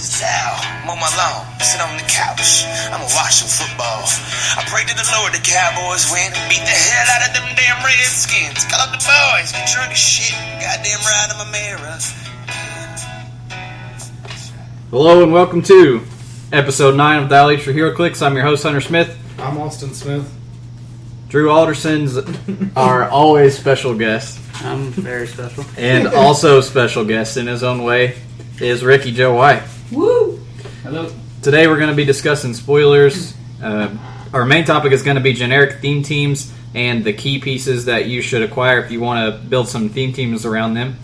towel, mow my lawn, sit on the couch. I'ma watch some football. I pray to the Lord the Cowboys win and beat the hell out of them damn Redskins. Call up the boys, get drunk as shit. Goddamn right, I'm a mirror. Hello and welcome to episode 9 of Dial H For Heroclix. I'm your host, Hunter Smith. I'm Austin Smith. Drew Alderson's our always special guest. I'm very special. And also special guest in his own way is Ricky Joe White. Woo! Hello. Today we're going to be discussing spoilers. Our main topic is going to be generic theme teams and the key pieces that you should acquire if you want to build some theme teams around them.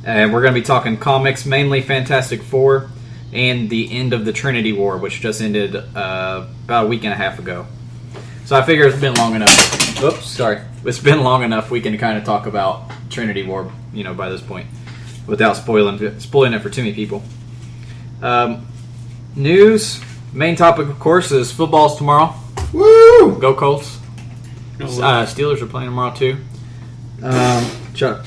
We're going to be talking comics, mainly Fantastic Four, and the end of the Trinity War, which just ended about a week and a half ago. So I figure it's been long enough. Oops, sorry. It's been long enough we can kind of talk about Trinity War, by this point, without spoiling it for too many people. News. Main topic, of course, is football's tomorrow. Woo! Go Colts. Steelers are playing tomorrow, too. Chuck.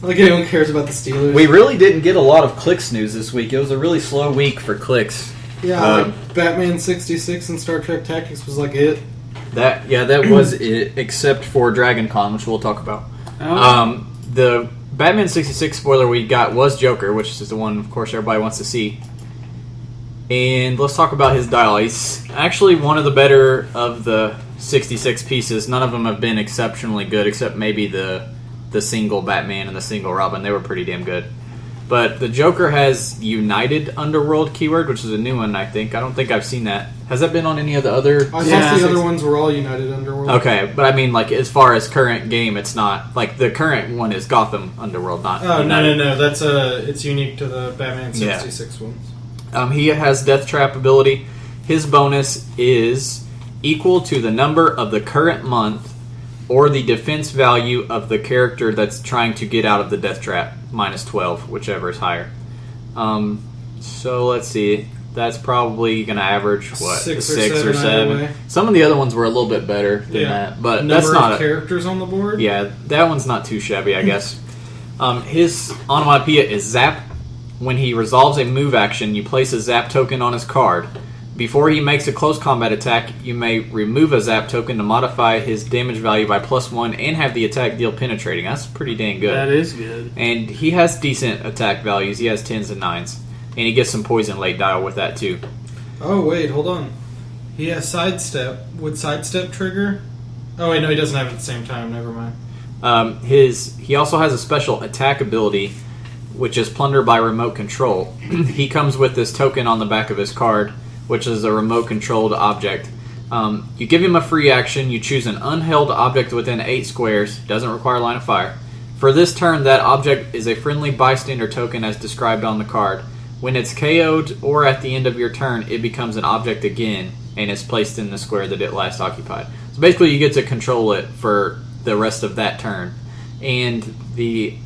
Like anyone cares about the Steelers. We really didn't get a lot of Clix news this week. It was a really slow week for Clix. Yeah, Batman 66 and Star Trek Tactics was like it. That was it, except for Dragon Con, which we'll talk about. Oh. The Batman 66 spoiler we got was Joker, which is the one, of course, everybody wants to see. And let's talk about his dial. He's actually one of the better of the 66 pieces. None of them have been exceptionally good, except maybe the single Batman and the single Robin. They were pretty damn good. But the Joker has United Underworld keyword, which is a new one, I think. I don't think I've seen that. Has that been on any of the other... I thought the other ones were all United Underworld. Okay, but I mean, like, as far as current game, it's not... Like, the current one is Gotham Underworld, not United. No. That's it's unique to the Batman 66 ones. He has Death Trap ability. His bonus is equal to the number of the current month or the defense value of the character that's trying to get out of the death trap, minus 12, whichever is higher. So let's see. That's probably going to average, what, 6 or 7? Some of the other ones were a little bit better than that. But number that's not of characters on the board? Yeah, that one's not too shabby, I guess. His onomatopoeia is Zap. When he resolves a move action, you place a Zap token on his card. Before he makes a close combat attack, you may remove a Zap token to modify his damage value by +1 and have the attack deal penetrating. That's pretty dang good. That is good. And he has decent attack values. He has 10s and 9s. And he gets some poison late dial with that too. Oh, wait, hold on. He has Sidestep. Would Sidestep trigger? Oh, wait, no, he doesn't have it at the same time. Never mind. He also has a special attack ability, which is Plunder by Remote Control. He comes with this token on the back of his card, which is a remote-controlled object. You give him a free action. You choose an unheld object within 8 squares. Doesn't require line of fire. For this turn, that object is a friendly bystander token as described on the card. When it's KO'd or at the end of your turn, it becomes an object again and is placed in the square that it last occupied. So basically, you get to control it for the rest of that turn. And the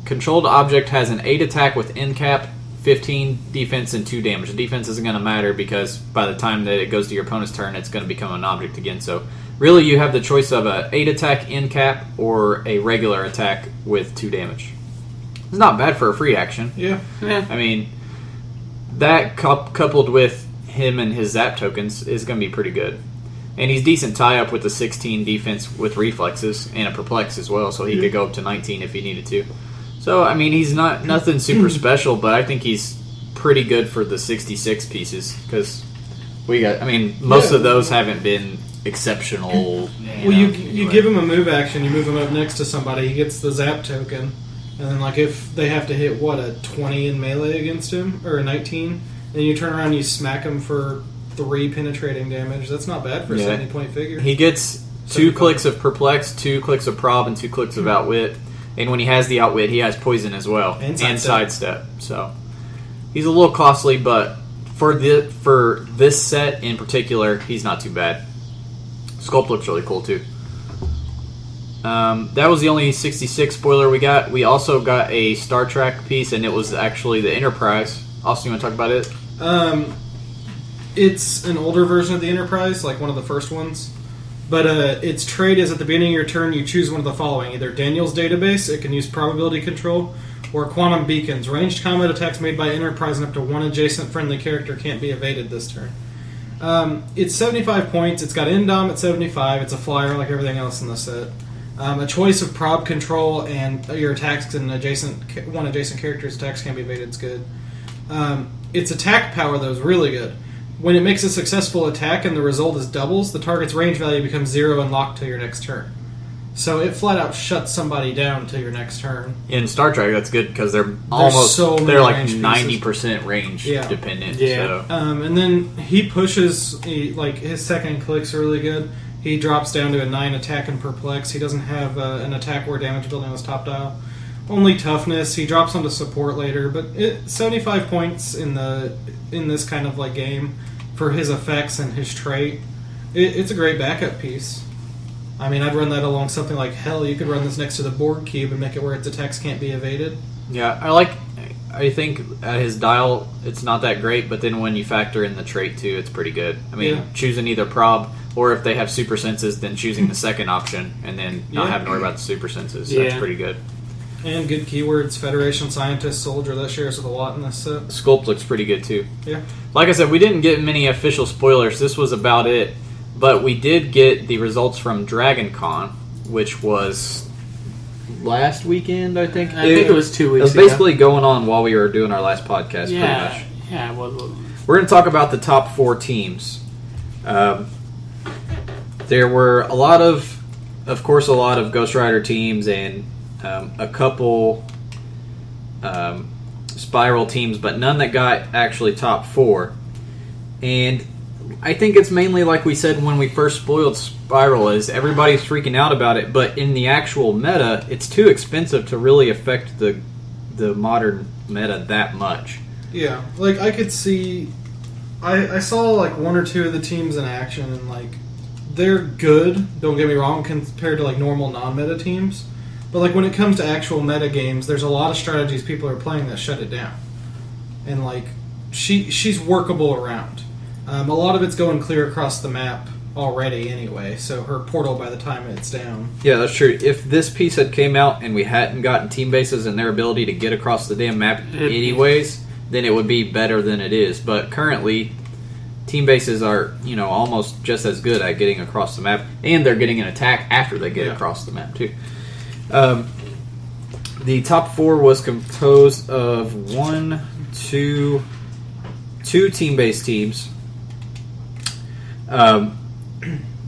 controlled object has an 8 attack with end cap, 15 defense, and 2 damage. The defense isn't going to matter because by the time that it goes to your opponent's turn, it's going to become an object again. So really, you have the choice of a 8 attack end cap or a regular attack with 2 damage. It's not bad for a free action. Yeah. I mean, that coupled with him and his Zap tokens is going to be pretty good. And he's decent tie-up with the 16 defense with reflexes and a perplex as well, so he could go up to 19 if he needed to. So, I mean, he's nothing super special, but I think he's pretty good for the 66 pieces because most of those haven't been exceptional. Well, you give him a move action, you move him up next to somebody, he gets the Zap token, and then like if they have to hit, a 20 in melee against him, or a 19, then you turn around and you smack him for 3 penetrating damage. That's not bad for a 70-point figure. He gets 2 clicks of Perplex, 2 clicks of Prob, and 2 clicks of Outwit. And when he has the Outwit, he has Poison as well. And Sidestep. So he's a little costly, but for this set in particular, he's not too bad. Sculpt looks really cool, too. That was the only 66 spoiler we got. We also got a Star Trek piece, and it was actually the Enterprise. Austin, you want to talk about it? It's an older version of the Enterprise, like one of the first ones. But its trait is at the beginning of your turn, you choose one of the following. Either Daniel's Database, it can use probability control, or quantum beacons. Ranged combat attacks made by Enterprise and up to one adjacent friendly character can't be evaded this turn. It's 75 points. It's got Indom at 75. It's a flyer like everything else in the set. A choice of prob control and your attacks and one adjacent character's attacks can be evaded. It's good. Its attack power, though, is really good. When it makes a successful attack and the result is doubles, the target's range value becomes 0 and locked till your next turn. So it flat out shuts somebody down till your next turn. In Star Trek, that's good because they're like 90% range dependent. Yeah. So. And then he pushes, his second Clix really good. He drops down to a 9 attack and perplex. He doesn't have an attack or damage building on his top dial. Only toughness. He drops onto support later, but 75 points in this kind of game for his effects and his trait. It's a great backup piece. I mean, I'd run that along something like hell. You could run this next to the Borg cube and make it where its attacks can't be evaded. Yeah, I think at his dial it's not that great, but then when you factor in the trait too, it's pretty good. I mean, choosing either prob or if they have super senses, then choosing the second option and then not having to worry about the super senses. That's pretty good. And good keywords, Federation, Scientist, Soldier, that shares with a lot in this set. Sculpt looks pretty good too. Yeah. Like I said, we didn't get many official spoilers. This was about it. But we did get the results from Dragon Con, which was last weekend, I think. I think it was 2 weeks ago. It was basically going on while we were doing our last podcast, pretty much. Yeah, well, we're going to talk about the top 4 teams. There were a lot of Ghost Rider teams and a couple Spiral teams, but none that got actually top 4. And I think it's mainly like we said when we first spoiled Spiral, is everybody's freaking out about it, but in the actual meta, it's too expensive to really affect the modern meta that much. Yeah, I could see, I saw one or two of the teams in action, and they're good. Don't get me wrong, compared to normal non-meta teams, but when it comes to actual meta games, there's a lot of strategies people are playing that shut it down, and she's workable around. A lot of it's going clear across the map already anyway, so her portal by the time it's down. Yeah, that's true. If this piece had came out and we hadn't gotten team bases and their ability to get across the damn map anyways, then it would be better than it is. But currently, team bases are, almost just as good at getting across the map, and they're getting an attack after they get across the map, too. The top 4 was composed of two team-based teams.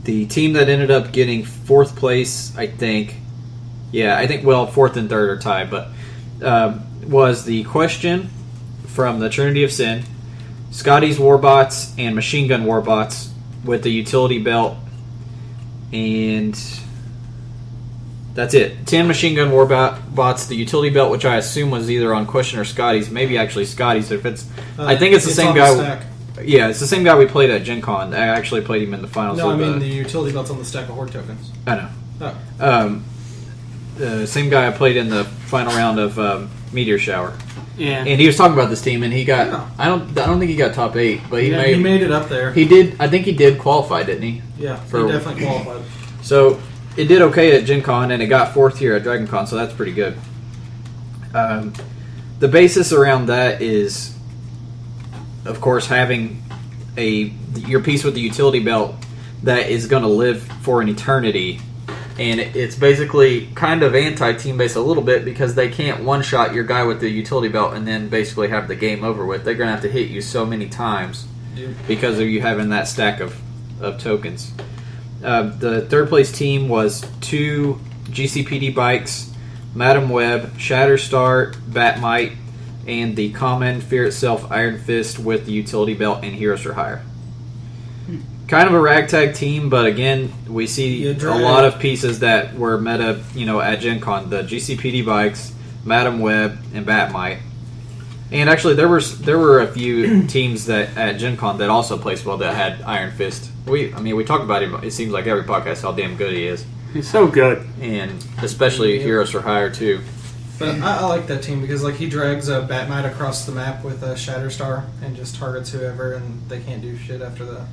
The team that ended up getting 4th place, I think, 4th and 3rd are tied, but was the Question from the Trinity of Sin, Scotty's Warbots, and Machine Gun Warbots with the utility belt, and that's it. 10 Machine Gun Warbots, the utility belt, which I assume was either on Question or Scotty's, maybe actually Scotty's. If it's, I think it's the same guy. Stack. Yeah, it's the same guy we played at Gen Con. I actually played him in the finals. No, I mean the utility belt's on the stack of Horde tokens. I know. The same guy I played in the final round of Meteor Shower. Yeah. And he was talking about this team, and he got. I don't think he got top 8, but he made it up there. He did. I think he did qualify, didn't he? Yeah, he definitely qualified. So it did okay at Gen Con, and it got 4th here at Dragon Con, so that's pretty good. The basis around that is, of course, having your piece with the utility belt that is going to live for an eternity, and it's basically kind of anti-team base a little bit because they can't one-shot your guy with the utility belt and then basically have the game over with. They're going to have to hit you so many times because of you having that stack of tokens. The 3rd place team was 2 GCPD bikes, Madam Web, Shatterstar, Batmite, and the common Fear Itself Iron Fist with the utility belt and Heroes for Hire. Kind of a ragtag team, but again, we see a lot of pieces that were meta, at Gen Con. The GCPD bikes, Madam Web, and Batmite. And actually, there were a few teams that at Gen Con that also placed well that had Iron Fist. We talk about him. It seems like every podcast how damn good he is. He's so good, and especially Heroes for Hire too. But I like that team because he drags a Batmite across the map with a Shatterstar and just targets whoever, and they can't do shit after that.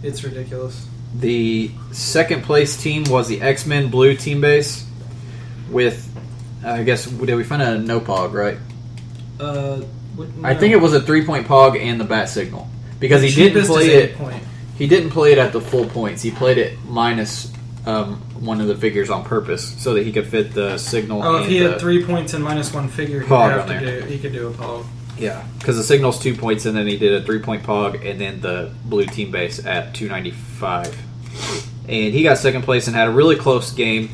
It's ridiculous. The 2nd place team was the X-Men Blue team base with I guess, did we find a no pog, right? No. I think it was a 3-point pog and the bat signal. Because he didn't play it. He didn't play it at the full points. He played it minus one of the figures on purpose so that he could fit the signal. Oh, and if he had 3 points and minus one figure, he could do a pog. Yeah, because the signal's 2 points, and then he did a 3-point pog, and then the blue team base at 295. And he got second place and had a really close game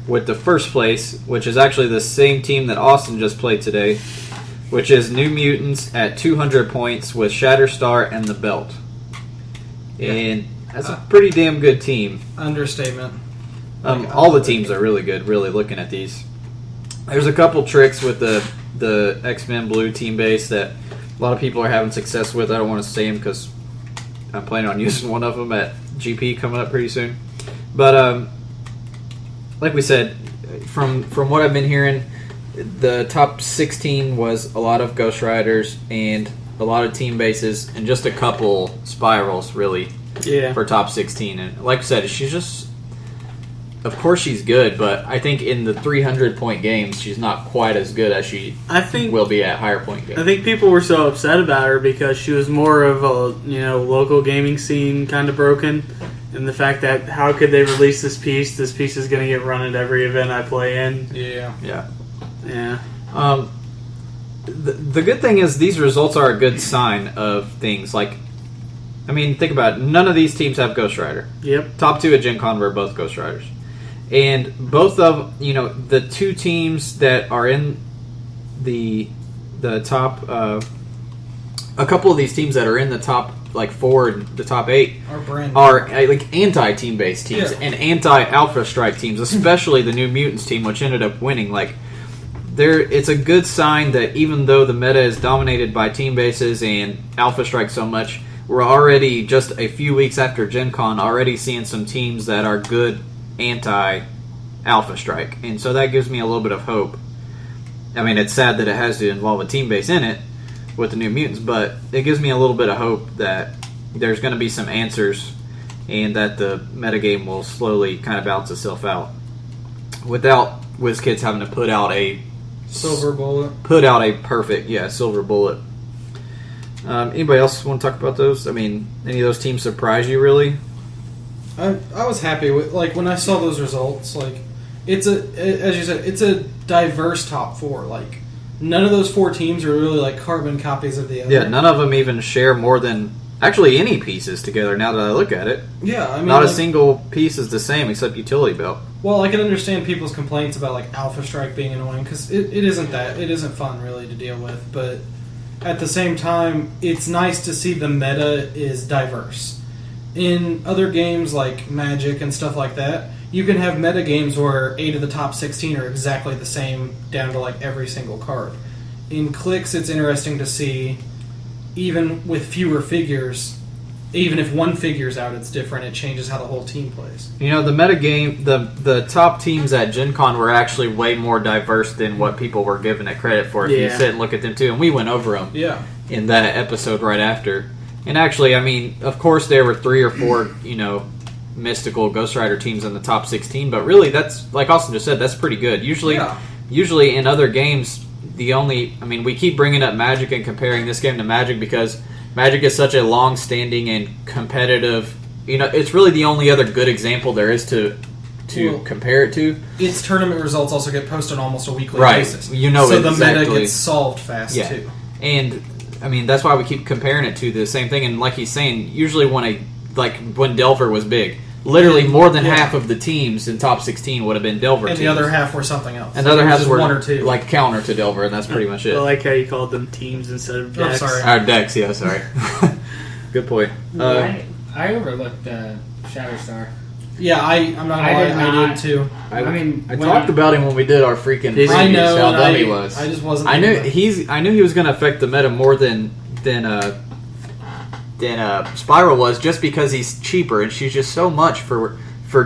with the first place, which is actually the same team that Austin just played today, which is New Mutants at 200 points with Shatterstar and the belt. And that's a pretty damn good team. Understatement. All the teams are really good, really looking at these. There's a couple tricks with the X-Men Blue team base that a lot of people are having success with. I don't want to say them because I'm planning on using one of them at GP coming up pretty soon. But like we said, from what I've been hearing, the top 16 was a lot of Ghost Riders and a lot of team bases and just a couple spirals, really, for top 16. And like I said, she's just... Of course she's good, but I think in the 300-point games, she's not quite as good as she will be at higher point games. I think people were so upset about her because she was more of a local gaming scene kind of broken, and the fact that how could they release this piece? This piece is going to get run at every event I play in. Yeah. The good thing is these results are a good sign of things. Like, I mean, think about it. None of these teams have Ghost Rider. Yep. Top 2 at Gen Con were both Ghost Riders. And both of, the 2 teams that are in the top, a couple of these teams that are in the top, 4 and the top 8 are anti-team based teams and anti-Alpha Strike teams, especially the New Mutants team, which ended up winning. It's a good sign that even though the meta is dominated by team bases and Alpha Strike so much, we're already just a few weeks after Gen Con already seeing some teams that are good anti-Alpha Strike. And so that gives me a little bit of hope. I mean, it's sad that it has to involve a team base in it with the New Mutants, but it gives me a little bit of hope that there's going to be some answers and that the metagame will slowly kind of balance itself out without WizKids having to put out a silver bullet. Perfect, silver bullet. Anybody else want to talk about those? I mean, any of those teams surprise you, really? I was happy with, when I saw those results, it's as you said, it's a diverse top 4. None of those 4 teams are really, carbon copies of the other. Yeah, none of them even share more than, actually, any pieces together, now that I look at it. Yeah, I mean... Not a single piece is the same, except Utility Belt. Well, I can understand people's complaints about, Alpha Strike being annoying, because it isn't that. It isn't fun, really, to deal with, but at the same time, it's nice to see the meta is diverse. In other games like Magic and stuff like that, you can have meta games where 8 of the top 16 are exactly the same down to every single card. In Clix, it's interesting to see, even with fewer figures, even if one figure's out, it's different. It changes how the whole team plays. The meta game, the top teams at Gen Con were actually way more diverse than what people were giving it credit for. If you sit and look at them too, and we went over them in that episode right after. And actually, I mean, of course there were 3 or 4, mystical Ghost Rider teams in the top 16, but really that's, like Austin just said, that's pretty good. Usually in other games, we keep bringing up Magic and comparing this game to Magic because Magic is such a long-standing and competitive, it's really the only other good example there is to compare it to. Its tournament results also get posted on almost a weekly basis. So exactly. The meta gets solved fast, too. And I mean, that's why we keep comparing it to the same thing. And like he's saying, usually when Delver was big, literally more than half of the teams in top 16 would have been Delver teams. And the other half were something else. And the other half were 1 or 2. Counter to Delver, and that's pretty much it. I like how you called them teams instead of decks. Oh, sorry. Our decks, yeah, sorry. Good point. I overlooked Shatterstar. Yeah, I'm not gonna lie, I did too. I talked about him when we did our freaking previews, I know, how dumb he was. I just wasn't. I knew he was going to affect the meta more than Spiral was, just because he's cheaper and she's just so much for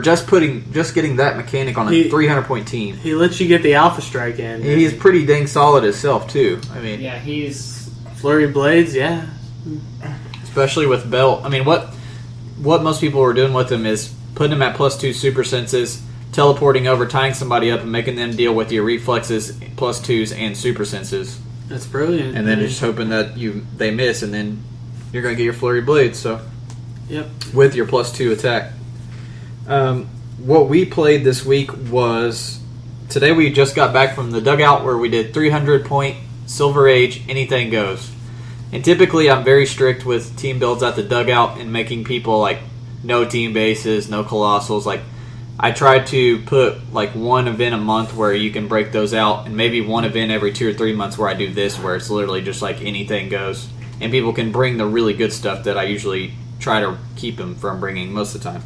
just getting that mechanic on a 300-point team. He lets you get the Alpha Strike in. He's pretty dang solid himself too. I mean, yeah, he's Flurry Blades, especially with Belt. I mean, what most people were doing with him is putting him at +2 super senses, teleporting over, tying somebody up, and making them deal with your reflexes, +2s, and super senses. That's brilliant. And then just hoping that they miss, and then you're going to get your flurry blades. So, Yep. with your +2 attack. What we played this week was today. We just got back from the dugout where we did 300-point Silver Age. Anything goes. And typically, I'm very strict with team builds at the dugout and making people like no team bases, no colossals. Like I try to put like one event a month where you can break those out, and maybe one event every 2 or 3 months where I do this, where it's literally just like anything goes, and people can bring the really good stuff that I usually try to keep them from bringing most of the time.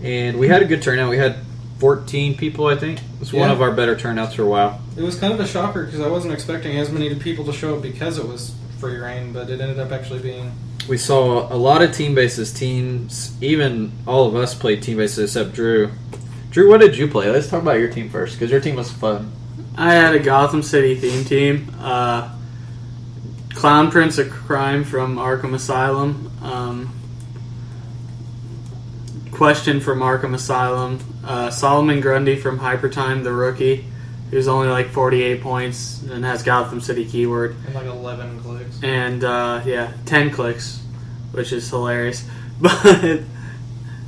And we had a good turnout. We had 14 people, I think. It was one of our better turnouts for a while. It was kind of a shocker because I wasn't expecting as many people to show up because it was free reign, but it ended up actually being... We saw a lot of team bases, teams, even all of us played team bases except Drew. Drew, what did you play? Let's talk about your team first, because your team was fun. I had a Gotham City theme team. Clown Prince of Crime from Arkham Asylum. Question from Arkham Asylum. Solomon Grundy from Hypertime, the rookie, who's only like 48 points and has Gotham City keyword. And like 11 clicks. And 10 clicks, which is hilarious. But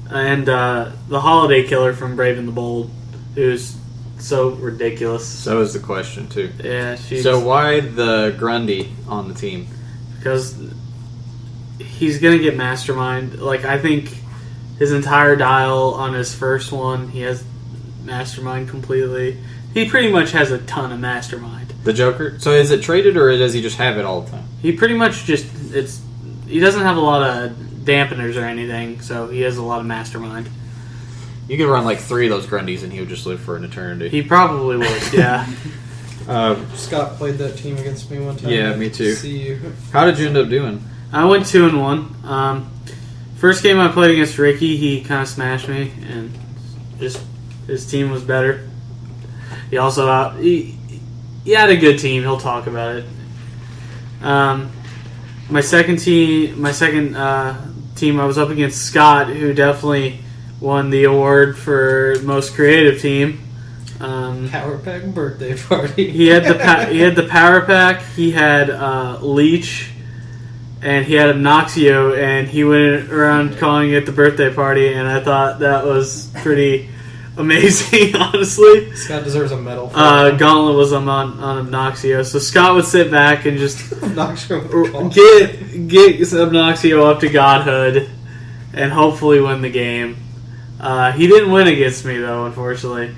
the Holiday Killer from Brave and the Bold, who's so ridiculous. So is the question, too. Yeah, she's... So why the Grundy on the team? Because he's going to get Mastermind. Like, I think his entire dial on his first one, he has Mastermind completely. He pretty much has a ton of Mastermind. The Joker? So is it traded, or does he just have it all the time? He pretty much just... He doesn't have a lot of dampeners or anything, so he has a lot of Mastermind. You could run like 3 of those Grundys and he would just live for an eternity. He probably would, yeah. Scott played that team against me one time. Yeah, me too. See you. How did you end up doing? I went 2-1. First game I played against Ricky, he kind of smashed me, and just his team was better. He also he had a good team. He'll talk about it. My second team, I was up against Scott, who definitely won the award for most creative team. Power Pack birthday party. He had the Power Pack. He had Leech, and he had Obnoxio, and he went around calling it the birthday party. And I thought that was pretty amazing, honestly. Scott deserves a medal. For that. Gauntlet was on Obnoxio, so Scott would sit back and just Obnoxio get Obnoxio up to godhood, and hopefully win the game. He didn't win against me, though, unfortunately,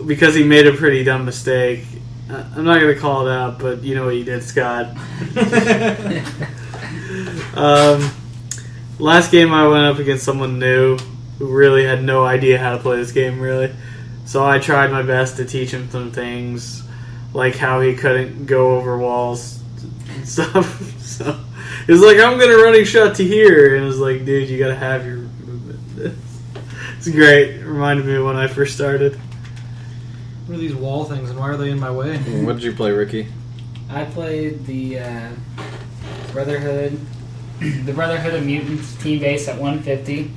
because he made a pretty dumb mistake. I'm not going to call it out, but you know what you did, Scott. Last game I went up against someone new who really had no idea how to play this game, really. So I tried my best to teach him some things, like how he couldn't go over walls and stuff. So he was like, I'm going to running shot to here. And I was like, dude, you got to have your movement. It's great. It reminded me of when I first started. What are these wall things, and why are they in my way? What did you play, Ricky? I played the Brotherhood of Mutants team base at 150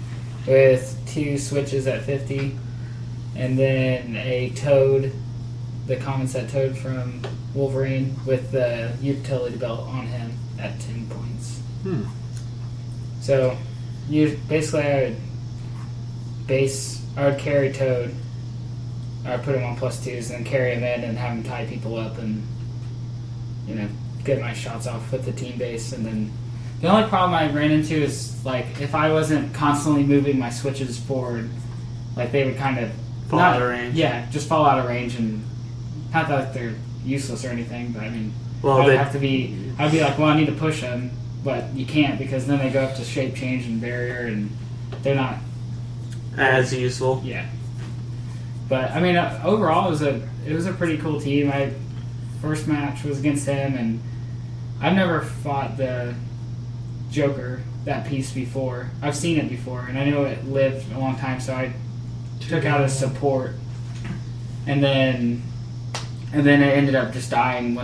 with 2 switches at 50, and then a Toad, the common set Toad from Wolverine with the utility belt on him at 10 points. So you basically I would carry Toad. I would put him on +2s and then carry him in and have him tie people up and, get my shots off with the team base. And then the only problem I ran into is, like, if I wasn't constantly moving my switches forward, like, they would kind of... Fall out of range. Yeah, just fall out of range, and not that they're useless or anything, but, I mean, Well, I'd be like, well, I need to push them, but you can't because then they go up to shape change and barrier, and they're not... As useful. Yeah. But, I mean, overall, it was a pretty cool team. My first match was against him, and I've never fought the Joker, that piece, before. I've seen it before, and I know it lived a long time, so I took out his support. And then it ended up just dying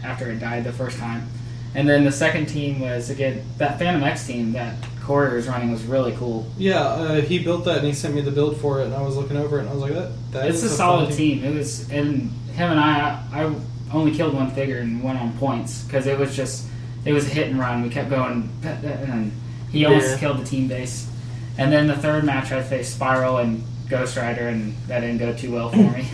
after it died the first time. And then the second team was, again, that Phantom X team that Corey was running was really cool. Yeah, he built that and he sent me the build for it, and I was looking over it and I was like, that It's is a solid team. It was, and him and I only killed one figure and went on points because it was a hit and run. We kept going, and he almost killed the team base. And then the third match, I faced Spiral and Ghost Rider, and that didn't go too well for me.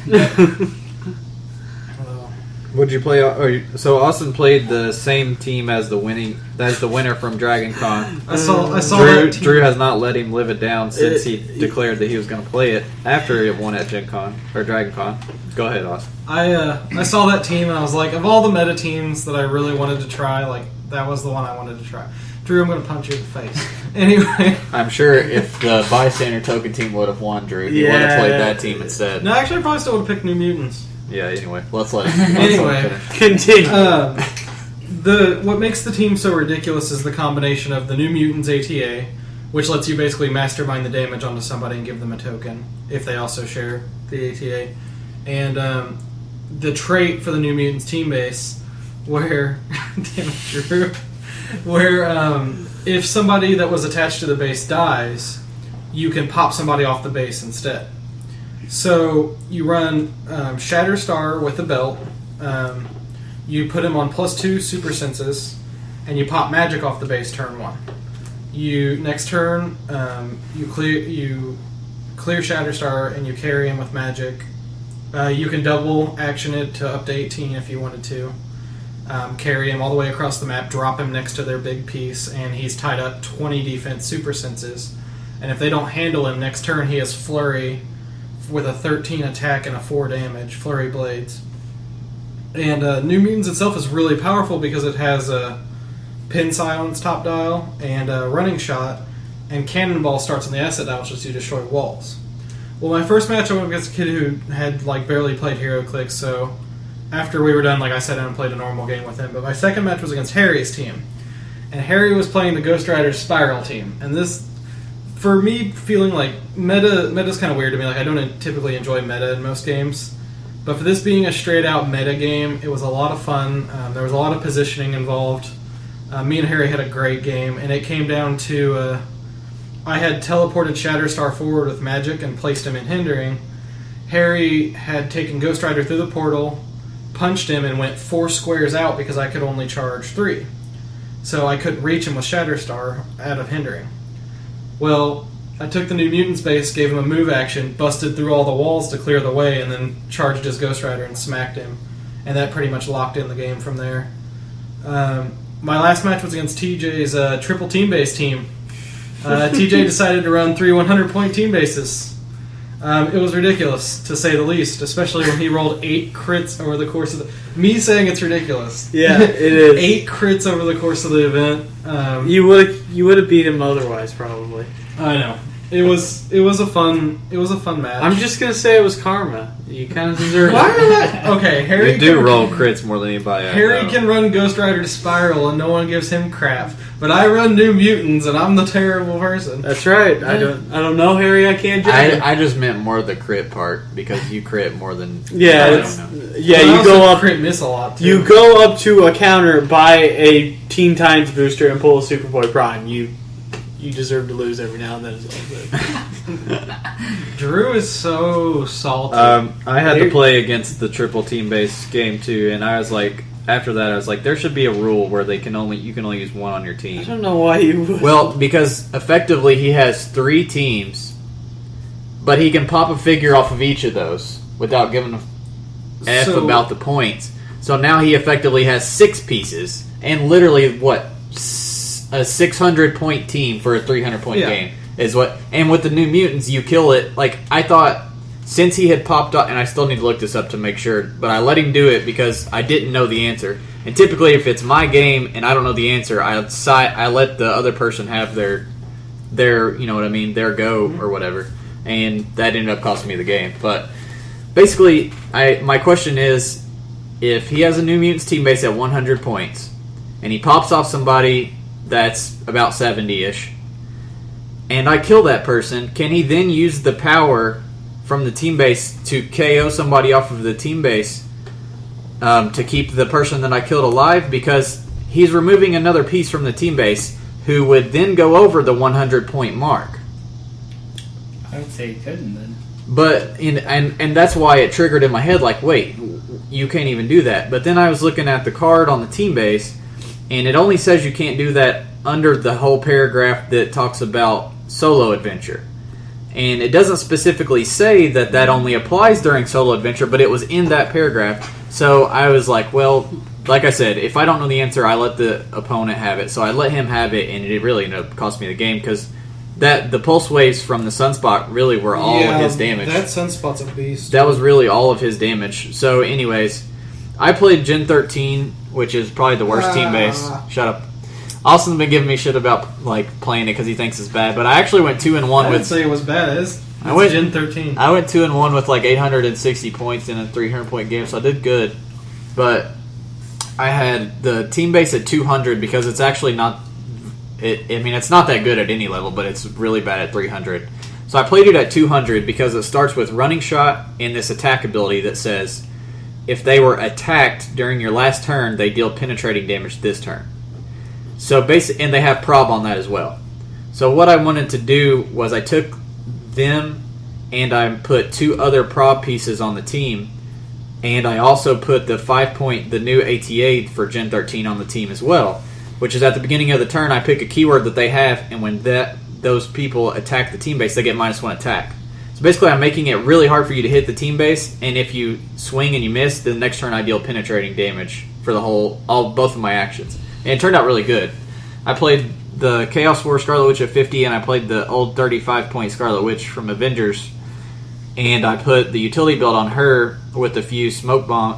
Would you play? So Austin played the same team as the winner from Dragon Con. I saw Drew, that team. Drew has not let him live it down since he declared that he was going to play it after it won at Gen Con or Dragon Con. Go ahead, Austin. I saw that team and I was like, of all the meta teams that I really wanted to try, like that was the one I wanted to try. Drew, I'm going to punch you in the face. Anyway. I'm sure if the bystander token team would have won, Drew, he would have played that team instead. No, actually, I probably still would have picked New Mutants. Yeah, anyway, let's let him Continue. What makes the team so ridiculous is the combination of the New Mutants ATA, which lets you basically mastermind the damage onto somebody and give them a token if they also share the ATA, and the trait for the New Mutants team base, where damn it, Drew, where if somebody that was attached to the base dies, you can pop somebody off the base instead. So you run Shatterstar with a belt. You put him on +2 super senses, and you pop magic off the base turn 1. Next turn you clear Shatterstar and you carry him with magic. You can double action it to up to 18 if you wanted to. Carry him all the way across the map, drop him next to their big piece, and he's tied up 20 defense super senses. And if they don't handle him, next turn he has Flurry with a 13 attack and a 4 damage, Flurry Blades. And New Mutants itself is really powerful because it has a Pin Silence top dial and a Running Shot, and Cannonball starts on the asset dial, which lets you destroy walls. Well, my first match I went against a kid who had barely played HeroClix, so after we were done, I sat down and played a normal game with him. But my second match was against Harry's team, and Harry was playing the Ghost Rider Spiral team, and this, for me, feeling like meta's kind of weird to me. I don't typically enjoy meta in most games, but for this being a straight out meta game, it was a lot of fun. There was a lot of positioning involved. Me and Harry had a great game, and it came down to I had teleported Shatterstar forward with magic and placed him in hindering. Harry had taken Ghost Rider through the portal, punched him, and went 4 squares out because I could only charge 3. So I couldn't reach him with Shatterstar out of hindering. Well, I took the New Mutants base, gave him a move action, busted through all the walls to clear the way, and then charged his Ghost Rider and smacked him. And that pretty much locked in the game from there. My last match was against TJ's triple team base team. TJ decided to run 3 100-point team bases. It was ridiculous, to say the least, especially when he rolled 8 crits over the course of the... Me saying it's ridiculous. Yeah, it is. 8 crits over the course of the event. You would have beat him otherwise, probably. I know. It was a fun match. I'm just gonna say it was karma. You kind of deserve Why it. are that? Okay, Harry. You do roll crits more than anybody. Harry can run Ghost Rider to Spiral, and no one gives him crap. But I run New Mutants, and I'm the terrible person. That's right. I don't know, Harry. I can't judge. I just meant more the crit part because you crit more than Yeah, I it's, don't know. yeah. But I You also go up. crit miss a lot too. You go up to a counter, buy a Teen Titans booster, and pull a Superboy Prime. You deserve to lose every now and then. Is all Drew is so salty. I had to play against the triple team base game too, and I was like, after that, I was like, there should be a rule where you can only use one on your I team. don't know why you would. Well, because effectively he has 3 teams, but he can pop a figure off of each of those without giving a F So- about the points. So now he effectively has 6 pieces, and literally a 600-point team for a 300-point Yeah. game is what. And with the New Mutants, you kill it. Like I thought, since he had popped up, and I still need to look this up to make sure, but I let him do it because I didn't know the answer. And typically, if it's my game and I don't know the answer, I let the other person have their you know what I mean, their go or whatever, and that ended up costing me the game. But basically, my question is, if he has a New Mutants team base at 100 points, and he pops off somebody that's about 70-ish, and I kill that person, can he then use the power from the team base to KO somebody off of the team base to keep the person that I killed alive? Because he's removing another piece from the team base who would then go over the 100-point mark. I would say he couldn't then. But and that's why it triggered in my head, like, wait, you can't even do that. But then I was looking at the card on the team base, and it only says you can't do that under the whole paragraph that talks about solo adventure. And it doesn't specifically say that that only applies during solo adventure, but it was in that paragraph. So I was like, well, like I said, if I don't know the answer, I let the opponent have it. So I let him have it, and it really ended up costing me the game because the pulse waves from the Sunspot really were all of his damage. That Sunspot's a beast. That was really all of his damage. So anyways, I played Gen 13, which is probably the worst team base. Shut up. Austin's been giving me shit about like playing it because he thinks it's bad, but I actually went 2-1 I with. didn't say it was bad. It's Gen 13. I went 2-1 with like 860 points in a 300-point game, so I did good. But I had the team base at 200 because it's actually not. It's not that good at any level, but it's really bad at 300. So I played it at 200 because it starts with running shot and this attack ability that says if they were attacked during your last turn, they deal penetrating damage this turn. So and they have prob on that as well. So what I wanted to do was I took them and I put 2 other prob pieces on the team, and I also put the new ATA for Gen 13 on the team as well, which is at the beginning of the turn I pick a keyword that they have, and when those people attack the team base, they get -1 attack. So basically I'm making it really hard for you to hit the team base, and if you swing and you miss, the next turn I deal penetrating damage for both of my actions. And it turned out really good. I played the Chaos War Scarlet Witch at 50, and I played the old 35-point Scarlet Witch from Avengers, and I put the utility build on her with a few smoke bomb,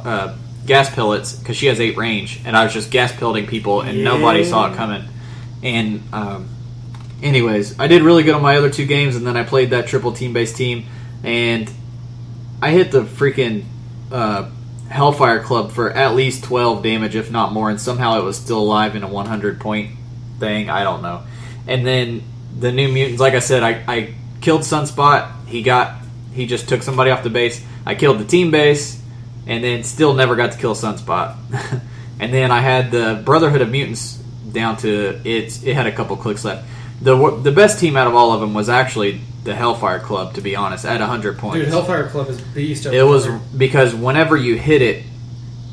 gas pellets, because she has 8 range, and I was just gas pelleting people, and nobody saw it coming. And anyways, I did really good on my other 2 games, and then I played that triple team-based team, and I hit the freaking Hellfire Club for at least 12 damage, if not more, and somehow it was still alive in a 100-point thing. I don't know. And then the new mutants, like I said, I killed Sunspot. He just took somebody off the base. I killed the team base, and then still never got to kill Sunspot. And then I had the Brotherhood of Mutants down to it had a couple clicks left. The best team out of all of them was actually the Hellfire Club, to be honest, at 100 points. Dude, Hellfire Club is beast. It was because whenever you hit it,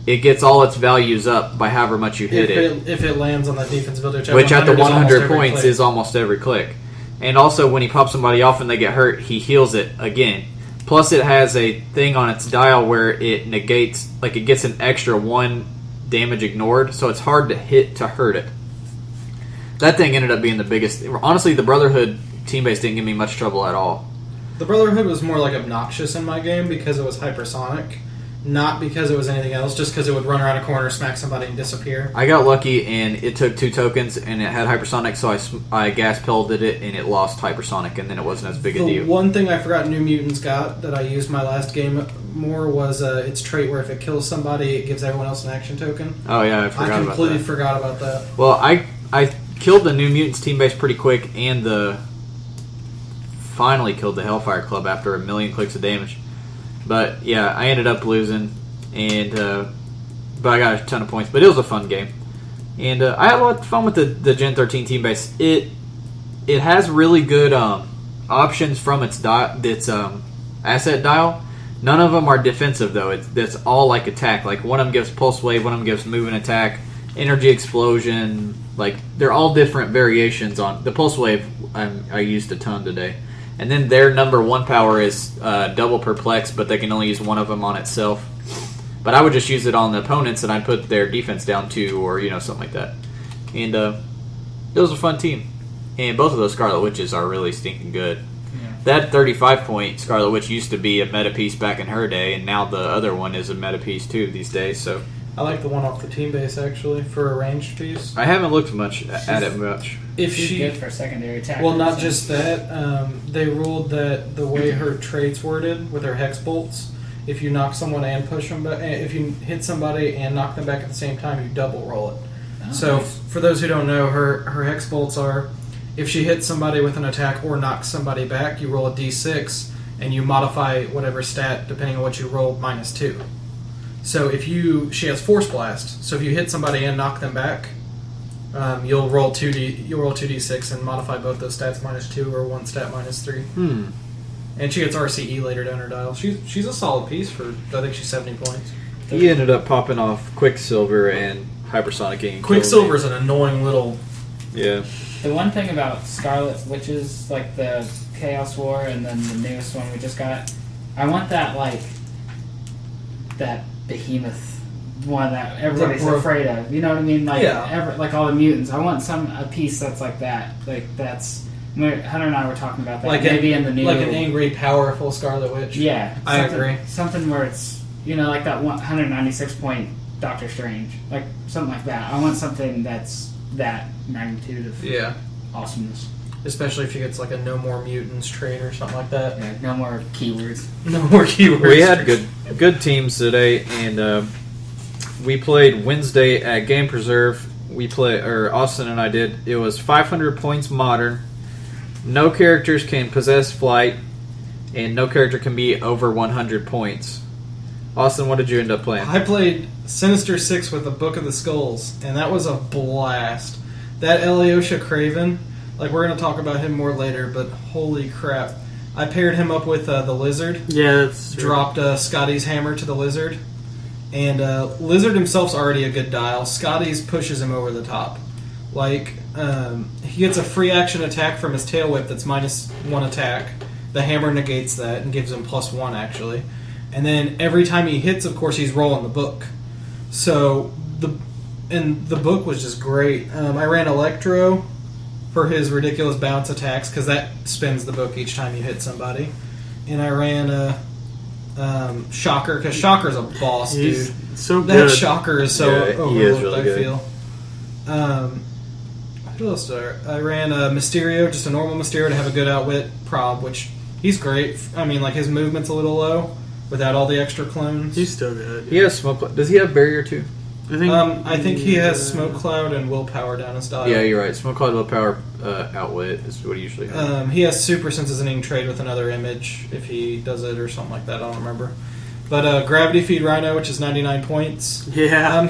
it gets all its values up by however much you hit it. If it lands on that defense ability, which at the 100 points is almost every click. And also, when he pops somebody off and they get hurt, he heals it again. Plus, it has a thing on its dial where it negates, like it gets an extra 1 damage ignored, so it's hard to hit to hurt it. That thing ended up being the biggest. Honestly, the Brotherhood team base didn't give me much trouble at all. The Brotherhood was more like obnoxious in my game because it was hypersonic, not because it was anything else, just because it would run around a corner, smack somebody, and disappear. I got lucky, and it took 2 tokens, and it had hypersonic, so I gas pelleted it, and it lost hypersonic, and then it wasn't as big a deal. The one thing I forgot New Mutants got that I used my last game more was its trait where if it kills somebody, it gives everyone else an action token. Oh yeah, I completely forgot about that. Well, I killed the New Mutants team base pretty quick, and finally killed the Hellfire Club after 1 million clicks of damage. But yeah, I ended up losing, and but I got a ton of points. But it was a fun game, and I had a lot of fun with the Gen 13 team base. It has really good options from its asset dial. None of them are defensive though. It's all like attack. Like one of them gives pulse wave, one of them gives move and attack, energy explosion. Like they're all different variations on the pulse wave. I used a ton today. And then their number 1 power is double perplex, but they can only use one of them on itself. But I would just use it on the opponents, and I'd put their defense down 2, or something like that. And it was a fun team. And both of those Scarlet Witches are really stinking good. Yeah. That 35-point Scarlet Witch used to be a meta piece back in her day, and now the other one is a meta piece too these days. So I like the one off the team base actually for a ranged piece. I haven't looked at it much. If she's good for secondary attack. Well, not just that. They ruled that the way her traits worded with her hex bolts, if you knock someone and push them back, if you hit somebody and knock them back at the same time, you double roll it. Oh, so nice. For those who don't know, her hex bolts are if she hits somebody with an attack or knocks somebody back, you roll a d6 and you modify whatever stat depending on what you rolled -2. So she has Force Blast. So if you hit somebody and knock them back, you'll roll 2d6 and modify both those stats -2 or one stat -3. And she gets RCE later down her dial. She's a solid piece for, I think she's 70 points. He ended up popping off Quicksilver and Hypersonicking. Quicksilver's an annoying little... Yeah. The one thing about Scarlet Witches, like the Chaos War and then the newest one we just got, I want that, like, that behemoth one that everybody's afraid of. You know what I mean? Like, like all the mutants. I want a piece that's like that. Like, that's... Hunter and I were talking about that. Like maybe in the new... Like an angry, powerful Scarlet Witch. Yeah. I agree. Something where it's, like that 196-point Doctor Strange. Like, something like that. I want something that's that magnitude of awesomeness. Especially if he gets like a no more mutants trait or something like that. Yeah, no more keywords. No more keywords. We had good teams today, and we played Wednesday at Game Preserve. Austin and I did. It was 500 points modern. No characters can possess flight, and no character can be over 100 points. Austin, what did you end up playing? I played Sinister Six with the Book of the Skulls, and that was a blast. That Alyosha Craven, like we're going to talk about him more later, but holy crap. I paired him up with the Lizard. Yeah, that's true. Dropped Scotty's hammer to the Lizard. And Lizard himself's already a good dial. Scotty's pushes him over the top. Like, he gets a free action attack from his tail whip that's -1 attack. The hammer negates that and gives him +1, actually. And then every time he hits, of course, he's rolling the book. So, the book was just great. I ran Electro for his ridiculous bounce attacks, because that spins the book each time you hit somebody. And I ran Shocker, because Shocker's a boss, He's dude. so good. That Shocker is so overlooked, he is really I good. feel. Who else did I ran Mysterio, just a normal Mysterio to have a good outwit prob, which he's great. I mean, like, his movement's a little low without all the extra clones. He's still good. He has smoke. Does he have barrier too? I think he has Smoke Cloud and Willpower down his dial. Yeah, you're right. Smoke Cloud Willpower outwit is what he usually has. He has Super Senses trade with another image if he does it or something like that. I don't remember. But Gravity Feed Rhino, which is 99 points. Yeah.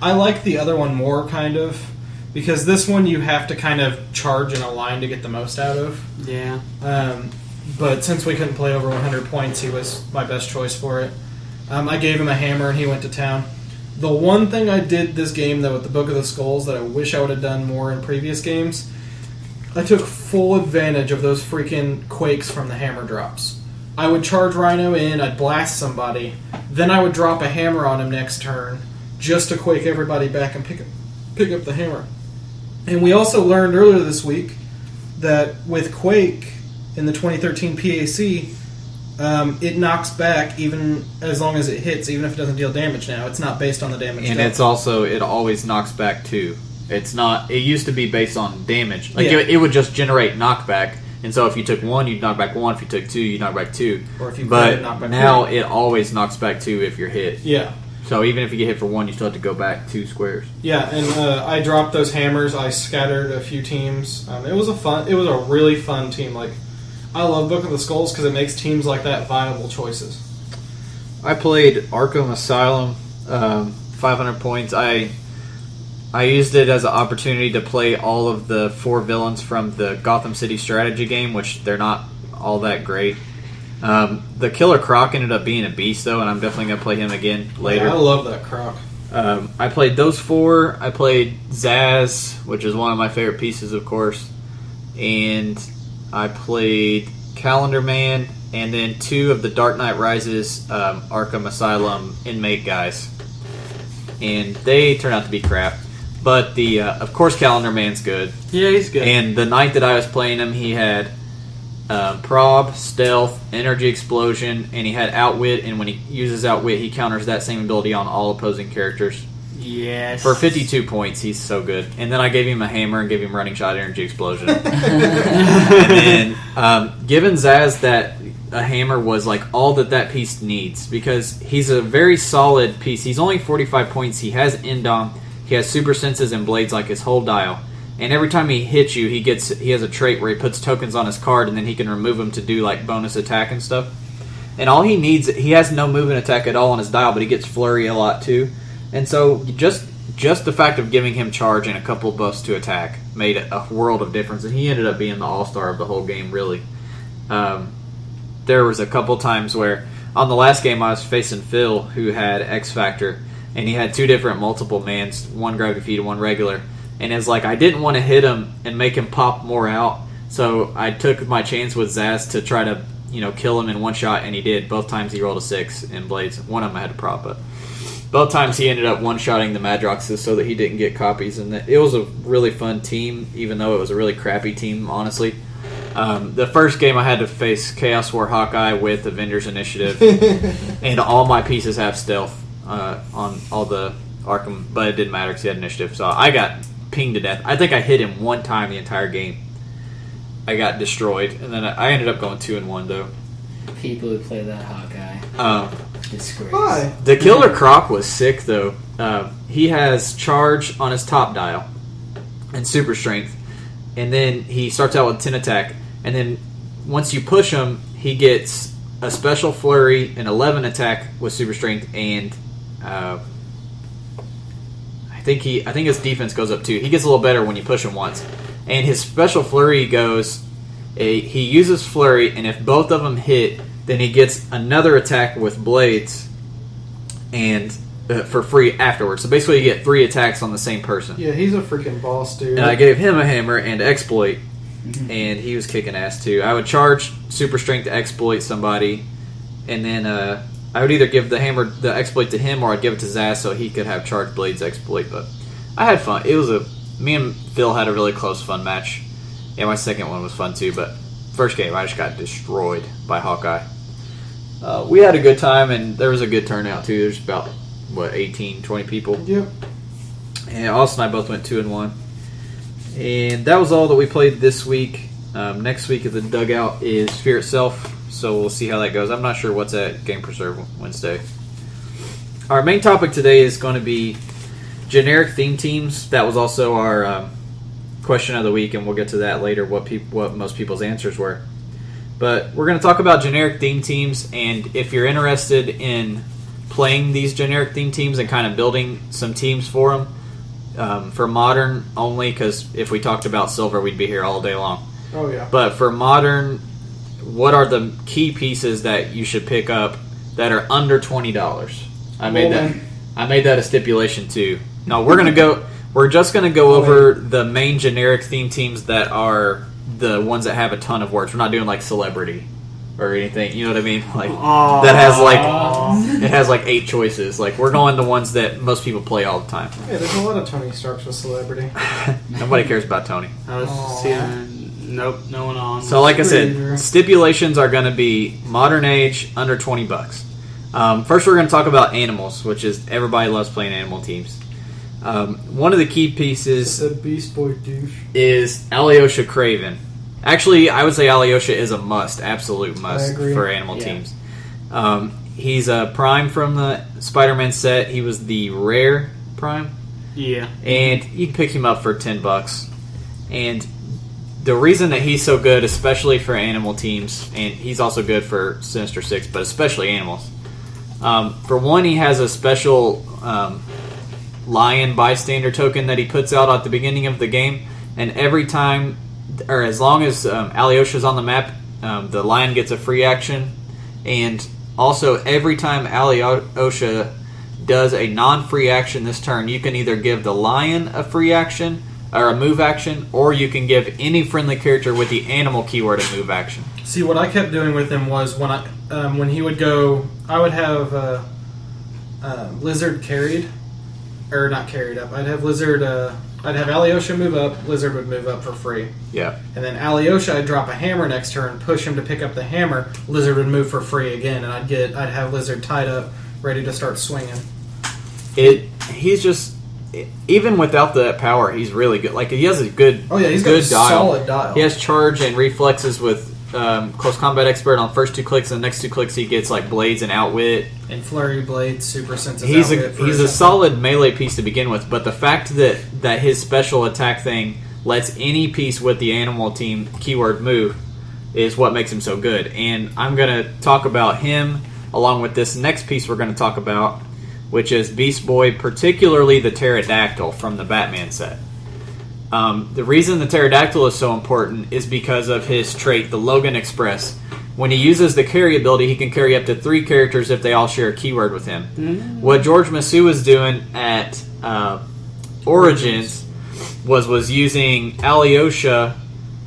I like the other one more, kind of, because this one you have to kind of charge in a line to get the most out of. Yeah. But since we couldn't play over 100 points, he was my best choice for it. I gave him a hammer and he went to town. The one thing I did this game, though, with the Book of the Skulls that I wish I would have done more in previous games, I took full advantage of those freaking quakes from the hammer drops. I would charge Rhino in, I'd blast somebody, then I would drop a hammer on him next turn, just to quake everybody back and pick up the hammer. And we also learned earlier this week that with Quake in the 2013 PAC, it knocks back even as long as it hits, even if it doesn't deal damage now. It's not based on the damage. And it's also, it always knocks back too. It's not, it used to be based on damage. Like, it would just generate knockback. And so if you took 1, you'd knock back 1. If you took 2, you'd knock back 2. Or if you but knock back now 3. it always knocks back 2 if you're hit. Yeah. So even if you get hit for 1, you still have to go back 2 squares. Yeah, and I dropped those hammers. I scattered a few teams. It was a really fun team. Like, I love Book of the Skulls because it makes teams like that viable choices. I played Arkham Asylum, 500 points. I used it as an opportunity to play all of the 4 villains from the Gotham City strategy game, which they're not all that great. The Killer Croc ended up being a beast, though, and I'm definitely going to play him again later. Yeah, I love that Croc. I played those 4. I played Zaz, which is one of my favorite pieces, of course. And I played Calendar Man, and then 2 of the Dark Knight Rises Arkham Asylum inmate guys. And they turned out to be crap. But of course, Calendar Man's good. Yeah, he's good. And the night that I was playing him, he had Prob, Stealth, Energy Explosion, and he had Outwit. And when he uses Outwit, he counters that same ability on all opposing characters. Yes. For 52 points, he's so good. And then I gave him a hammer and gave him Running Shot, Energy Explosion. And then, given Zaz that a hammer was like all that piece needs, because he's a very solid piece. He's only 45 points. He has Endom. He has Super Senses and Blades like his whole dial. And every time he hits you, he has a trait where he puts tokens on his card, and then he can remove them to do like bonus attack and stuff. And all he needs, he has no movement attack at all on his dial, but he gets Flurry a lot too. And so just just the fact of giving him charge and a couple buffs to attack made a world of difference, and he ended up being the all-star of the whole game, really. There was a couple times where, on the last game, I was facing Phil, who had X Factor, and he had 2 different multiple mans, one gravity feed and one regular. And it's like, I didn't want to hit him and make him pop more out, so I took my chance with Zaz to try to, kill him in one shot, and he did. Both times he rolled a 6 in Blades. One of them I had to prop, but both times he ended up one-shotting the Madroxes so that he didn't get copies. And it was a really fun team, even though it was a really crappy team, honestly. The first game I had to face Chaos War Hawkeye with Avengers Initiative, and all my pieces have stealth on all the Arkham, but it didn't matter because he had Initiative, so I got pinged to death. I think I hit him one time the entire game. I got destroyed, and then I ended up going 2-1 though. People who play that Hawkeye. Disgrace. Why? The Killer Croc was sick though. He has charge on his top dial and super strength, and then he starts out with 10 attack, and then once you push him, he gets a special flurry and 11 attack with super strength, and I think his defense goes up too. He gets a little better when you push him once. And his special flurry goes, he uses flurry, and if both of them hit, then he gets another attack with blades, and for free afterwards. So basically, you get 3 attacks on the same person. Yeah, he's a freaking boss, dude. And I gave him a hammer and exploit, and he was kicking ass too. I would charge super strength to exploit somebody, and then I would either give the exploit to him, or I'd give it to Zaz so he could have charge blades exploit. But I had fun. Me and Phil had a really close, fun match. Yeah, my second one was fun too, but first game I just got destroyed by Hawkeye. We had a good time, and there was a good turnout too. There's about 18, 20 people. Yep. And Austin and I both went 2-1. And that was all that we played this week. Next week at the Dugout is Fear Itself, so we'll see how that goes. I'm not sure what's at Game Preserve Wednesday. Our main topic today is going to be generic theme teams. That was also our question of the week, and we'll get to that later, what most people's answers were. But we're going to talk about generic theme teams, and if you're interested in playing these generic theme teams and kind of building some teams for them, for Modern only, because if we talked about Silver, we'd be here all day long. Oh, yeah. But for Modern, what are the key pieces that you should pick up that are under $20? I made that a stipulation too. No, we're just gonna go over the main generic theme teams that are the ones that have a ton of words. We're not doing like Celebrity or anything. You know what I mean? Like that has like 8 choices. Like we're going the ones that most people play all the time. Yeah, there's a lot of Tony Starks with Celebrity. Nobody cares about Tony. I was seeing, nope, no one on. So like I said, stipulations are going to be modern age, under $20. First, we're going to talk about animals, which is everybody loves playing animal teams. One of the key pieces The Beast Boy douche. is Alyosha Craven. Actually, I would say Alyosha is a must, absolute must for animal teams. He's a Prime from the Spider-Man set. He was the rare Prime. Yeah. And you can pick him up for $10. And the reason that he's so good, especially for animal teams, and he's also good for Sinister Six, but especially animals. For one, he has a special lion bystander token that he puts out at the beginning of the game, and every time, or as long as Alyosha's on the map, the lion gets a free action, and also every time Alyosha does a non-free action this turn, you can either give the lion a free action or a move action, or you can give any friendly character with the animal keyword a move action. See, what I kept doing with him was when he would go, I would have Lizard carried, or not carried up. I'd have Lizard. I'd have Alyosha move up. Lizard would move up for free. Yeah. And then Alyosha, I'd drop a hammer next turn, push him to pick up the hammer. Lizard would move for free again, and I'd have Lizard tied up, ready to start swinging. He's just, even without that power, he's really good. Like he has a good. Oh yeah, he's good got a solid dial. He has charge and reflexes with close combat expert on first 2 clicks, and the next 2 clicks he gets like blades and outwit. And flurry blade, super sensitive. He's a solid melee piece to begin with, but the fact that his special attack thing lets any piece with the animal team keyword move is what makes him so good. And I'm going to talk about him along with this next piece we're going to talk about, which is Beast Boy, particularly the Pterodactyl from the Batman set. The reason the Pterodactyl is so important is because of his trait, the Logan Express. When he uses the carry ability, he can carry up to 3 characters if they all share a keyword with him. Mm-hmm. What George Masu was doing at Origins was using Alyosha,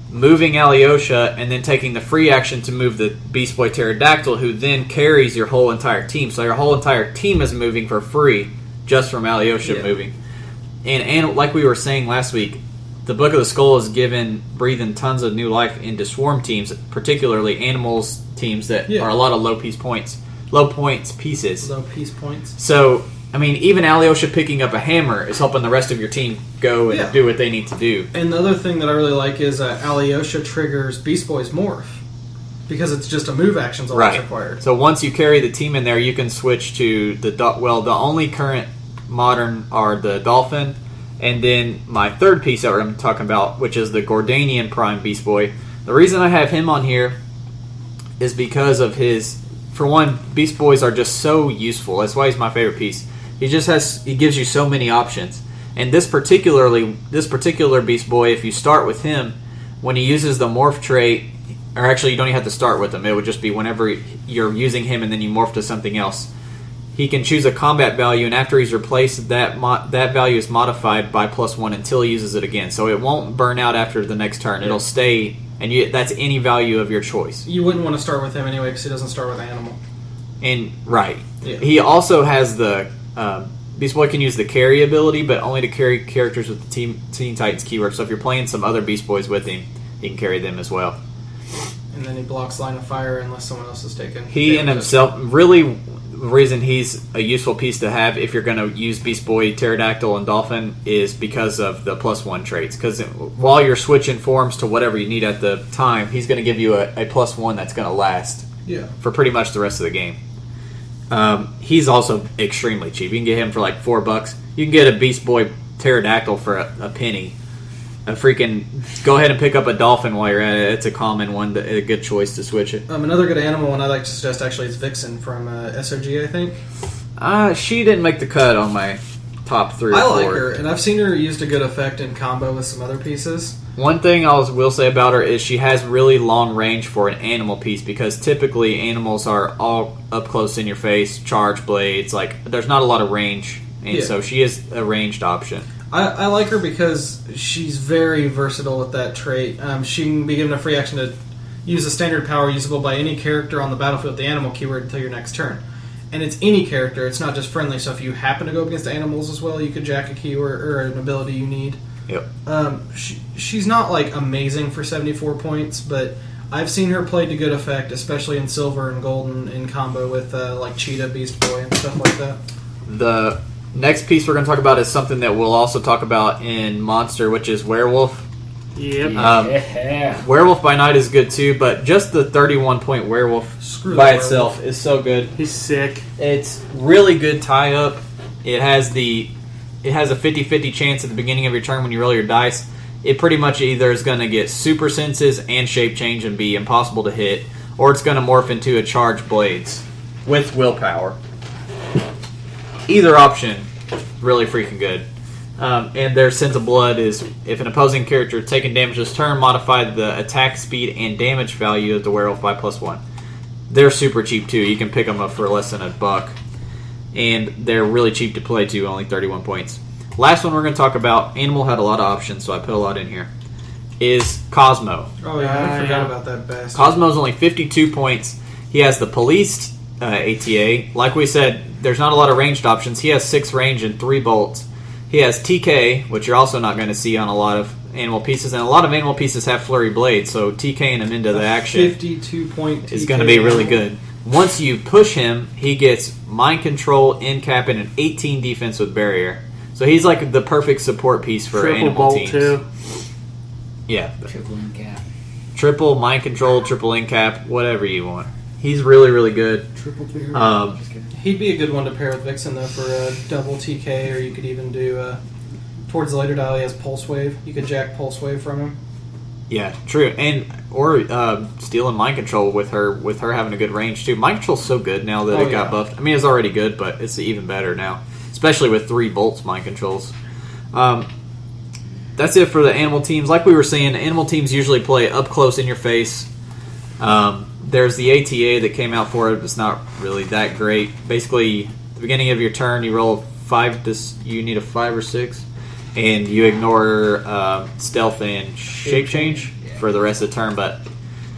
moving Alyosha, and then taking the free action to move the Beast Boy Pterodactyl, who then carries your whole entire team. So your whole entire team is moving for free just from Alyosha moving. And like we were saying last week, the Book of the Skull is breathing tons of new life into swarm teams, particularly animals teams that are a lot of low piece points pieces. Low piece points. So, I mean, even Alyosha picking up a hammer is helping the rest of your team go and do what they need to do. And the other thing that I really like is Alyosha triggers Beast Boy's morph, because it's just a move action's all that's required. So once you carry the team in there, you can switch to the only current modern are the Dolphin, and then my third piece that I'm talking about, which is the Gordanian Prime Beast Boy. The reason I have him on here is because of his, for one, Beast Boys are just so useful. That's why he's my favorite piece. He gives you so many options. And this particular Beast Boy, if you start with him, when he uses the morph trait, or actually you don't even have to start with him, it would just be whenever you're using him and then you morph to something else. He can choose a combat value, and after he's replaced, that value is modified by +1 until he uses it again. So it won't burn out after the next turn. It'll stay, and that's any value of your choice. You wouldn't want to start with him anyway because he doesn't start with animal. And he also has the Beast Boy can use the carry ability, but only to carry characters with the Teen Titans keyword. So if you're playing some other Beast Boys with him, he can carry them as well. And then he blocks line of fire unless someone else is taken. He and himself really. The reason he's a useful piece to have if you're going to use Beast Boy, Pterodactyl, and Dolphin is because of the +1 traits. Because while you're switching forms to whatever you need at the time, he's going to give you a +1 that's going to last for pretty much the rest of the game. He's also extremely cheap. You can get him for like $4. You can get a Beast Boy Pterodactyl for a penny. Go ahead and pick up a Dolphin while you're at it. It's a common one, a good choice to switch it. Another good animal one I'd like to suggest actually is Vixen from SOG, I think. She didn't make the cut on my top 3 or 4. I like her, and I've seen her used a good effect in combo with some other pieces. One thing I will say about her is she has really long range for an animal piece, because typically animals are all up close in your face, charge blades, there's not a lot of range, and so she is a ranged option. I like her because she's very versatile with that trait. She can be given a free action to use a standard power usable by any character on the battlefield with the animal keyword until your next turn. And it's any character, it's not just friendly, so if you happen to go against animals as well, you could jack a keyword or an ability you need. Yep. She's not amazing for 74 points, but I've seen her played to good effect, especially in silver and golden in combo with Cheetah, Beast Boy, and stuff like that. The next piece we're going to talk about is something that we'll also talk about in Monster, which is Werewolf. Yep. Werewolf by Night is good too, but just the 31-point Werewolf by itself is so good. He's sick. It's really good tie-up. It has a 50-50 chance at the beginning of your turn when you roll your dice. It pretty much either is going to get super senses and shape change and be impossible to hit, or it's going to morph into a charged blades with willpower. Either option, really freaking good. And their Sense of Blood is, if an opposing character taking damage this turn, modify the attack speed and damage value of the werewolf by +1. They're super cheap too. You can pick them up for less than $1. And they're really cheap to play too, only 31 points. Last one we're going to talk about, Animal had a lot of options, so I put a lot in here, is Cosmo. Oh yeah, I forgot about that bastard. Cosmo's only 52 points. He has the Police ATA. Like we said, there's not a lot of ranged options. He has 6 range and 3 bolts. He has TK, which you're also not going to see on a lot of animal pieces, and a lot of animal pieces have flurry blades, so TKing him into the action 52-point is going to be really good. Once you push him, he gets mind control, end cap, and an 18 defense with barrier. So he's like the perfect support piece for triple animal bolt teams. Too. Yeah. Triple end cap. Triple mind control, triple end cap, whatever you want. He's really, really good. Triple barrier. He'd be a good one to pair with Vixen, though, for a double TK, or you could even do, towards the later dial, he has Pulse Wave. You could jack Pulse Wave from him. Yeah, true. Or stealing mind control with her having a good range too. Mind control's so good now that it got buffed. I mean, it's already good, but it's even better now, especially with 3 bolts mind controls. That's it for the animal teams. Like we were saying, animal teams usually play up close in your face. There's the ATA that came out for it. It's not really that great. Basically, at the beginning of your turn, you roll 5. You need a 5 or 6. And you ignore stealth and shape change for the rest of the turn. But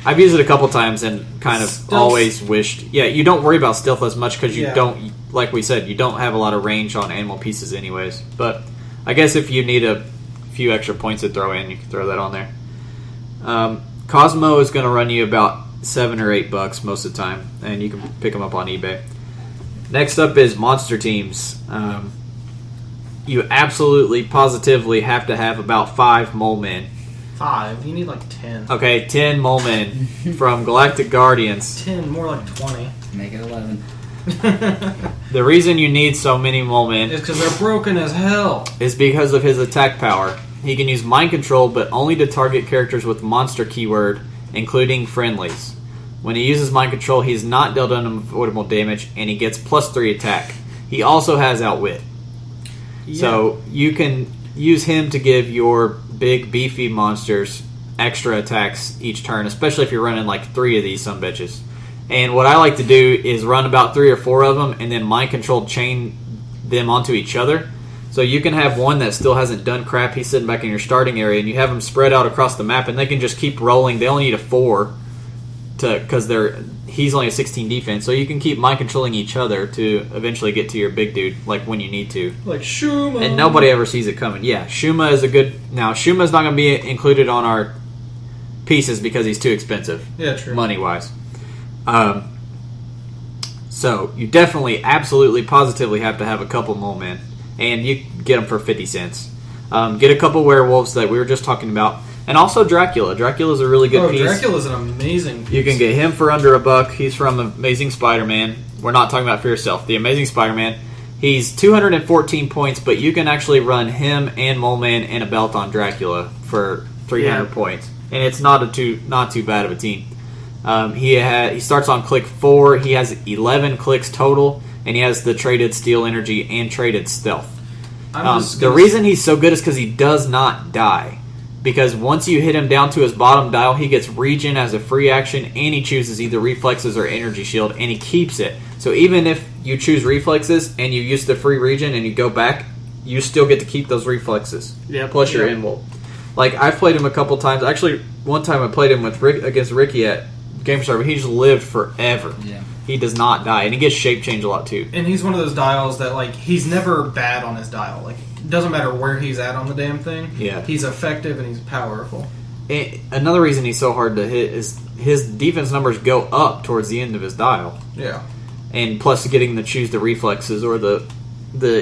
I've used it a couple times and kind of always wished... Yeah, you don't worry about stealth as much because you don't... Like we said, you don't have a lot of range on animal pieces anyways. But I guess if you need a few extra points to throw in, you can throw that on there. Cosmo is going to run you about $7 or $8 most of the time. And you can pick them up on eBay. Next up is monster teams. You absolutely, positively have to have about 5 mole men. 5? You need like 10. Okay, 10 mole men from Galactic Guardians. 10, more like 20. Make it 11. The reason you need so many mole men It's because they're broken as hell. is because of his attack power. He can use mind control, but only to target characters with monster keyword, including friendlies. When he uses mind control, he's not dealt unavoidable damage, and he gets +3 attack. He also has outwit. Yeah. So you can use him to give your big beefy monsters extra attacks each turn, especially if you're running like 3 of these sumbitches. And what I like to do is run about 3 or 4 of them and then mind control chain them onto each other. So you can have one that still hasn't done crap. He's sitting back in your starting area, and you have them spread out across the map, and they can just keep rolling. They only need a 4 because he's only a 16 defense, so you can keep mind controlling each other to eventually get to your big dude, like when you need to. Like Shuma. And nobody ever sees it coming. Yeah, Shuma is a good... Now, Shuma's not going to be included on our pieces because he's too expensive. Yeah, true. Money-wise. So, you definitely, absolutely, positively have to have a couple mole men. And you get them for 50 cents. Get a couple werewolves that we were just talking about. And also Dracula. Dracula's a really good piece. Dracula's an amazing piece. You can get him for under $1. He's from Amazing Spider-Man. We're not talking about Fear Yourself. The Amazing Spider-Man. He's 214 points, but you can actually run him and Mole Man and a belt on Dracula for 300 points. And it's not too bad of a team. He starts on click 4. He has 11 clicks total, and he has the traded steel energy and traded stealth. The reason he's so good is because he does not die. Because once you hit him down to his bottom dial, he gets regen as a free action, and he chooses either reflexes or energy shield, and he keeps it. So even if you choose reflexes and you use the free regen and you go back, you still get to keep those reflexes. Yeah, plus your invul. Like, I've played him a couple times. Actually, one time I played him against Ricky at Game Server. He's lived forever. Yeah. He does not die, and he gets shape change a lot too. And he's one of those dials that, like, he's never bad on his dial. Like, it doesn't matter where he's at on the damn thing. Yeah. He's effective and he's powerful. And another reason he's so hard to hit is his defense numbers go up towards the end of his dial. Yeah. And plus getting to choose the reflexes or the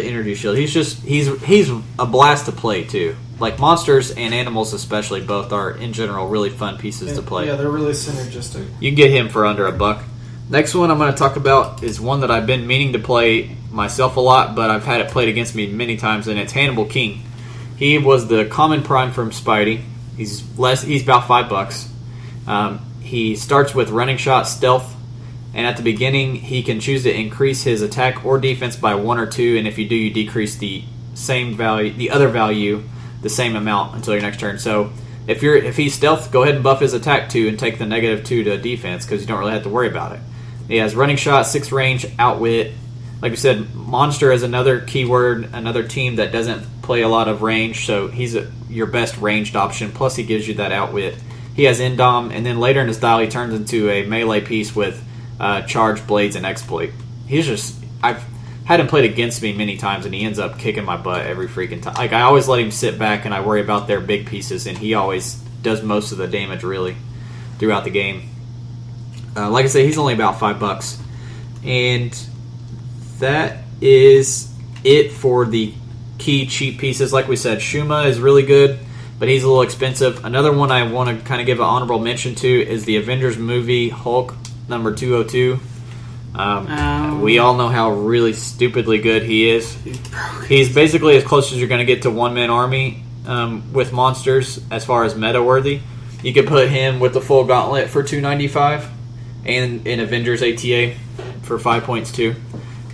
energy shield. He's a blast to play too. Like, monsters and animals especially both are in general really fun pieces to play. Yeah, they're really synergistic. You can get him for under $1. Next one I'm going to talk about is one that I've been meaning to play myself a lot, but I've had it played against me many times, and it's Hannibal King. He was the common prime from Spidey. He's about $5. He starts with running shot, stealth, and at the beginning he can choose to increase his attack or defense by 1 or 2, and if you do, you decrease the other value the same amount until your next turn. So if he's stealth, go ahead and buff his attack 2 and take the -2 to defense because you don't really have to worry about it. He has running shot, 6 range, outwit. Like we said, monster is another keyword, another team that doesn't play a lot of range, so he's your best ranged option. Plus, he gives you that outwit. He has Indom, and then later in his dial, he turns into a melee piece with charge, blades, and exploit. I've had him played against me many times, and he ends up kicking my butt every freaking time. Like, I always let him sit back, and I worry about their big pieces, and he always does most of the damage, really, throughout the game. Like I say, he's only about $5. And that is it for the key cheap pieces. Like we said, Shuma is really good, but he's a little expensive. Another one I want to kind of give an honorable mention to is the Avengers movie Hulk number 202. We all know how really stupidly good he is. He's basically as close as you're going to get to one-man army with monsters as far as meta-worthy. You could put him with the full gauntlet for 295, and in Avengers ATA for 5 points too.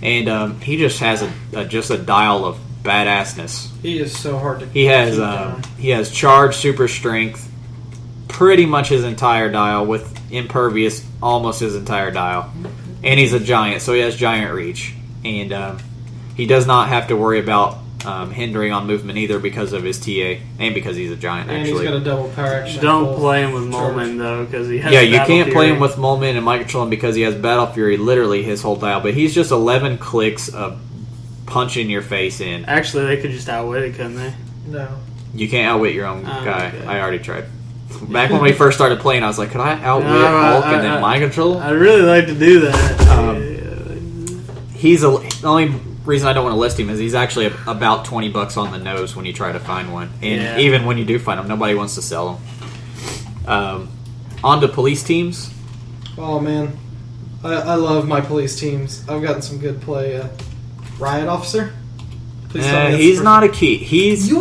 And he just has a dial of badassness. He is so hard to. He has charge, super strength, pretty much his entire dial, with impervious almost his entire dial, and he's a giant, so he has giant reach, and he does not have to worry about hindering on movement either because of his TA and because he's a giant. And actually, he's got a double power action. Don't play him with Molman though, because he has. Yeah, you Battle can't play Fury. him with Molman and Mind Control him because he has Battle Fury, literally his whole dial. But he's just 11 clicks of punching your face in. Actually, they could just outwit it, couldn't they? No. You can't outwit your own Oh, guy. okay. I already tried. Back when we first started playing, I was like, could I outwit No, Hulk and then Mind Control? I'd really like to do that. The only reason I don't want to list him is he's actually about $20 on the nose when you try to find one, and Yeah. even when you do find him, nobody wants to sell him. On to police teams. Oh man, I love my police teams. I've gotten some good play. Riot Officer. Please tell me that's He's the not a key. He's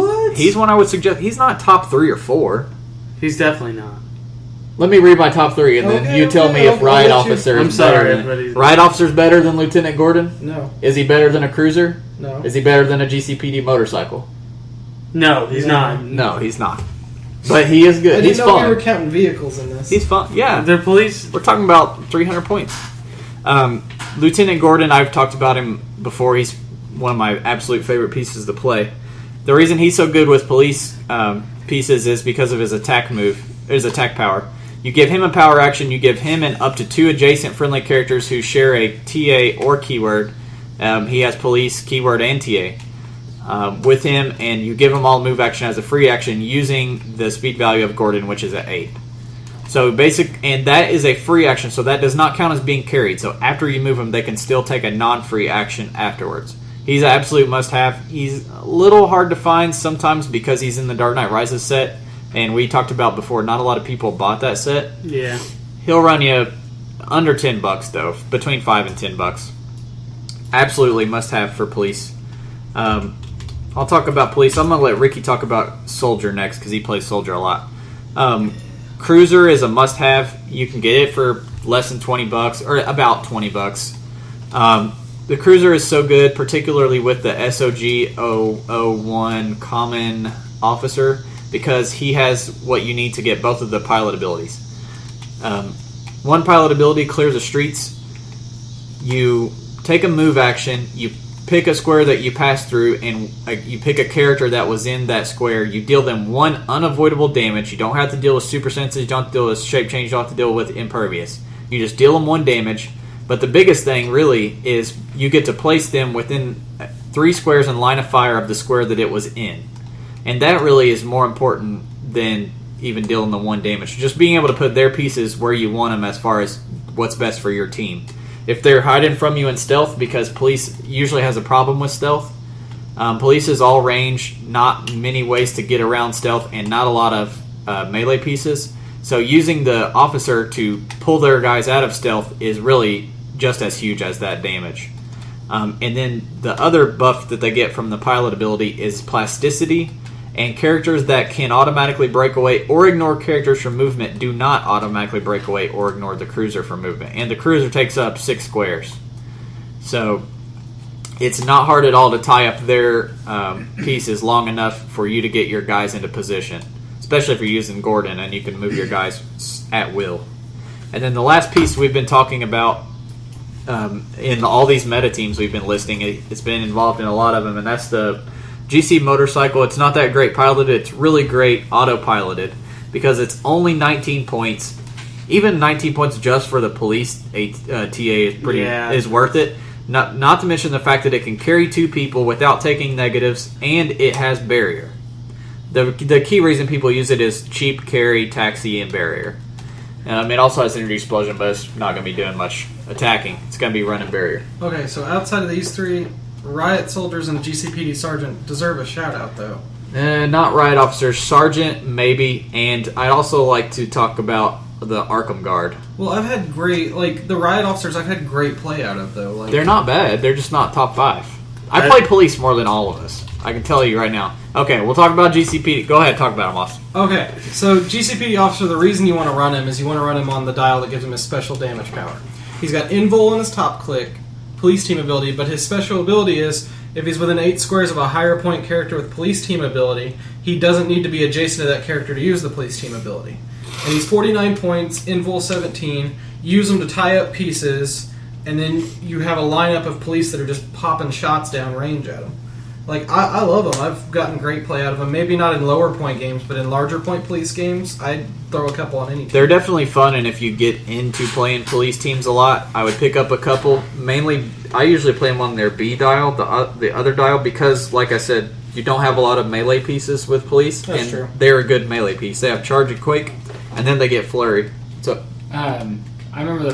one I would suggest. He's not top 3 or 4. He's definitely not. Let me read my top 3, and then Okay, you tell okay, me if I'll Riot let you- Officer I'm is sorry, better but than he's- Riot Officer's better than Lieutenant Gordon. No, Is he better than a cruiser? no. Is he better than a GCPD motorcycle? No, he's not. No, he's not. But he is I good. didn't He's know we were fun. counting vehicles in this. He's fun. Yeah, They're police. we're talking about 300 points. Lieutenant Gordon, I've talked about him before. He's one of my absolute favorite pieces to play. The reason he's so good with police pieces is because of his attack power. You give him a power action, you give him and up to 2 adjacent friendly characters who share a TA or keyword. He has police, keyword, and TA with him, and you give him all move action as a free action using the speed value of Gordon, which is at 8. So and that is a free action, so that does not count as being carried. So after you move him, they can still take a non-free action afterwards. He's an absolute must-have. He's a little hard to find sometimes because he's in the Dark Knight Rises set, and we talked about before, not a lot of people bought that set. Yeah. He'll run you under $10 though, between $5 and $10. Absolutely must-have for police. I'll talk about police. I'm gonna let Ricky talk about Soldier next because he plays Soldier a lot. Cruiser is a must-have. You can get it for less than $20 or about $20. The Cruiser is so good, particularly with the SOG 001 Common Officer, because he has what you need to get both of the pilot abilities. One pilot ability clears the streets. You take a move action, you pick a square that you pass through, and you pick a character that was in that square. You deal them 1 unavoidable damage. You don't have to deal with super senses, you don't have to deal with shape change, you don't have to deal with impervious. You just deal them 1 damage. But the biggest thing really is you get to place them within 3 squares in line of fire of the square that it was in. And that really is more important than even dealing the 1 damage. Just being able to put their pieces where you want them as far as what's best for your team. If they're hiding from you in stealth, because police usually has a problem with stealth. Police is all range, not many ways to get around stealth, and not a lot of melee pieces. So using the officer to pull their guys out of stealth is really just as huge as that damage. And then the other buff that they get from the pilot ability is plasticity, and characters that can automatically break away or ignore characters from movement do not automatically break away or ignore the cruiser from movement. And the cruiser takes up 6 squares. So it's not hard at all to tie up their pieces long enough for you to get your guys into position, especially if you're using Gordon and you can move your guys at will. And then the last piece we've been talking about in all these meta teams we've been listing, it's been involved in a lot of them, and that's the GC motorcycle. It's not that great piloted. It's really great autopiloted because it's only 19 points. Even 19 points just for the police TA is worth it. Not to mention the fact that it can carry 2 people without taking negatives, and it has barrier. The key reason people use it is cheap carry, taxi, and barrier. It also has energy explosion, but it's not going to be doing much attacking. It's going to be running barrier. Okay, so outside of these 3, Riot Soldiers and GCPD Sergeant deserve a shout-out, though. Not Riot Officers. Sergeant, maybe. And I'd also like to talk about the Arkham Guard. Well, I've had great... the Riot Officers I've had great play out of, though. They're not bad. They're just not top 5. I play police more than all of us. I can tell you right now. Okay, we'll talk about GCPD. Go ahead, talk about him, Austin. Okay, so GCPD officer, the reason you want to run him is you want to run him on the dial that gives him his special damage power. He's got invul in his top click, police team ability, but his special ability is if he's within 8 squares of a higher point character with police team ability, he doesn't need to be adjacent to that character to use the police team ability. And he's 49 points, invul 17, use them to tie up pieces, and then you have a lineup of police that are just popping shots down range at him. Like, I love them. I've gotten great play out of them. Maybe not in lower point games, but in larger point police games, I'd throw a couple on any team. They're definitely fun, and if you get into playing police teams a lot, I would pick up a couple. Mainly, I usually play them on their B dial, the other dial, because, like I said, you don't have a lot of melee pieces with police. That's true. They're a good melee piece. They have Charge and Quake, and then they get Flurry. So, I remember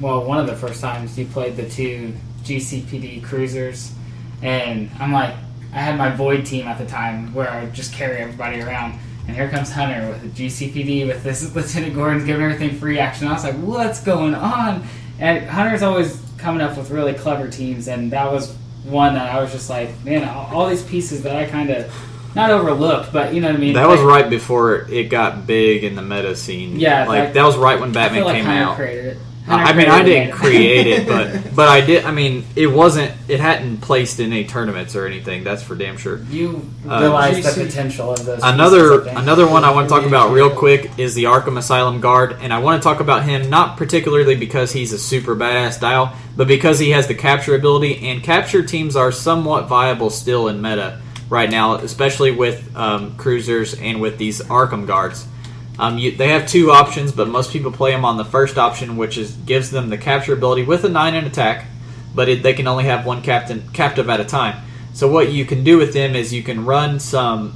one of the first times you played the 2 GCPD cruisers, and I'm like, I had my Void team at the time where I would just carry everybody around, and here comes Hunter with a GCPD with this Lieutenant Gordon's giving everything free action. I was like, what's going on? And Hunter's always coming up with really clever teams, and that was one that I was just like, man, all these pieces that I kind of not overlooked, but you know what I mean. That was right before it got big in the meta scene. Yeah, like that was right when I feel Batman like came Hunter out. created it. I mean, I didn't create it, but I did. I mean, it hadn't placed in any tournaments or anything. That's for damn sure. You realize GC. the potential of those. Another one I want to talk about real quick is the Arkham Asylum Guard, and I want to talk about him not particularly because he's a super badass dial, but because he has the capture ability, and capture teams are somewhat viable still in meta right now, especially with cruisers and with these Arkham Guards. They have 2 options, but most people play them on the first option, which gives them the capture ability with a 9 in attack, but they can only have one captive at a time. So what you can do with them is you can run some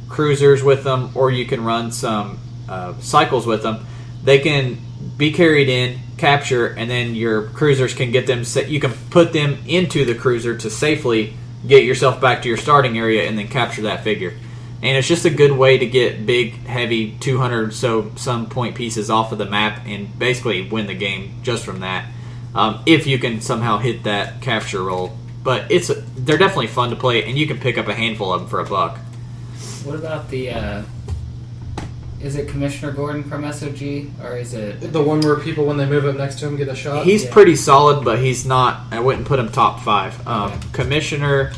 cruisers with them, or you can run some cycles with them. They can be carried in, capture, and then your cruisers can get them. You can put them into the cruiser to safely get yourself back to your starting area and then capture that figure. And it's just a good way to get big, heavy, 200 some point pieces off of the map and basically win the game just from that. If you can somehow hit that capture roll. But they're definitely fun to play, and you can pick up a handful of them for $1. What about the? Is it Commissioner Gordon from SOG, or is it The one where people, when they move up next to him, get a shot? He's pretty solid, but he's not. I wouldn't put him top 5. Okay. Commissioner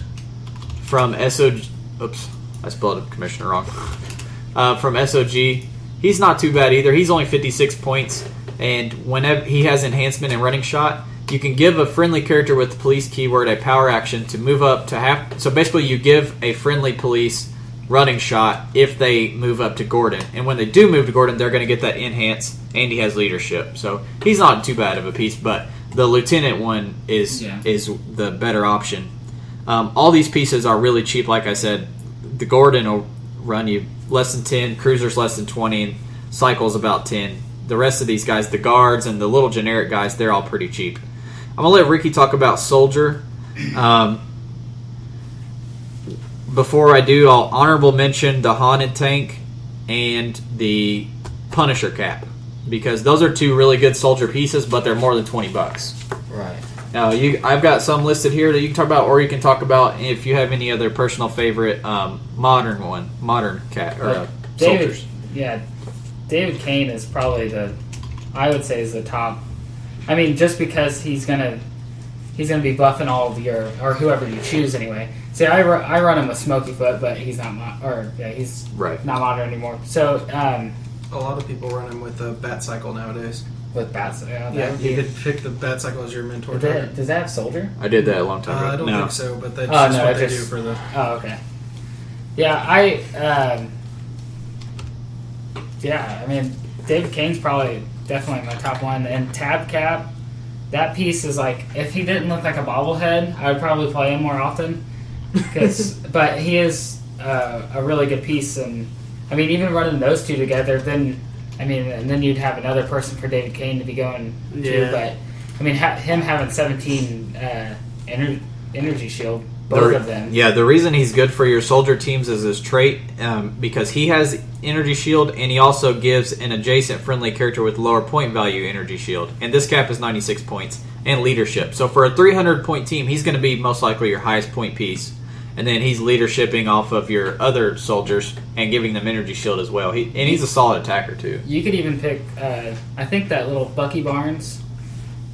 from SOG. Oops, I spelled Commissioner wrong. From SOG, he's not too bad either. He's only 56 points, and whenever he has enhancement and running shot, you can give a friendly character with the police keyword a power action to move up to half. So basically, you give a friendly police running shot if they move up to Gordon, and when they do move to Gordon, they're going to get that enhance, and he has leadership. So he's not too bad of a piece, but the lieutenant one is the better option. All these pieces are really cheap, like I said. The Gordon will run you less than 10, cruisers less than 20, and cycles about 10. The rest of these guys, the guards and the little generic guys, they're all pretty cheap. I'm going to let Ricky talk about Soldier. Before I do, I'll honorable mention the Haunted Tank and the Punisher Cap, because those are 2 really good Soldier pieces, but they're more than $20. right? Now, I've got some listed here that you can talk about, or you can talk about if you have any other personal favorite modern cat or David, soldiers. Yeah, David Kane is probably I would say is the top. I mean, just because he's gonna be buffing all of your, or whoever you choose anyway. See, I run him with Smoky Foot, but he's not he's not modern anymore. So A lot of people run him with the Bat Cycle nowadays. with bats, You could pick the Bat Cycle as your mentor. Does that have Soldier? I did that a long time ago. I don't No. think so, but that's just what they do for the... Oh, okay. Yeah, I mean, David Kane's probably definitely my top one. And Tab Cap, that piece is like, if he didn't look like a bobblehead, I would probably play him more often. But he is a really good piece. And, I mean, even running those 2 together, then you'd have another person for David Kane to be going to. But, I mean, him having 17 energy shield Both of them. Yeah, the reason he's good for your soldier teams is his trait, because he has energy shield, and he also gives an adjacent friendly character with lower point value energy shield. And this cap is 96 points, and leadership. So for a 300-point team, he's going to be most likely your highest point piece. And then he's leadershiping off of your other soldiers and giving them energy shield as well. He's a solid attacker, too. You could even pick, I think that little Bucky Barnes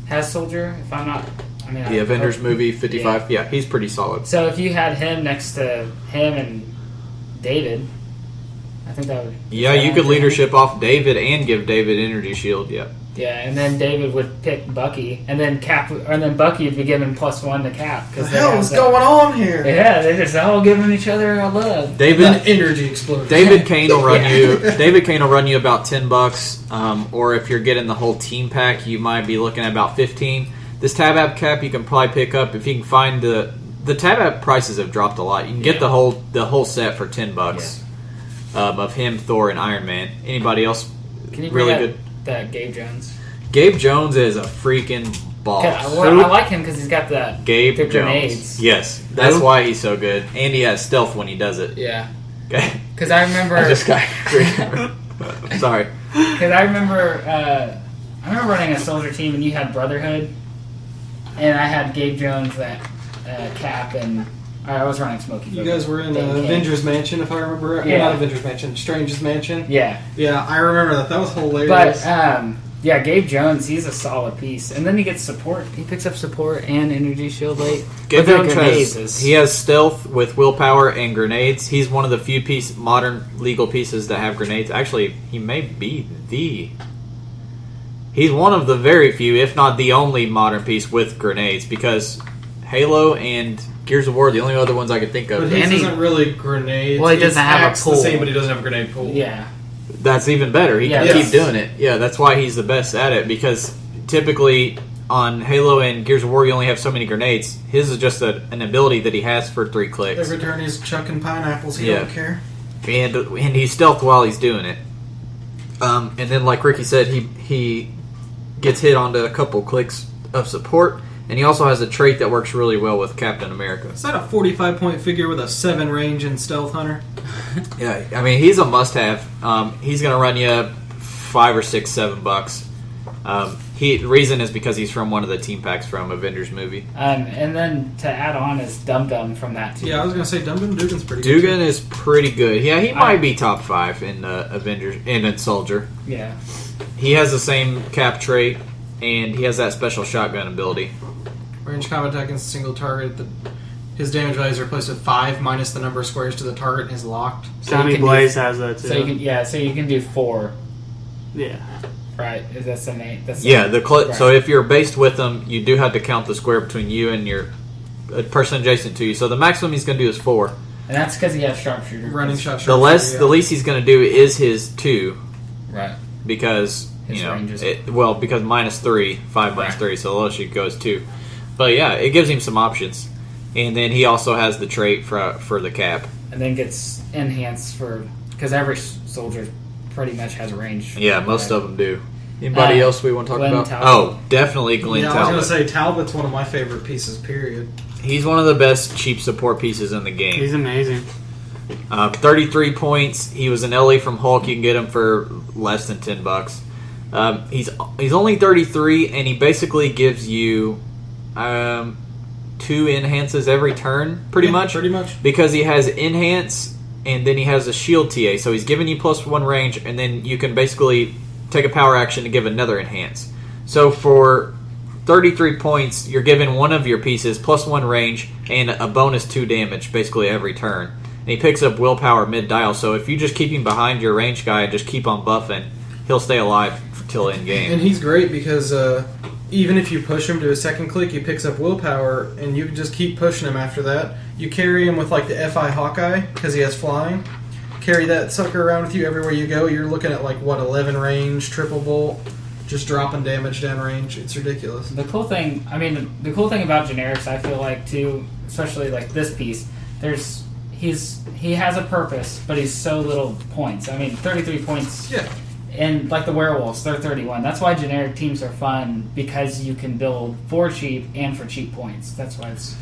has soldier, if I'm not... The Avengers movie, 55. Yeah, he's pretty solid. So if you had him next to him and David, I think that would... Yeah, you could leadership off David and give David energy shield, yeah. Yeah, and then David would pick Bucky, and then Bucky would be given +1 to Cap. What the hell is going on here? Yeah, they're just all giving each other a love. David energy explosion. David Kane will run you. David Kane will run you about $10, or if you're getting the whole team pack, you might be looking at about 15. This tab app cap you can probably pick up if you can find the tab app prices have dropped a lot. You can get the whole set for $10 of him, Thor, and Iron Man. Anybody else? Can you really bring good? That Gabe Jones? Gabe Jones is a freaking boss. I like him because he's got the Gabe grenades. Jones. Yes, that's why he's so good, and he has stealth when he does it. Yeah. Okay. Because I remember. Sorry. Because I remember running a soldier team, and you had Brotherhood. And I had Gabe Jones, that Cap, and I was running Smokey. You guys were in Avengers Mansion, if I remember right. Yeah. Not Avengers Mansion, Strange's Mansion. Yeah. Yeah, I remember that. That was hilarious. But, Gabe Jones, he's a solid piece. And then he gets support. He picks up support and energy shield late. Gabe Jones has stealth with willpower and grenades. He's one of the few modern legal pieces that have grenades. Actually, he may be He's one of the very few, if not the only modern piece with grenades, because Halo and Gears of War are the only other ones I could think of. But his isn't really grenades. Well, he doesn't have a pool. The same, but he doesn't have a grenade pool. Yeah. That's even better. He can keep doing it. Yeah, that's why he's the best at it, because typically on Halo and Gears of War you only have so many grenades. His is just an ability that he has for 3 clicks. Every turn he's chucking pineapples, he don't care. And he's stealth while he's doing it. And then, like Ricky said, he gets hit onto a couple clicks of support, and he also has a trait that works really well with Captain America. Is that a 45-point figure with a 7 range in Stealth Hunter? Yeah, I mean, he's a must-have. He's going to run you $5 or $6, $7. The reason is because he's from one of the team packs from Avengers movie. And then to add on is Dum Dum from that team. Yeah, I was going to say Dum Dum Dugan's pretty good. Dugan is pretty good. Yeah, he might be top 5 in Avengers and in Soldier. Yeah. He has the same cap trait, and he has that special shotgun ability. Range combat attack against a single target. His damage value is replaced with 5 minus the number of squares to the target and is locked. Johnny Blaze has that too. So you can do 4. Yeah. Right? Is that some 8? Right. So if you're based with them, you do have to count the square between you and your person adjacent to you. So the maximum he's going to do is 4. And that's because he has sharpshooter. Running shot. The least he's going to do is his 2. Right. Because his ranges. Because -3, 5 minus 3, so the lowest you go is 2. But yeah, it gives him some options, and then he also has the trait for the cap, and then gets enhanced because every soldier pretty much has a range. Yeah, most of them do. Anybody else we want to talk about? Talbot. Oh, definitely Glenn Talbot. I was going to say Talbot's one of my favorite pieces. Period. He's one of the best cheap support pieces in the game. He's amazing. 33 points. He was an LA from Hulk. You can get him for less than $10. He's only 33, and he basically gives you 2 enhances every turn, pretty much. Pretty much. Because he has enhance, and then he has a shield TA. So he's giving you +1 range, and then you can basically take a power action to give another enhance. So for 33 points, you're given one of your pieces +1 range and a bonus 2 damage basically every turn. And he picks up willpower mid-dial, so if you just keep him behind your range guy and just keep on buffing, he'll stay alive till end game. And he's great because even if you push him to a second click, he picks up willpower, and you can just keep pushing him after that. You carry him with like the FI Hawkeye because he has flying. Carry that sucker around with you everywhere you go. You're looking at 11 range, triple bolt, just dropping damage down range. It's ridiculous. The cool thing about generics, I feel like too, especially like this piece, he has a purpose, but he's so little points. I mean, 33 points. Yeah. And like the werewolves, they're 31. That's why generic teams are fun, because you can build for cheap and for cheap points. That's why it's.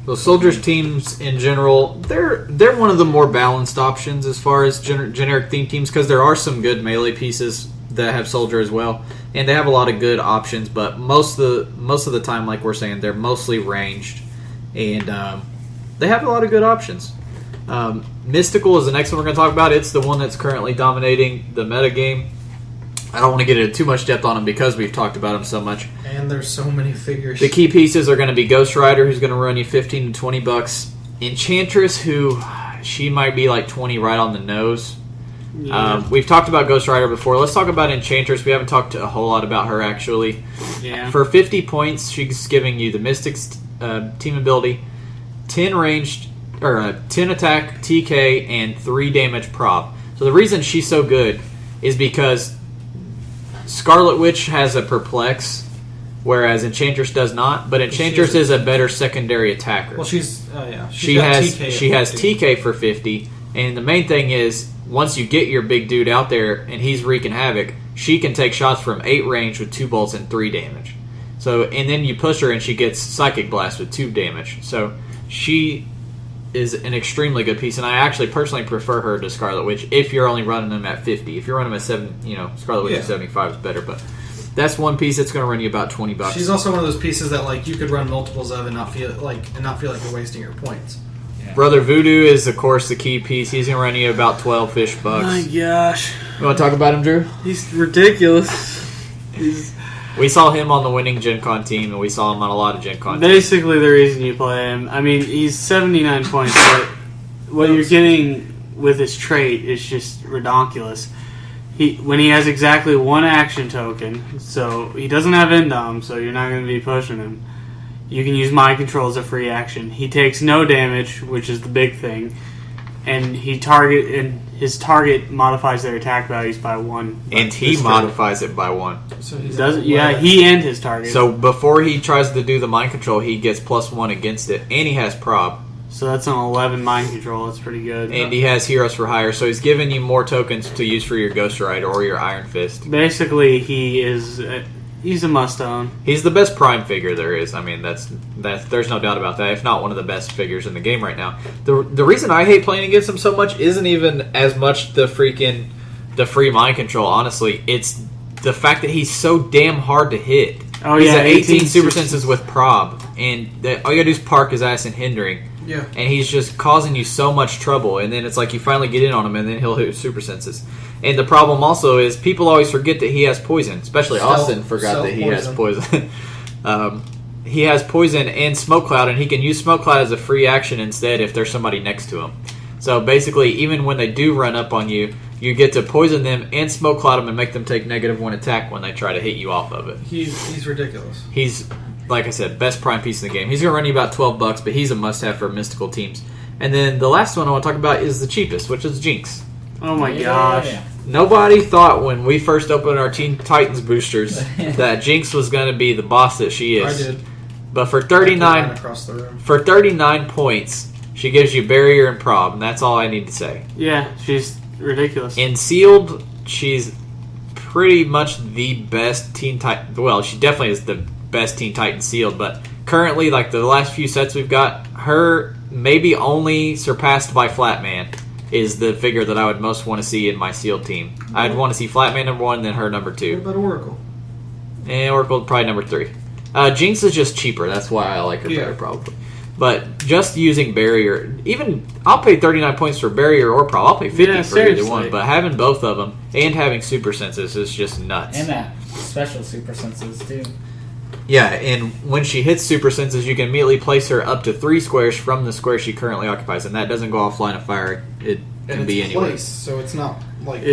The soldiers teams in general, they're one of the more balanced options as far as generic theme teams because there are some good melee pieces that have soldier as well, and they have a lot of good options. But most of the time, like we're saying, they're mostly ranged, and they have a lot of good options. Mystical is the next one we're going to talk about. It's the one that's currently dominating the meta game. I don't want to get into too much depth on him because we've talked about him so much. And there's so many figures. The key pieces are going to be Ghost Rider, who's going to run you $15 to $20. Enchantress, who she might be like 20 right on the nose. Yeah. We've talked about Ghost Rider before. Let's talk about Enchantress. We haven't talked a whole lot about her actually. Yeah. For 50 points, she's giving you the Mystic's team ability, 10 ranged or 10 attack, TK, and 3 damage prob. So the reason she's so good is because Scarlet Witch has a perplex, whereas Enchantress does not. But Enchantress is a better secondary attacker. Well, she has TK for 50, and the main thing is once you get your big dude out there and he's wreaking havoc, she can take shots from 8 range with 2 bolts and 3 damage. So and then you push her and she gets Psychic Blast with 2 damage. So she is an extremely good piece, and I actually personally prefer her to Scarlet Witch if you're only running them at 50. If you're running them at 7, Scarlet Witch at 75 is better, but that's one piece that's going to run you about $20. She's also one of those pieces that like you could run multiples of and not feel like you're wasting your points. Yeah. Brother Voodoo is of course the key piece. He's going to run you about $12-ish. My gosh. You want to talk about him, Drew? He's ridiculous. We saw him on the winning Gen Con team, and we saw him on a lot of Gen Con teams. Basically, the reason you play him, I mean, he's 79 points, but what you're getting with his trait is just ridiculous. When he has exactly 1 action token, so he doesn't have Endom, so you're not going to be pushing him. You can use Mind Control as a free action. He takes no damage, which is the big thing, and his target modifies their attack values by 1. And he modifies it by 1. So he's he and his target. So before he tries to do the mind control, he gets +1 against it, and he has prob. So that's an 11 mind control. That's pretty good. And he has Heroes for Hire, so he's giving you more tokens to use for your Ghost Rider or your Iron Fist. Basically, he's a must-own. He's the best Prime figure there is. I mean, that's there's no doubt about that. If not one of the best figures in the game right now. The reason I hate playing against him so much isn't even as much the free mind control. Honestly, it's the fact that he's so damn hard to hit. Oh he's yeah, at 18 super senses with prob, and all you gotta do is park his ass in hindering. Yeah. And he's just causing you so much trouble, and then it's like you finally get in on him, and then he'll hit super senses. And the problem also is people always forget that he has poison. Especially Austin forgot that he has poison. He has poison and smoke cloud, and he can use smoke cloud as a free action instead if there's somebody next to him. So basically, even when they do run up on you, you get to poison them and smoke cloud them and make them take -1 attack when they try to hit you off of it. He's ridiculous. He's, like I said, best prime piece in the game. He's going to run you about $12, but he's a must-have for mystical teams. And then the last one I want to talk about is the cheapest, which is Jinx. Oh my gosh. Yeah. Nobody thought when we first opened our Teen Titans boosters that Jinx was going to be the boss that she is. I did. But for I ran 39 across the room. for 39 points, she gives you barrier and prob, and that's all I need to say. Yeah, she's ridiculous. In sealed, she's pretty much the best Teen Titan. Well, she definitely is the best Teen Titan sealed, but currently, like the last few sets we've got, her maybe only surpassed by Flatman is the figure that I would most want to see in my sealed team. I'd want to see Flatman number 1, then her number 2. What about Oracle? And Oracle probably number 3. Jinx is just cheaper. That's why I like her better, probably. But just using barrier, even I'll pay 39 points for barrier or prob. I'll pay 50 for either one. But having both of them and having super senses is just nuts. And that special super senses too. Yeah, and when she hits super senses, you can immediately place her up to 3 squares from the square she currently occupies, and that doesn't go off line of fire. It can be anywhere. Place, so it's not like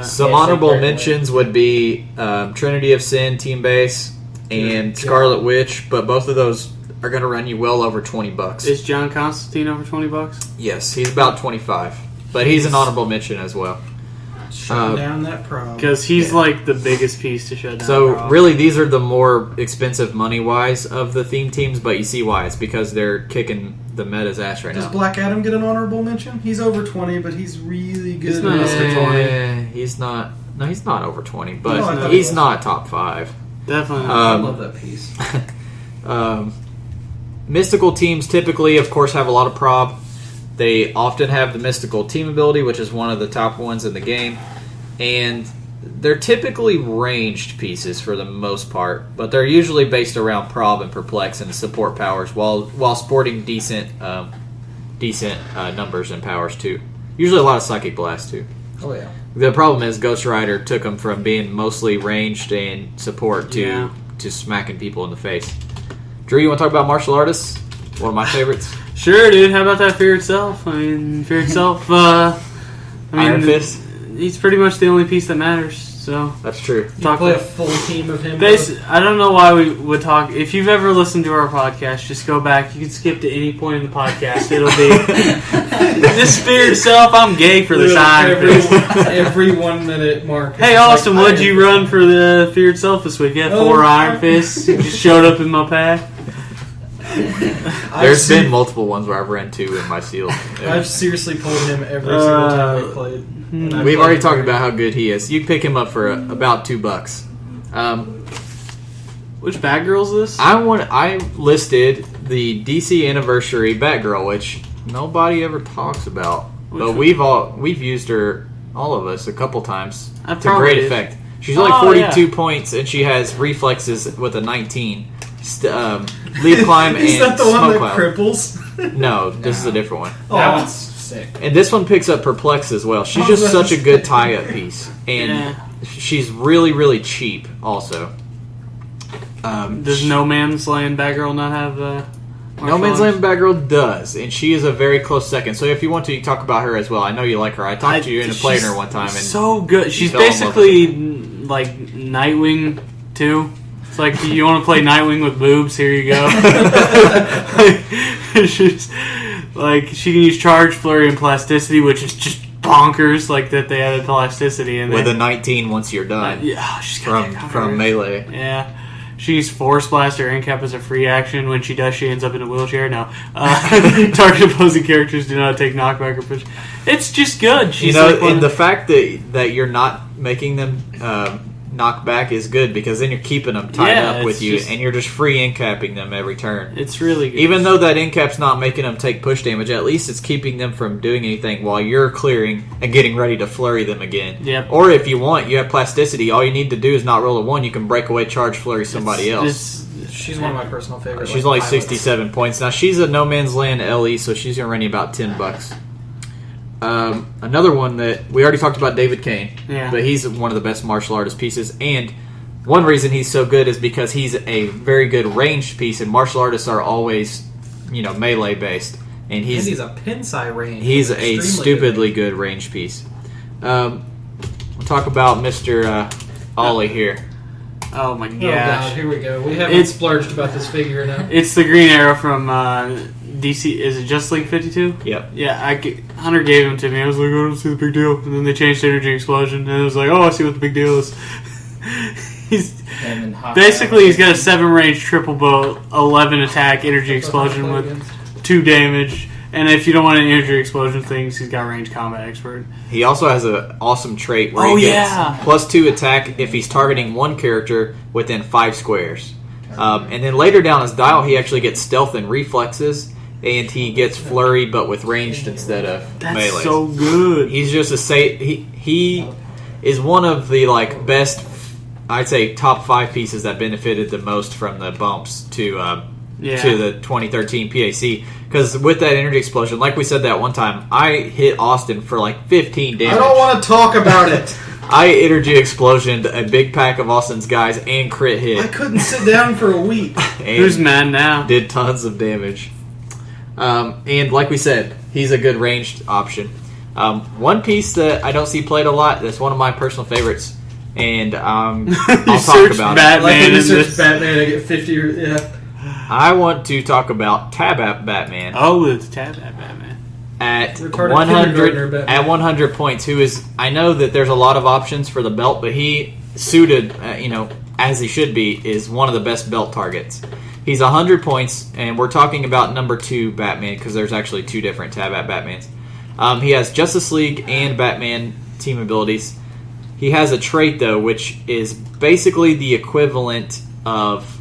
Some honorable mentions would be Trinity of Sin, Team Base, and Scarlet Witch, but both of those are going to run you well over $20. Is John Constantine over $20? Yes, he's about 25, but he's an honorable mention as well. shutting down that prob. Because he's like the biggest piece to shut down. So really, these are the more expensive money-wise of the theme teams, but you see why. It's because they're kicking the meta's ass right Does now. Black Adam get an honorable mention? He's over 20, but he's really good. He's not over 20. He's not. No, he's not over 20, but No, I thought he's he was. not top 5. Definitely. I love that piece. Mystical teams typically, of course, have a lot of prob. They often have the mystical team ability, which is one of the top ones in the game. And they're typically ranged pieces for the most part, but they're usually based around prob and perplex and support powers, while sporting decent numbers and powers too. Usually a lot of psychic blast too. Oh yeah. The problem is Ghost Rider took them from being mostly ranged and support to smacking people in the face. Drew, you want to talk about martial artists? One of my favorites. Sure, dude. How about that Fear Itself? I mean, Fear Itself. Iron Fist. He's pretty much the only piece that matters. So That's true. You play a full team of him. I don't know why we would talk. If you've ever listened to our podcast, just go back. You can skip to any point in the podcast. It'll be this Fear Itself. I'm gay for this Iron Fist. Every 1 minute mark. Hey Austin, what'd you run for the Fear Itself this week? Yeah, 4 Iron Fists. You just showed up in my pack. There's been multiple ones where I've ran 2 in my seal. Yeah. I've seriously pulled him every single time we played. We've already talked about how good he is. You pick him up for about $2. Which Batgirl is this? I listed the DC Anniversary Batgirl, which nobody ever talks about, but we've used her, all of us, a couple times to great effect. She's only 42 points, and she has reflexes with a 19. Lead climb and is that the one that cloud. Cripples? No, this is a different one. That one's sick. And this one picks up perplex as well. She's just such a good tie-up piece, and she's really, really cheap. Also, does No Man's Land Batgirl not have No Man's Land Batgirl does, and she is a very close second. So if you want to, you talk about her as well. I know you like her. I talked to you into playing her one time, and so good. She's basically like Nightwing too. It's like, you want to play Nightwing with boobs? Here you go. She's like, she can use Charge, Flurry, and Plasticity, which is just bonkers. Like that they added plasticity in with a 19 once you're done. She's from melee. Yeah. She used Force Blast or Incap as a free action. When she does, she ends up in a wheelchair. No. Target opposing characters do not take knockback or push. It's just good. She's and the fact that you're not making them knockback is good, because then you're keeping them tied up with you, and you're just free incapping them every turn. It's really good. Even though that incap's not making them take push damage, at least it's keeping them from doing anything while you're clearing and getting ready to flurry them again. Yep. Or if you want, you have plasticity. All you need to do is not roll a 1. You can break away, charge, flurry somebody else. She's one of my personal favorites. She's only 67 points. Now, she's a No Man's Land LE, so she's going to run you about $10. Another one that we already talked about, David Kane, but he's one of the best martial artist pieces, and one reason he's so good is because he's a very good ranged piece, and martial artists are always, melee based, and he's a Pinsai range. He's a stupidly good ranged piece. We'll talk about Mr. Ollie here. Oh my gosh! Oh god, here we go. We haven't splurged about this figure enough. It's the Green Arrow from DC. Is it Just League 52? Yep. Yeah, Hunter gave him to me. I was like, I don't see the big deal. And then they changed Energy Explosion, and I was like, oh, I see what the big deal is. He's got a 7 range triple bow, 11 attack, Energy Explosion with 2 damage. And if you don't want any Energy Explosion things, he's got Range Combat Expert. He also has an awesome trait where he gets +2 attack if he's targeting one character within 5 squares. And then later down his dial, he actually gets Stealth and Reflexes, and he gets Flurry, but with ranged instead of melee. That's so good. He's just he is one of the best, I'd say, top 5 pieces that benefited the most from the bumps to the 2013 PAC. Because with that Energy Explosion, like we said that one time, I hit Austin for 15 damage. I don't want to talk about it. I Energy Explosioned a big pack of Austin's guys and crit hit. I couldn't sit down for a week. Who's mad now? Did tons of damage. And like we said, he's a good ranged option. One piece that I don't see played a lot, that's one of my personal favorites, and I'll talk about Batman. You search Batman, I get 50. I want to talk about Tab App Batman. Oh, it's Tab App Batman. At 100 points, who is, I know that there's a lot of options for the belt, but he suited, as he should be, is one of the best belt targets. He's 100 points, and we're talking about number 2 Batman, because there's actually 2 different Tab App Batmans. He has Justice League and Batman team abilities. He has a trait, though, which is basically the equivalent of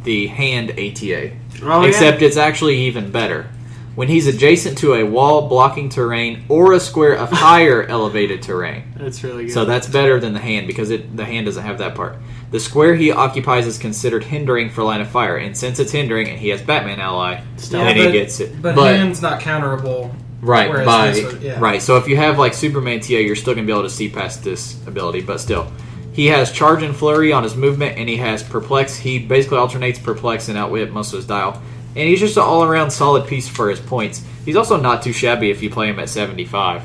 the hand ATA. Oh, Except it's actually even better. When he's adjacent to a wall blocking terrain or a square of higher elevated terrain. That's really good. So that's better than the hand because the hand doesn't have that part. The square he occupies is considered hindering for line of fire, and since it's hindering and he has Batman ally, then he gets it. But hand's not counterable. Right, whereas right. So if you have like Superman TA, you're still going to be able to see past this ability, but still. He has Charge and Flurry on his movement, and he has Perplex. He basically alternates Perplex and Outwit most of his dial. And he's just an all-around solid piece for his points. He's also not too shabby if you play him at 75.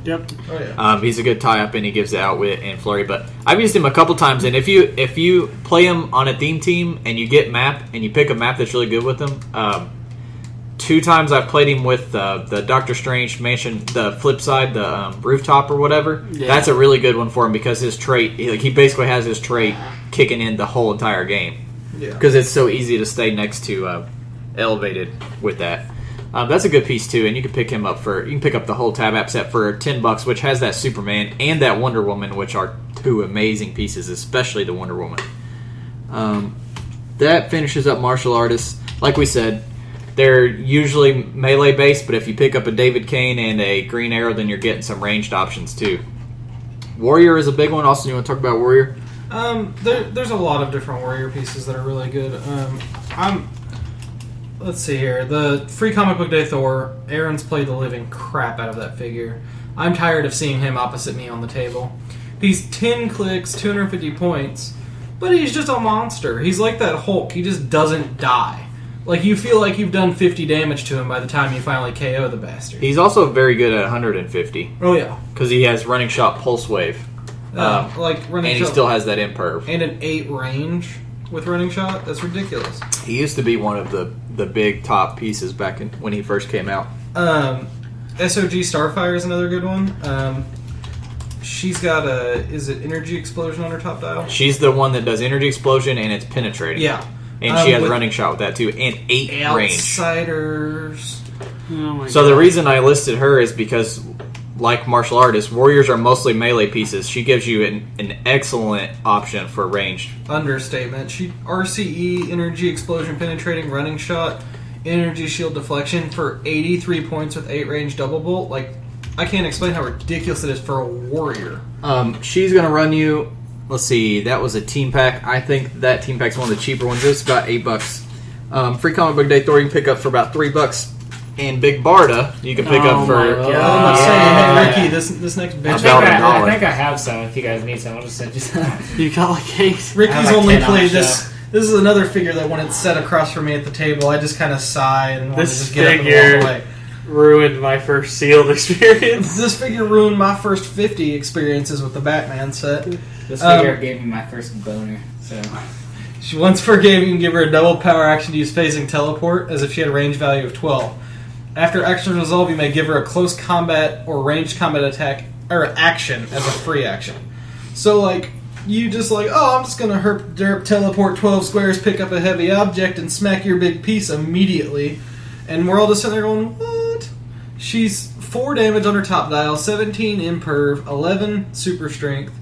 Yep. Oh, yeah. He's a good tie-up, and he gives the Outwit and Flurry. But I've used him a couple times, and if you play him on a theme team and you get map, and you pick a map that's really good with him, 2 times I've played him with the Doctor Strange Mansion, the flip side, the rooftop or whatever. Yeah. That's a really good one for him because his trait, he basically has his trait kicking in the whole entire game. Yeah. Because it's so easy to stay next to elevated with that. That's a good piece too, and you can pick him up you can pick up the whole tab app set for $10, which has that Superman and that Wonder Woman, which are 2 amazing pieces, especially the Wonder Woman. That finishes up martial artists. Like we said, they're usually melee based, but if you pick up a David Kane and a Green Arrow, then you're getting some ranged options too. Warrior is a big one. Austin, you want to talk about Warrior? There's a lot of different warrior pieces that are really good. Let's see here. The Free Comic Book Day Thor, Aaron's played the living crap out of that figure. I'm tired of seeing him opposite me on the table. He's 10 clicks, 250 points, but he's just a monster. He's like that Hulk. He just doesn't die. Like, you feel like you've done 50 damage to him by the time you finally KO the bastard. He's also very good at 150. Oh, yeah. Because he has Running Shot, Pulse Wave. Running and he shot, still has that imperv. and an 8 range with Running Shot. That's ridiculous. He used to be one of the big top pieces back when he first came out. SOG Starfire is another good one. She's got is it Energy Explosion on her top dial? She's the one that does Energy Explosion and it's penetrating. Yeah. And she has Running Shot with that too, and 8 range. Outsiders. Oh my So God. the reason I listed her is because, like martial artists, warriors are mostly melee pieces. She gives you an excellent option for ranged. Understatement. She RCE, Energy Explosion, Penetrating, Running Shot, Energy Shield Deflection for 83 points with 8 range double bolt. Like, I can't explain how ridiculous it is for a warrior. She's going to run you... Let's see, that was a team pack. I think that team pack's one of the cheaper ones. It's about $8. Free Comic Book Day Thor you can pick up for about $3. And Big Barda you can pick up for... I'm not saying, hey, Ricky, this next bitch. $1. I think I have some. If you guys need some, I'll just send you some. You got like 8. Ricky's I have like only 10 on played the this. This is another figure that when it's set across from me at the table, I just kind of sigh and want to This just get up and figure- walk away. Ruined my first sealed experience. This figure ruined my first 50 experiences with the Batman set. This figure gave me my first boner. So She once forgave you can give her a double power action to use phasing teleport as if she had a range value of 12. After action resolve, you may give her a close combat or ranged combat attack or action as a free action. So, like, you just like, oh, I'm just gonna herp derp teleport 12 squares, pick up a heavy object, and smack your big piece immediately. And we're all just sitting there going, what? She's 4 damage on her top dial, 17 imperv, 11 super strength.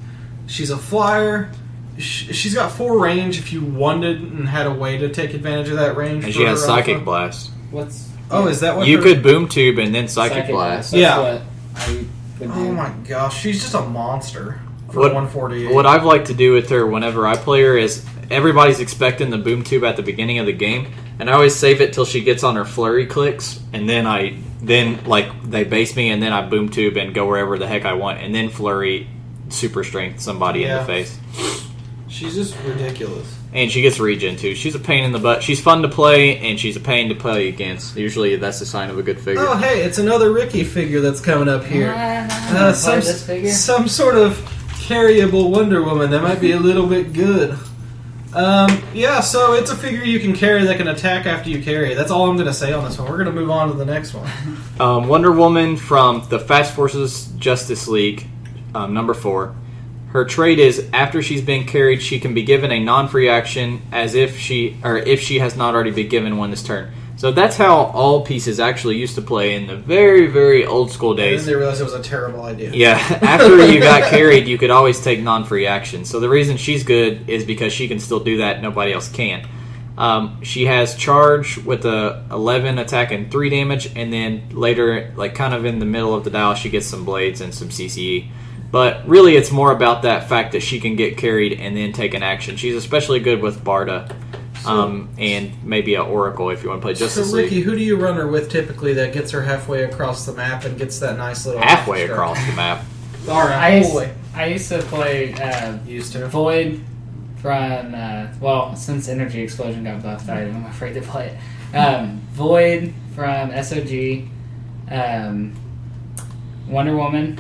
She's a flyer. She's got 4 range if you wanted and had a way to take advantage of that range. And for she has her Psychic alpha. Blast. what's Oh, is that what You her- could Boom Tube and then Psychic Blast. That's Yeah. what I would do. Oh my gosh, she's just a monster for What- 148. What I've liked to do with her whenever I play her is everybody's expecting the Boom Tube at the beginning of the game, and I always save it till she gets on her flurry clicks, and then they base me, and then I Boom Tube and go wherever the heck I want, and then flurry super strength somebody in Yeah. the face. She's just ridiculous. And she gets regen too. She's a pain in the butt. She's fun to play, and she's a pain to play against. Usually that's a sign of a good figure. Oh, hey, it's another Ricky figure that's coming up here. This figure. Some sort of carryable Wonder Woman that might be a little bit good. Yeah, so it's a figure you can carry that can attack after you carry it. That's all I'm going to say on this one. We're going to move on to the next one. Wonder Woman from the Fast Forces Justice League, number 4. Her trait is after she's been carried, she can be given a non-free action as if she has not already been given one this turn. So that's how all pieces actually used to play in the very, very old school And then days. they realized it was a terrible idea. Yeah, after you got carried, you could always take non-free action. So the reason she's good is because she can still do that, nobody else can. She has charge with a 11 attack and 3 damage, and then later, like kind of in the middle of the dial, she gets some blades and some CCE. But really, it's more about that fact that she can get carried and then take an action. She's especially good with Barda, and maybe a Oracle if you want to play Justice So, League. Ricky, who do you run her with typically that gets her halfway across the map and gets that nice little... Halfway extra? across the map. All right, I used to play Used to. Void from, since Energy Explosion got buffed, I'm afraid to play it. Void from SOG, Wonder Woman,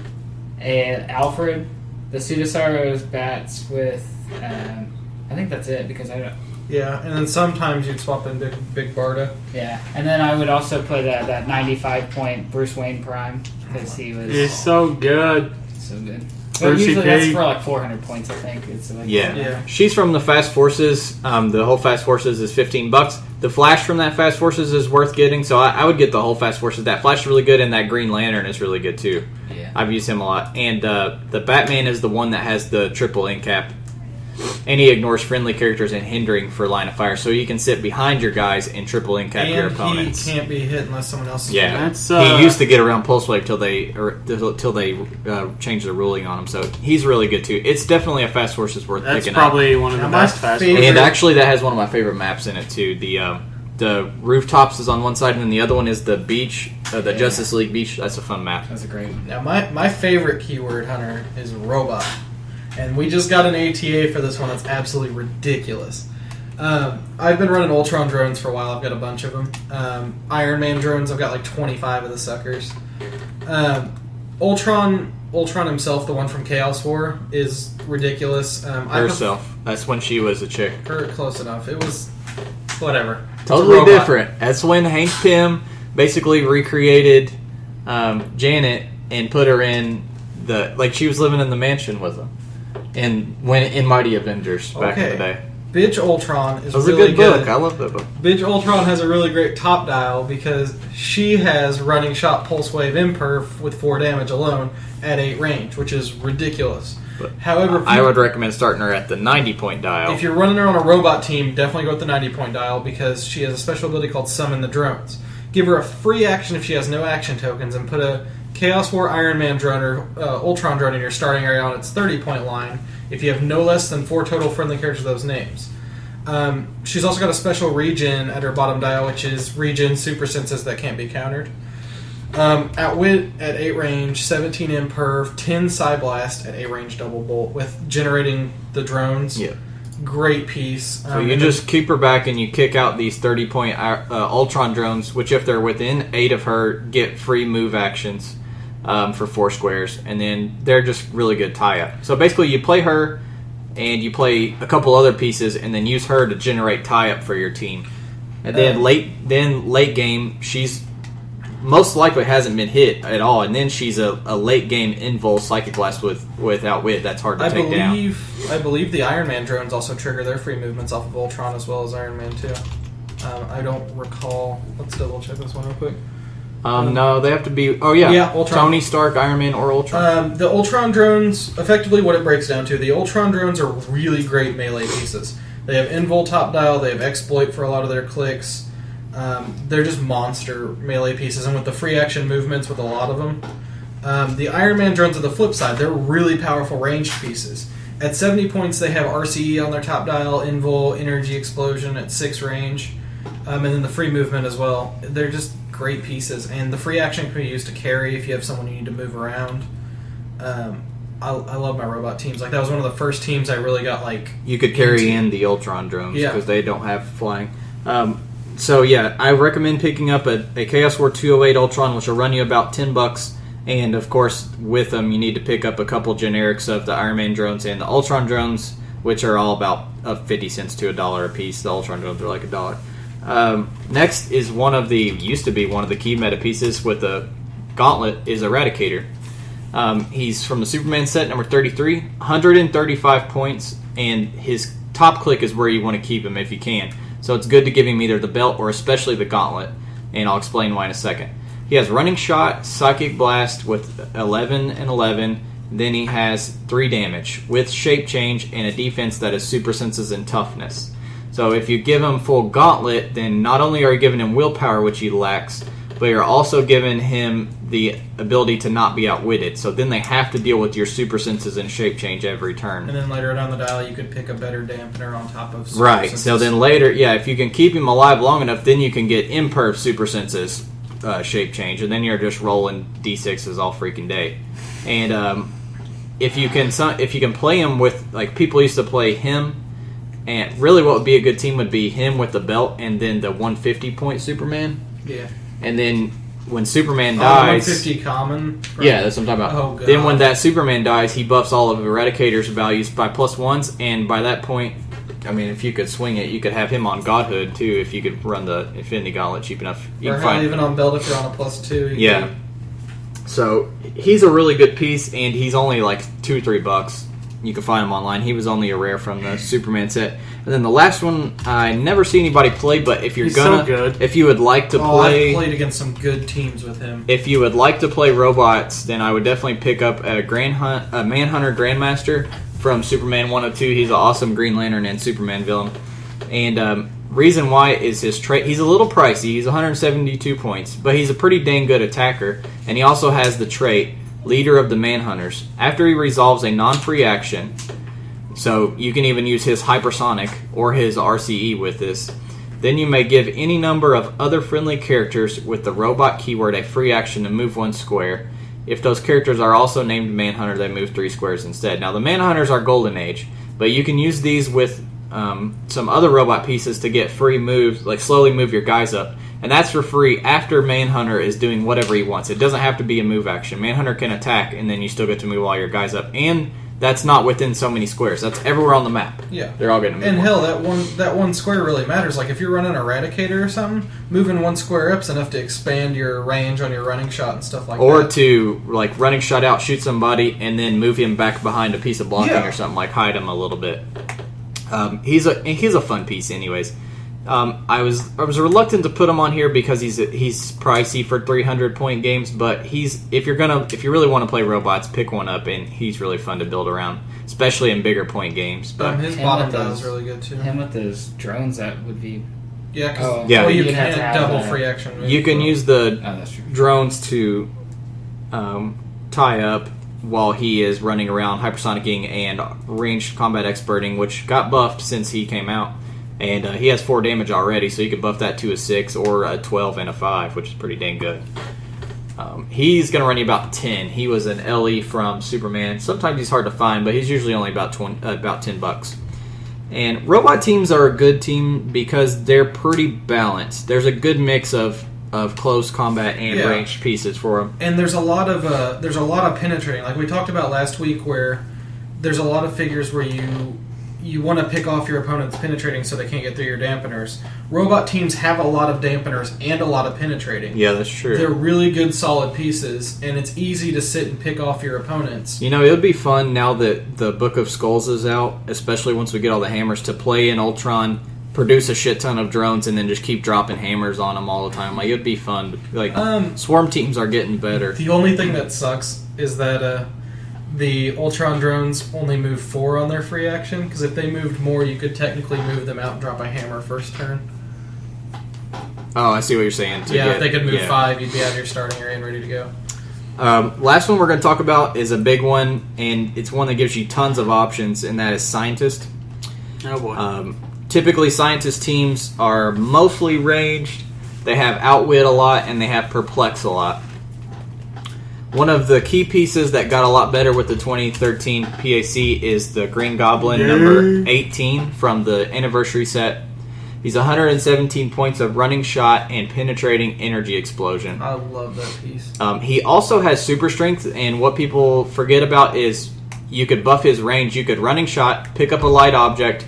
and Alfred, the Pseudosaurus bats with, I think that's it because I don't... Yeah, and then sometimes you'd swap in Big Barda. Yeah, and then I would also put that 95-point Bruce Wayne Prime because he was He's so good. so good. But Brucey usually that's Pig. for like 400 points, I think. It's like Yeah. She's from the Fast Forces. The whole Fast Forces is $15. The Flash from that Fast Forces is worth getting, so I would get the whole Fast Forces. That Flash is really good, and that Green Lantern is really good too. Yeah. I've used him a lot. And the Batman is the one that has the triple end cap. And he ignores friendly characters and hindering for line of fire, so you can sit behind your guys and triple end cap your And opponents. he can't be hit unless someone else is Yeah, That's, he used to get around Pulse Wave till they changed the ruling on him. So he's really good too. It's definitely a Fast Forces worth That's picking probably one of the Now, my best fast favorite- up. And actually, that has one of my favorite maps in it too. The rooftops is on one side, and then the other one is the beach, the Justice League beach. That's a fun map. That's a great one. Now, my favorite keyword hunter is robot. And we just got an ATA for this one that's absolutely ridiculous. I've been running Ultron drones for a while. I've got a bunch of them. Iron Man drones, I've got like 25 of the suckers. Ultron himself, the one from Chaos War, is ridiculous. Herself. That's when she was a chick. Close enough. It was whatever. It's a Totally robot. different. That's when Hank Pym basically recreated Janet and put her in she was living in the mansion with him. And when in Mighty Avengers back in the day. Bitch Ultron is It was really a good book. I love that book. Bitch Ultron has a really great top dial because she has running shot pulse wave imperf with 4 damage alone at 8 range, which is ridiculous. But However, I would recommend starting her at the 90-point dial. if you're running her on a robot team, definitely go with the 90-point dial because she has a special ability called Summon the Drones. Give her a free action if she has no action tokens and put a Chaos War Iron Man drone or Ultron drone in your starting area on its 30-point line if you have no less than 4 total friendly characters with those names. She's also got a special regen at her bottom dial, which is regen super senses that can't be countered. Outwit at 8 range, 17 imperv, 10 Psyblast at 8 range double bolt with generating the drones. Yeah. Great piece. So you just keep her back and you kick out these 30-point Ultron drones, which if they're within 8 of her, get free move actions for 4 squares. And then they're just really good tie-up. So basically you play her and you play a couple other pieces and then use her to generate tie-up for your team. And then late game, she's most likely hasn't been hit at all. And then she's a late game invul Psychic Blast with Outwit. That's hard to take down. I believe the Iron Man drones also trigger their free movements off of Ultron as well as Iron Man 2. I don't recall. Let's double check this one real quick. No, they have to be... Oh, yeah. Yeah, Ultron. Tony Stark, Iron Man, or Ultron. The Ultron drones, effectively what it breaks down to, the Ultron drones are really great melee pieces. They have invul top dial, they have exploit for a lot of their clicks. They're just monster melee pieces, and with the free action movements with a lot of them. The Iron Man drones on the flip side, they're really powerful ranged pieces. At 70 points, they have RCE on their top dial, invul, energy explosion at 6 range, and then the free movement as well. They're just great pieces, and the free action can be used to carry if you have someone you need to move around. I love my robot teams. Like, that was one of the first teams I really got, like... You could carry in the Ultron drones Yeah. because they don't have flying. So yeah, I recommend picking up a Chaos War 208 Ultron, which will run you about $10. And of course, with them, you need to pick up a couple generics of the Iron Man drones and the Ultron drones, which are all about 50 cents to $1 a piece. The Ultron drones are like $1. Next is used to be one of the key meta pieces with the Gauntlet is Eradicator. He's from the Superman set, number 33, 135 points, and his top click is where you want to keep him if you can. So it's good to give him either the belt or especially the Gauntlet, and I'll explain why in a second. He has Running Shot, Psychic Blast with 11 and 11, then he has 3 damage with Shape Change and a defense that is Super Senses and Toughness. So if you give him full gauntlet, then not only are you giving him willpower, which he lacks, but you're also giving him the ability to not be outwitted. So then they have to deal with your super senses and shape change every turn. And then later down the dial, you could pick a better dampener on top of super Right. senses. So then later, if you can keep him alive long enough, then you can get imperv super senses shape change, and then you're just rolling d6s all freaking day. And if you can play him with, like, people used to play him, and really what would be a good team would be him with the belt and then the 150 point Superman. Yeah. And then when Superman dies... 150 common? Right? Yeah, that's what I'm talking about. Oh, God. Then when that Superman dies, he buffs all of Eradicator's values by +1s, and by that point, I mean, if you could swing it, you could have him on Godhood, too, if you could run the Infinity Gauntlet cheap enough. You Or can hell, find, even on belt if you're on a +2. yeah. So, he's a really good piece, and he's only like $2 or $3. You can find him online. He was only a rare from the Superman set. And then the last one, I never see anybody play, but if you're He's gonna... so good. If you would like to play... I've played against some good teams with him. If you would like to play robots, then I would definitely pick up a Manhunter Grandmaster from Superman 102. He's an awesome Green Lantern and Superman villain. And reason why is his trait. He's a little pricey. He's 172 points, but he's a pretty dang good attacker. And he also has the trait, Leader of the Manhunters. After he resolves a non-free action, so you can even use his Hypersonic or his RCE with this, then you may give any number of other friendly characters with the robot keyword a free action to move 1 square. If those characters are also named Manhunter, they move 3 squares instead. Now, the Manhunters are Golden Age, but you can use these with some other robot pieces to get free moves, like slowly move your guys up. And that's for free after Manhunter is doing whatever he wants. It doesn't have to be a move action. Manhunter can attack, and then you still get to move all your guys up. And that's not within so many squares. That's everywhere on the map. Yeah. They're all getting to move. And one. hell, that one square really matters. Like, if you're running Eradicator or something, moving 1 square up's enough to expand your range on your running shot and stuff like Or that. to, like, running shot out, shoot somebody, and then move him back behind a piece of blocking Yeah. or something, like hide him a little bit. He's a fun piece, anyways. I was reluctant to put him on here because he's pricey for 300-point games, but if you really want to play robots, pick one up, and he's really fun to build around, especially in bigger point games. But His Him bottom with dial those- is really good, too. Him with those drones, that would be... Yeah, because Oh, yeah. you you'd have can't to have double that. free action. you can use the Oh, that's true. drones to tie up while he is running around hypersonicking and ranged combat experting, which got buffed since he came out. And he has 4 damage already, so you can buff that to a 6 or a 12 and a 5, which is pretty dang good. He's going to run you about 10. He was an LE from Superman. Sometimes he's hard to find, but he's usually only about $10. And robot teams are a good team because they're pretty balanced. There's a good mix of close combat and Yeah. ranged pieces for them. And there's a lot of penetrating. Like we talked about last week, where there's a lot of figures where you want to pick off your opponent's penetrating so they can't get through your dampeners. Robot teams have a lot of dampeners and a lot of penetrating. Yeah, that's true. They're really good, solid pieces, and it's easy to sit and pick off your opponents. You know, it would be fun now that the Book of Skulls is out, especially once we get all the hammers, to play in Ultron, produce a shit ton of drones, and then just keep dropping hammers on them all the time. Like, it would be fun. Like, Swarm teams are getting better. The only thing that sucks is that the Ultron drones only move 4 on their free action, because if they moved more, you could technically move them out and drop a hammer first turn. Oh, I see what you're saying. If they could move yeah. 5, you'd be out of your starting area and ready to go. Last one we're going to talk about is a big one, and it's one that gives you tons of options, and that is Scientist. Oh boy. Typically, Scientist teams are mostly ranged. They have Outwit a lot, and they have Perplex a lot. One of the key pieces that got a lot better with the 2013 PAC is the Green Goblin number 18 from the anniversary set. He's 117 points of running shot and penetrating energy explosion. I love that piece. He also has super strength, and what people forget about is you could buff his range. You could running shot, pick up a light object,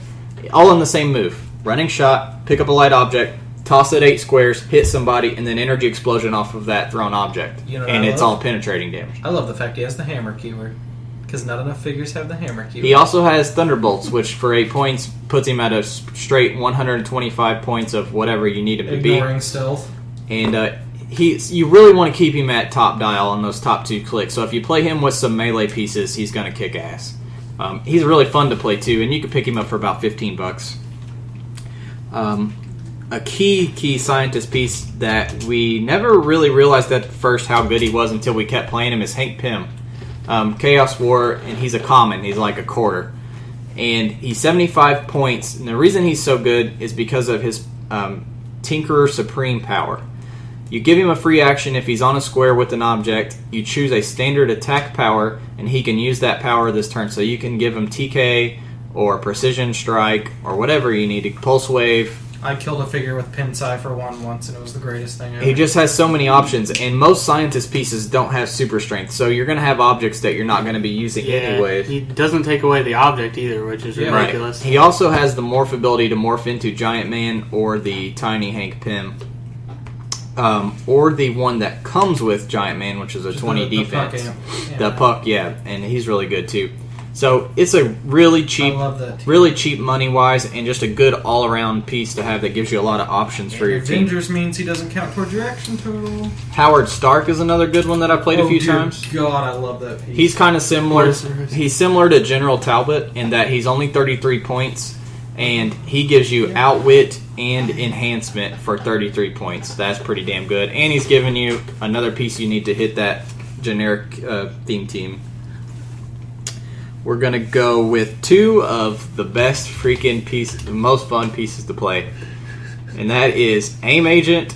all in the same move. Running shot, pick up a light object, toss it 8 squares, hit somebody, and then energy explosion off of that thrown object. You know what And I it's love? all penetrating damage. I love the fact he has the hammer keyword, because not enough figures have the hammer keyword. He also has Thunderbolts, which for 8 points puts him at a straight 125 points of whatever you need him to be. Ignoring stealth. And you really want to keep him at top dial on those top 2 clicks. So if you play him with some melee pieces, he's going to kick ass. He's really fun to play too, and you can pick him up for about $15. A key scientist piece that we never really realized at first how good he was until we kept playing him is Hank Pym. Chaos War, and he's a common. He's like a quarter. And he's 75 points. And the reason he's so good is because of his Tinkerer Supreme power. You give him a free action if he's on a square with an object. You choose a standard attack power, and he can use that power this turn. So you can give him TK or Precision Strike or whatever you need. Pulse Wave. I killed a figure with Pin Cipher once, and it was the greatest thing ever. He just has so many options, and most scientist pieces don't have super strength, so you're going to have objects that you're not going to be using anyway. He doesn't take away the object either, which is ridiculous. Right. He also has the morph ability to morph into Giant Man or the Tiny Hank Pym. Or the one that comes with Giant Man, which is a 20 defense. The puck, and he's really good too. So it's a really cheap, really cheap money-wise, and just a good all-around piece to have that gives you a lot of options for your team. Dangerous means he doesn't count towards your action total. Howard Stark is another good one that I played a few times. God, I love that piece. He's kind of similar. He's similar to General Talbot in that he's only 33 points, and he gives you Outwit and Enhancement for 33 points. That's pretty damn good. And he's giving you another piece you need to hit that generic theme team. We're going to go with two of the best freaking pieces, the most fun pieces to play. And that is Aim Agent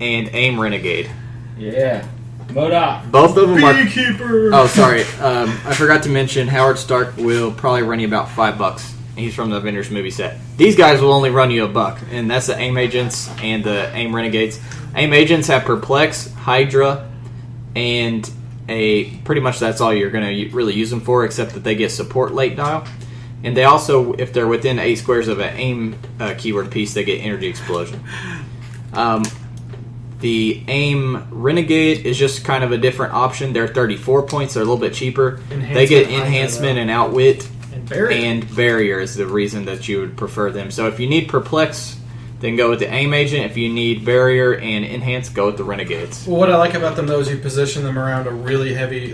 and Aim Renegade. Yeah. MODOK. Both of them Beekeeper. Oh, sorry. I forgot to mention Howard Stark will probably run you about $5. He's from the Avengers movie set. These guys will only run you $1, and that's the Aim Agents and the Aim Renegades. Aim Agents have Perplex, Hydra, and pretty much that's all you're going to really use them for, except that they get support late dial. And they also, if they're within 8 squares of an aim keyword piece, they get Energy Explosion. The Aim Renegade is just kind of a different option. They're 34 points. They're a little bit cheaper. They get Enhancement and Outwit. And Barrier is the reason that you would prefer them. So if you need Perplex, then go with the Aim Agent. If you need Barrier and Enhance, go with the Renegades. Well, what I like about them, though, is you position them around a really heavy,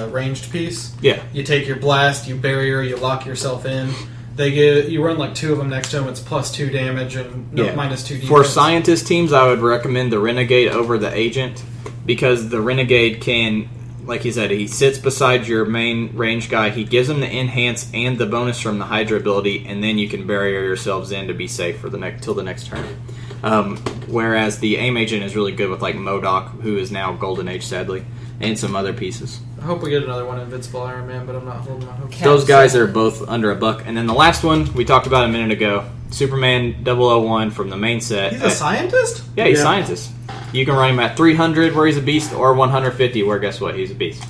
ranged piece. Yeah. You take your blast, you barrier, you lock yourself in. You run 2 of them next to them. It's +2 damage and -2 defense. For scientist teams, I would recommend the Renegade over the Agent because the Renegade can, like you said, he sits beside your main range guy. He gives him the enhance and the bonus from the Hydra ability, and then you can barrier yourselves in to be safe for till the next turn. Whereas the Aim Agent is really good with MODOK, who is now Golden Age, sadly, and some other pieces. I hope we get another one, Invincible Iron Man, but I'm not holding my hopes. Those guys are both under $1. And then the last one we talked about a minute ago, Superman 001 from the main set. He's a scientist? Yeah, he's a scientist. You can run him at 300 where he's a beast, or 150 where, guess what, he's a beast.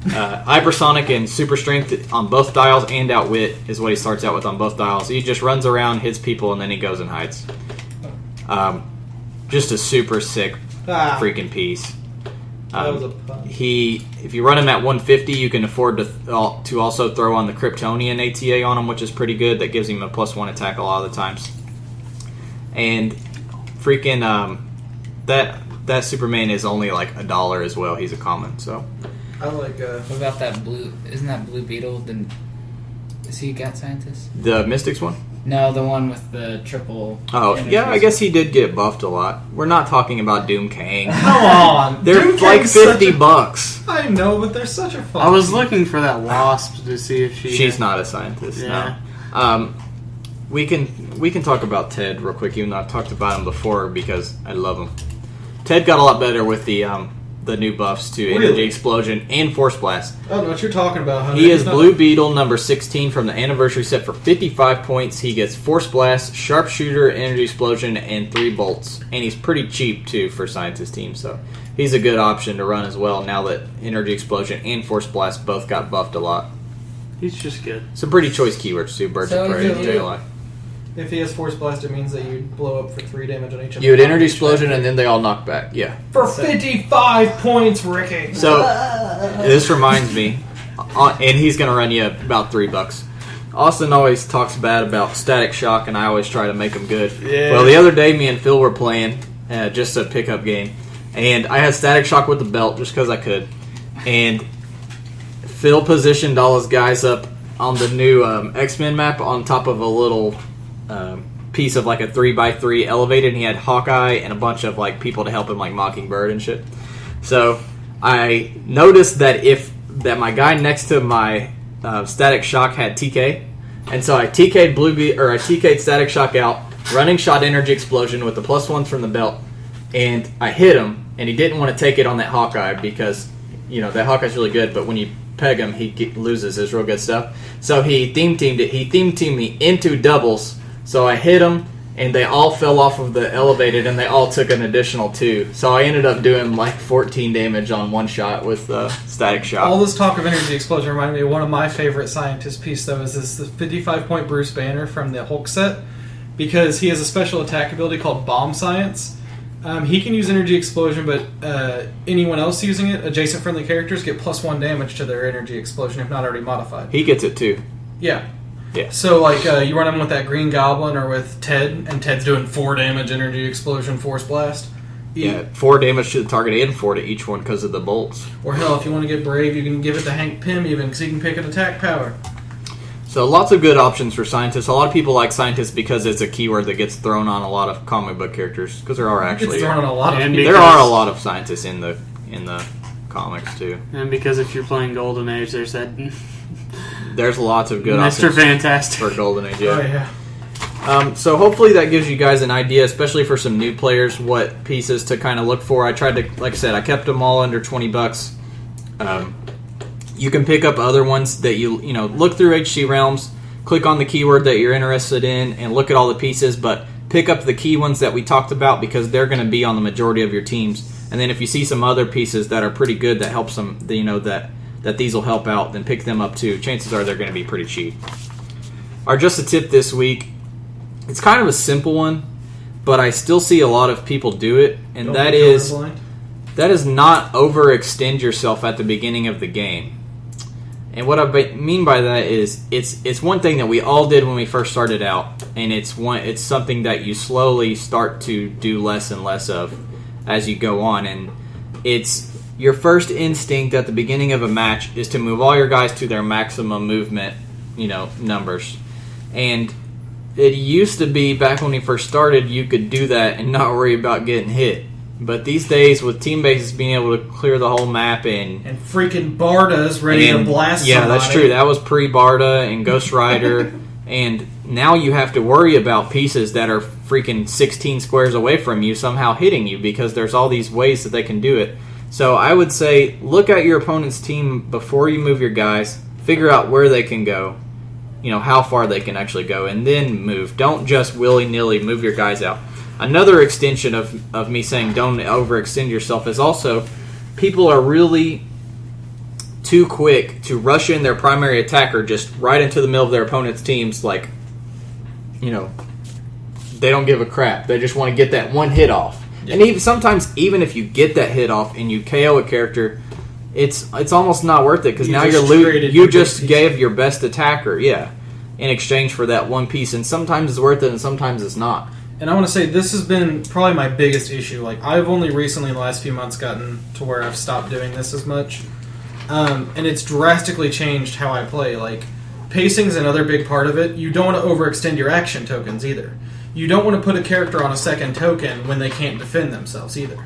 Hypersonic and Super Strength on both dials and Outwit is what he starts out with on both dials. He just runs around, hits people, and then he goes and hides. Just a super sick freaking piece. That was a pun. If you run him at 150, you can afford to also throw on the Kryptonian ATA on him, which is pretty good. That gives him a +1 attack a lot of the times. And freaking that Superman is only $1 as well. He's a common, so. I like. What about that blue? Isn't that Blue Beetle? Is he a Gat Scientist? The Mystics one? No, the one with the triple. Oh, yeah, I guess he did get buffed a lot. We're not talking about Doom Kang. Come on! They're Doom Kang's $50. I know, but they're such a fun. I was looking for that Wasp to see if she's not a scientist. Yeah. No. We can talk about Ted real quick, even though I've talked about him before because I love him. Ted got a lot better with the new buffs to Energy Explosion and Force Blast. I don't know what you're talking about, honey. He is Blue Beetle number 16 from the anniversary set for 55 points. He gets Force Blast, Sharpshooter, Energy Explosion, and 3 bolts. And he's pretty cheap, too, for Scientist teams. So he's a good option to run as well now that Energy Explosion and Force Blast both got buffed a lot. He's just good. Some pretty choice keywords, too. Birds of Prey and JLI. If he has Force Blast, it means that you blow up for 3 damage on each of them. You would Energy Explosion, and then they all knock back. Yeah. For 55 points, Ricky! So, this reminds me, and he's going to run you about $3. Austin always talks bad about Static Shock, and I always try to make him good. Yeah. Well, the other day, me and Phil were playing, just a pickup game, and I had Static Shock with the belt just because I could. And Phil positioned all his guys up on the new X-Men map on top of a little piece of like a 3x3 elevated, and he had Hawkeye and a bunch of like people to help him, like Mockingbird and shit. So I noticed that my guy next to my Static Shock had TK, and so I TK'd I TK'd Static Shock out, running shot Energy Explosion with the +1s from the belt, and I hit him, and he didn't want to take it on that Hawkeye because, you know, that Hawkeye's really good, but when you peg him, he loses his real good stuff. So he teamed it. He teamed me into doubles, so I hit him, and they all fell off of the elevated, and they all took an additional 2. So I ended up doing like 14 damage on one shot with the Static Shock. All this talk of Energy Explosion reminded me of one of my favorite scientist piece, though, is the 55-point Bruce Banner from the Hulk set, because he has a special attack ability called Bomb Science. He can use Energy Explosion, but anyone else using it, adjacent friendly characters, get +1 damage to their Energy Explosion if not already modified. He gets it too. Yeah. Yeah. So, like, you run him with that Green Goblin or with Ted, and Ted's doing 4 damage, Energy Explosion, Force Blast. Yeah, 4 damage to the target and 4 to each one because of the bolts. Or hell, if you want to get brave, you can give it to Hank Pym even, because he can pick an attack power. So lots of good options for scientists. A lot of people like scientists because it's a keyword that gets thrown on a lot of comic book characters. Because there are actually It's thrown on a lot of And people. there are a lot of scientists in the comics too. And because if you're playing Golden Age, there's that There's lots of good Mr. options Fantastic. for Golden Age. Oh, Yeah. yeah. So hopefully that gives you guys an idea, especially for some new players, what pieces to kind of look for. I tried to, like I said, I kept them all under $20. You can pick up other ones that you look through HC Realms, click on the keyword that you're interested in, and look at all the pieces. But pick up the key ones that we talked about because they're going to be on the majority of your teams. And then if you see some other pieces that are pretty good that helps them, that these will help out, then pick them up too. Chances are they're going to be pretty cheap. Our just a tip this week. It's kind of a simple one, but I still see a lot of people do it, and Don't that be is colorblind. not overextend yourself at the beginning of the game. And what I mean by that is it's one thing that we all did when we first started out, and it's something that you slowly start to do less and less of as you go on. And it's your first instinct at the beginning of a match is to move all your guys to their maximum movement, numbers. And it used to be back when we first started, you could do that and not worry about getting hit. But these days, with team bases being able to clear the whole map and freaking Barda's ready to blast yeah, somebody. that's true. That was pre-Barda and Ghost Rider. And now you have to worry about pieces that are freaking 16 squares away from you somehow hitting you because there's all these ways that they can do it. So I would say look at your opponent's team before you move your guys. Figure out where they can go. How far they can actually go. And then move. Don't just willy-nilly move your guys out. Another extension of me saying don't overextend yourself is also people are really too quick to rush in their primary attacker just right into the middle of their opponent's teams like, they don't give a crap. They just want to get that one hit off. Yeah. And sometimes even if you get that hit off and you KO a character, it's almost not worth it because now you just gave your best attacker, in exchange for that one piece. And sometimes it's worth it and sometimes it's not. And I want to say this has been probably my biggest issue. Like, I've only recently in the last few months gotten to where I've stopped doing this as much. And it's drastically changed how I play. Like, pacing's another big part of it. You don't want to overextend your action tokens either. You don't want to put a character on a second token when they can't defend themselves either.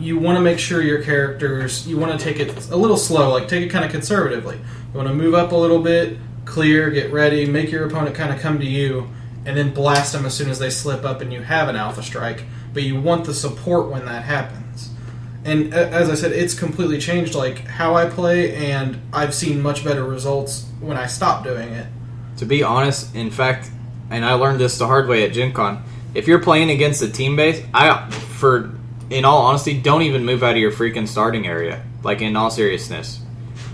You want to make sure your characters, you want to take it a little slow, like take it kind of conservatively. You want to move up a little bit, clear, get ready, make your opponent kind of come to you, and then blast them as soon as they slip up and you have an alpha strike. But you want the support when that happens. And as I said, it's completely changed like how I play, and I've seen much better results when I stopped doing it. To be honest, in fact, and I learned this the hard way at Gen Con, if you're playing against a team base, in all honesty, don't even move out of your freaking starting area. Like, in all seriousness.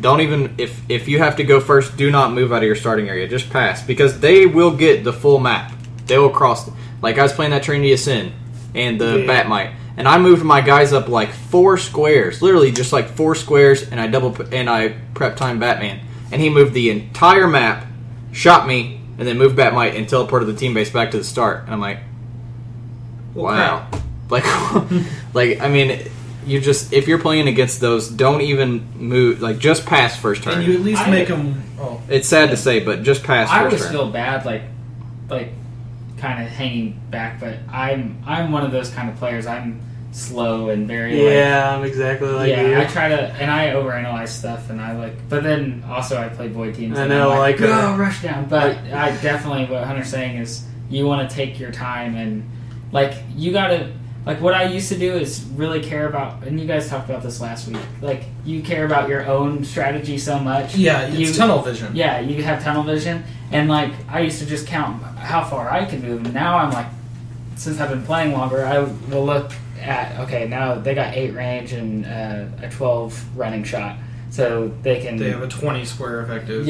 Don't even, if you have to go first, do not move out of your starting area. Just pass. Because they will get the full map. They will cross. Like, I was playing that Trinity of Sin and the Batmite. And I moved my guys up like 4 squares. Literally just like 4 squares, and I prep time Batman. And he moved the entire map, shot me, and then moved Batmite and teleported the team base back to the start. And I'm like, wow. Like, I mean, if you're playing against those, don't even move. Like, just pass first turn. And you at least make them. It's sad to say, but just pass first turn. I always feel bad, like kind of hanging back. But I'm one of those kind of players. I'm slow and very I'm exactly like you. I try to, and I overanalyze stuff, and but then also I play void teams. I know, like go rush down. But I definitely, what Hunter's saying is, you want to take your time, and like you gotta, like what I used to do is really care about, and you guys talked about this last week. Like you care about your own strategy so much. Yeah, it's tunnel vision. Yeah, you have tunnel vision, and like I used to just count how far I could move. And now I'm like, since I've been playing longer, I will look at, okay, now they got 8 range and a 12 running shot, so they have a 20 square effective,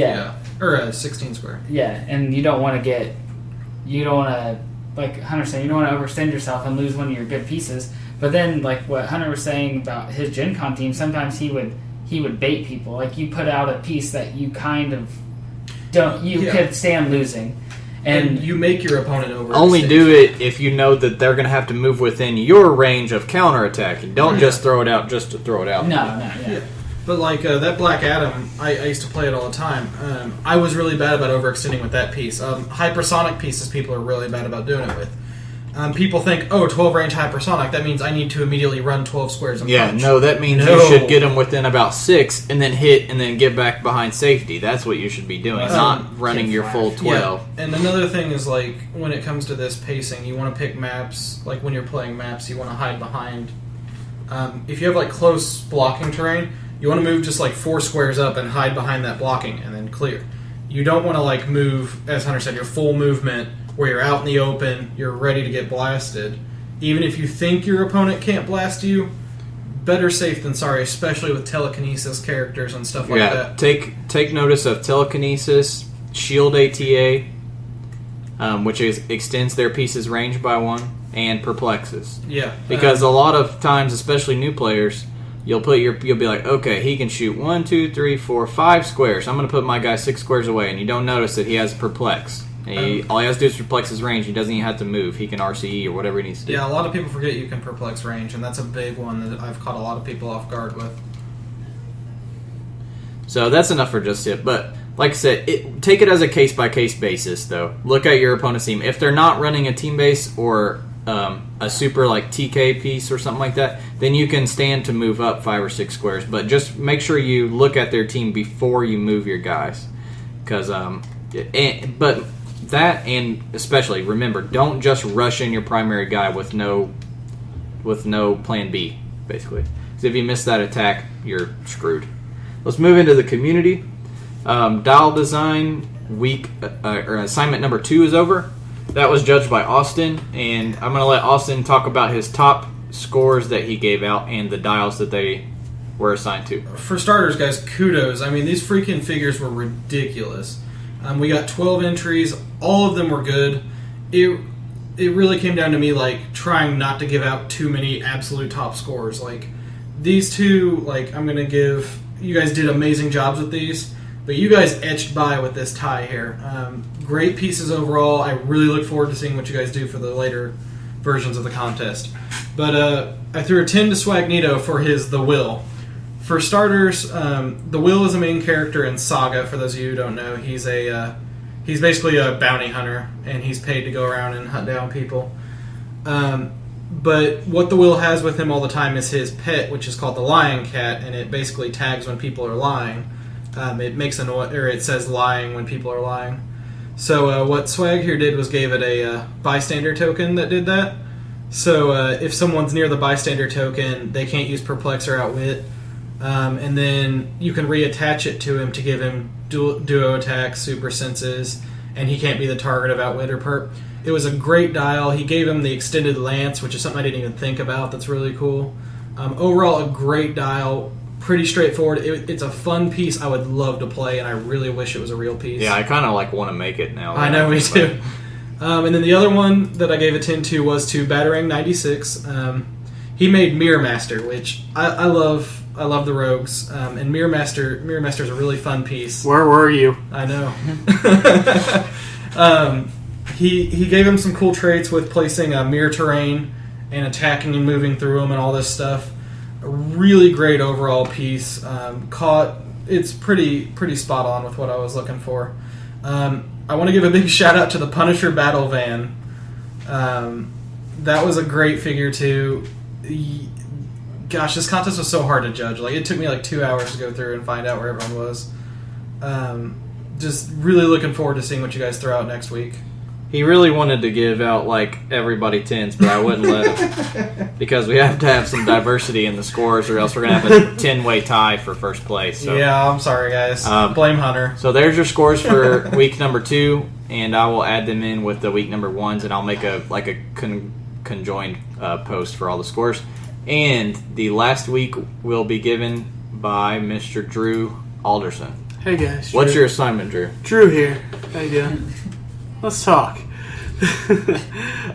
or a 16 square. Yeah, and you don't want to, like Hunter saying, you don't want to overextend yourself and lose one of your good pieces. But then, like what Hunter was saying about his Gen Con team, sometimes he would bait people. Like you put out a piece that you kind of could stand losing. And you make your opponent over. Only do it if you know that they're going to have to move within your range of counterattack. And don't just throw it out just to throw it out. No. But like that Black Adam, I used to play it all the time. I was really bad about overextending with that piece. Hypersonic pieces, people are really bad about doing it with. People think, 12 range hypersonic, that means I need to immediately run 12 squares and punch. No, that means you should get them within about 6 and then hit and then get back behind safety. That's what you should be doing, not running your full 12. Yeah. And another thing is, like, when it comes to this pacing, you want to pick maps, like when you're playing maps, you want to hide behind. If you have, like, close blocking terrain, you want to move just, like, 4 squares up and hide behind that blocking and then clear. You don't want to, like, move, as Hunter said, your full movement where you're out in the open, you're ready to get blasted. Even if you think your opponent can't blast you, better safe than sorry, especially with telekinesis characters and stuff like that. Take notice of telekinesis, shield ATA, which extends their piece's range by 1, and perplexes. Yeah. Because a lot of times, especially new players, you'll be like, okay, he can shoot 1, 2, 3, 4, 5 squares. I'm going to put my guy 6 squares away, and you don't notice that he has perplex. All he has to do is perplex his range. He doesn't even have to move. He can RCE or whatever he needs to do. Yeah, a lot of people forget you can perplex range, and that's a big one that I've caught a lot of people off guard with. So that's enough for just it. But like I said, take it as a case-by-case basis, though. Look at your opponent's team. If they're not running a team base or a super like TK piece or something like that, then you can stand to move up 5 or 6 squares. But just make sure you look at their team before you move your guys. Because, but that, and especially remember, don't just rush in your primary guy with no plan B, basically. Because if you miss that attack, you're screwed. Let's move into the community. Dial design week or assignment number 2 is over. That was judged by Austin, and I'm going to let Austin talk about his top scores that he gave out and the dials that they were assigned to. For starters, guys, kudos. I mean, these freaking figures were ridiculous. We got 12 entries. All of them were good. It really came down to me, like, trying not to give out too many absolute top scores. Like, these two, like, I'm going to give... You guys did amazing jobs with these, but you guys etched by with this tie here. Great pieces overall. I really look forward to seeing what you guys do for the later versions of the contest. But I threw a 10 to Swagnito for his The Will. For starters, the Will is a main character in Saga. For those of you who don't know, he's basically a bounty hunter, and he's paid to go around and hunt down people. But what the Will has with him all the time is his pet, which is called the Lying Cat, and it basically tags when people are lying. It makes a noise, or it says lying when people are lying. So what Swag here did was gave it a bystander token that did that. So if someone's near the bystander token, they can't use Perplex or Outwit. And then you can reattach it to him to give him duo attacks, super senses, and he can't be the target of Outwit or Perp. It was a great dial. He gave him the extended lance, which is something I didn't even think about. That's really cool. Overall, a great dial. Pretty straightforward. It's a fun piece I would love to play, and I really wish it was a real piece. Yeah, I kind of want to make it now. I know, me too. And then the other one that I gave a 10 to was to Batarang 96. He made Mirror Master, which I love. I love the rogues, and Mirror Master is a really fun piece. Where were you? I know. He gave him some cool traits with placing a mirror terrain and attacking and moving through them and all this stuff. A really great overall piece. It's pretty spot on with what I was looking for. I want to give a big shout out to the Punisher Battle Van. That was a great figure too. Gosh, this contest was so hard to judge. Like, it took me like 2 hours to go through and find out where everyone was. Just really looking forward to seeing what you guys throw out next week. He really wanted to give out like everybody 10s, but I wouldn't let him because we have to have some diversity in the scores, or else we're gonna have a 10-way tie for first place. So. Yeah, I'm sorry, guys. Blame Hunter. So there's your scores for week number 2, and I will add them in with the week number 1s, and I'll make a conjoined post for all the scores. And the last week will be given by Mr. Drew Alderson. Hey guys, What's Drew. your assignment, Drew? Drew here. How you doing? Let's talk.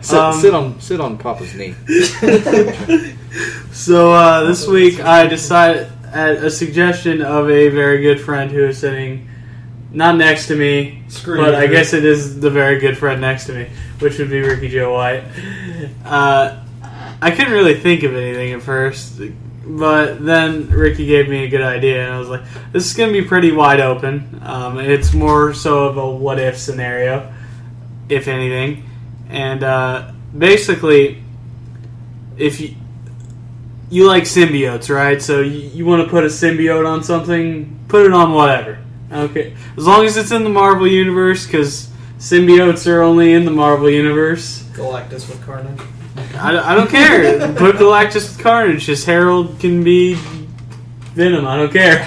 Sit on Papa's knee. So this week I decided, at a suggestion of a very good friend who is sitting not next to me, but I guess it is the very good friend next to me, which would be Ricky Joe White. I couldn't really think of anything at first, but then Ricky gave me a good idea, and I was like, this is going to be pretty wide open. It's more so of a what-if scenario, if anything. And basically, if you like symbiotes, right? So you want to put a symbiote on something, put it on whatever. Okay, as long as it's in the Marvel Universe, because symbiotes are only in the Marvel Universe. Galactus with Carnage. I don't care. Put Galactus with Carnage. Just Harold can be Venom. I don't care.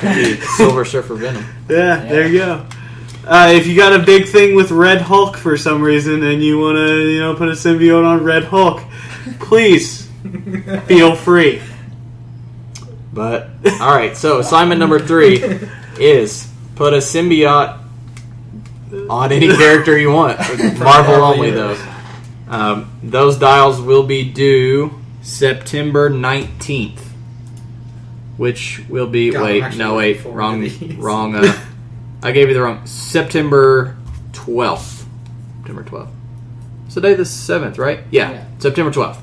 Silver Surfer Venom. Yeah, there you go. If you got a big thing with Red Hulk for some reason and you want to, put a symbiote on Red Hulk, please feel free. But all right, so assignment number 3 is put a symbiote on any character you want. Marvel only, though. Those dials will be due September 19th, which will be wrong. I gave you the wrong. September 12th. September 12th. It's today the 7th, right? Yeah. September 12th.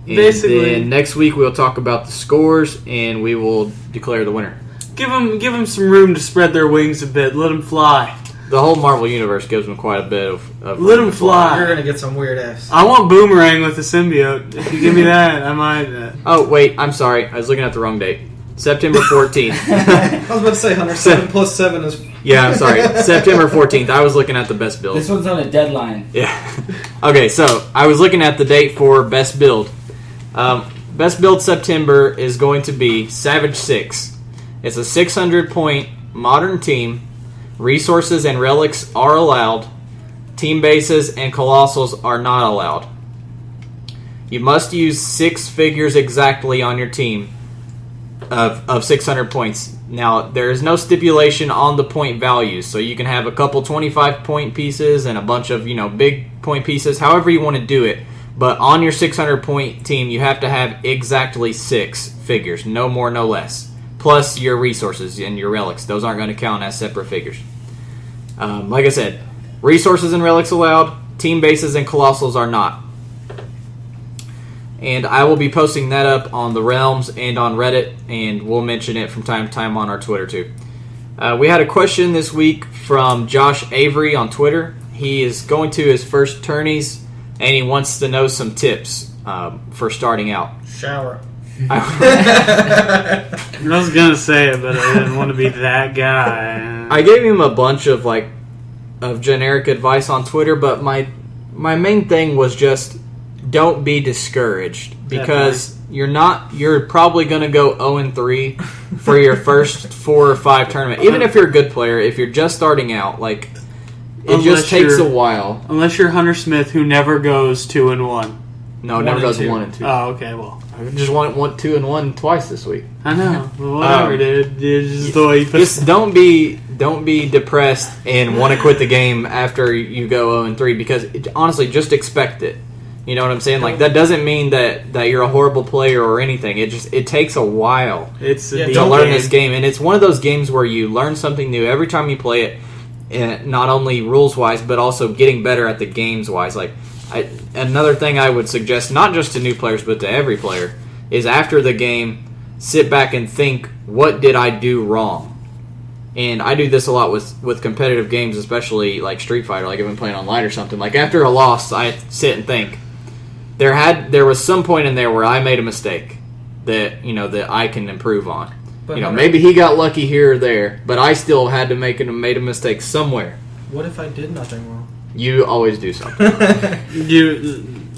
And basically, then next week we'll talk about the scores and we will declare the winner. Give them some room to spread their wings a bit. Let them fly. The whole Marvel Universe gives them quite a bit of let them fly. You're gonna get some weird ass. I want Boomerang with the symbiote. If you give me that, I might. Oh wait, I'm sorry. I was looking at the wrong date. September 14th. I was about to say, Hunter, 7 plus 7 is... Yeah, I'm sorry. September 14th. I was looking at the best build. This one's on a deadline. Yeah. Okay, so I was looking at the date for best build. Best build September is going to be Savage 6. It's a 600-point modern team. Resources and relics are allowed. Team bases and colossals are not allowed. You must use 6 figures exactly on your team of 600 points. Now, there is no stipulation on the point values, so you can have a couple 25-point pieces and a bunch of, big point pieces, however you want to do it. But on your 600-point team, you have to have exactly 6 figures, no more, no less. Plus your resources and your relics. Those aren't going to count as separate figures. Like I said, resources and relics allowed, team bases and colossals are not. And I will be posting that up on the Realms and on Reddit, and we'll mention it from time to time on our Twitter too. We had a question this week from Josh Avery on Twitter. He is going to his first tourneys, and he wants to know some tips for starting out. Shower. I was going to say it, but I didn't want to be that guy. I gave him a bunch of generic advice on Twitter, but my main thing was just don't be discouraged, because you're probably going to go 0-3 for your first 4 or 5 tournament. Even if you're a good player, if you're just starting out, it just takes a while. Unless you're Hunter Smith, who never goes 2-1. No, never goes 1-2. Oh, okay, well. I just went 2-1 twice this week. I know. Well, whatever, dude. It's just the way you put it. Just don't be depressed and want to quit the game after you go 0-3, because honestly, just expect it. You know what I'm saying? That doesn't mean that you're a horrible player or anything. It takes a while to learn this game, and it's one of those games where you learn something new every time you play it, and not only rules wise, but also getting better at the games wise. Another thing I would suggest, not just to new players but to every player, is after the game, sit back and think, what did I do wrong? And I do this a lot with competitive games, especially like Street Fighter, like I've been playing online or something. Like after a loss, I sit and think there was some point in there where I made a mistake that that I can improve on. But Maybe he got lucky here or there, but I still had to made a mistake somewhere. What if I did nothing wrong? You always do something.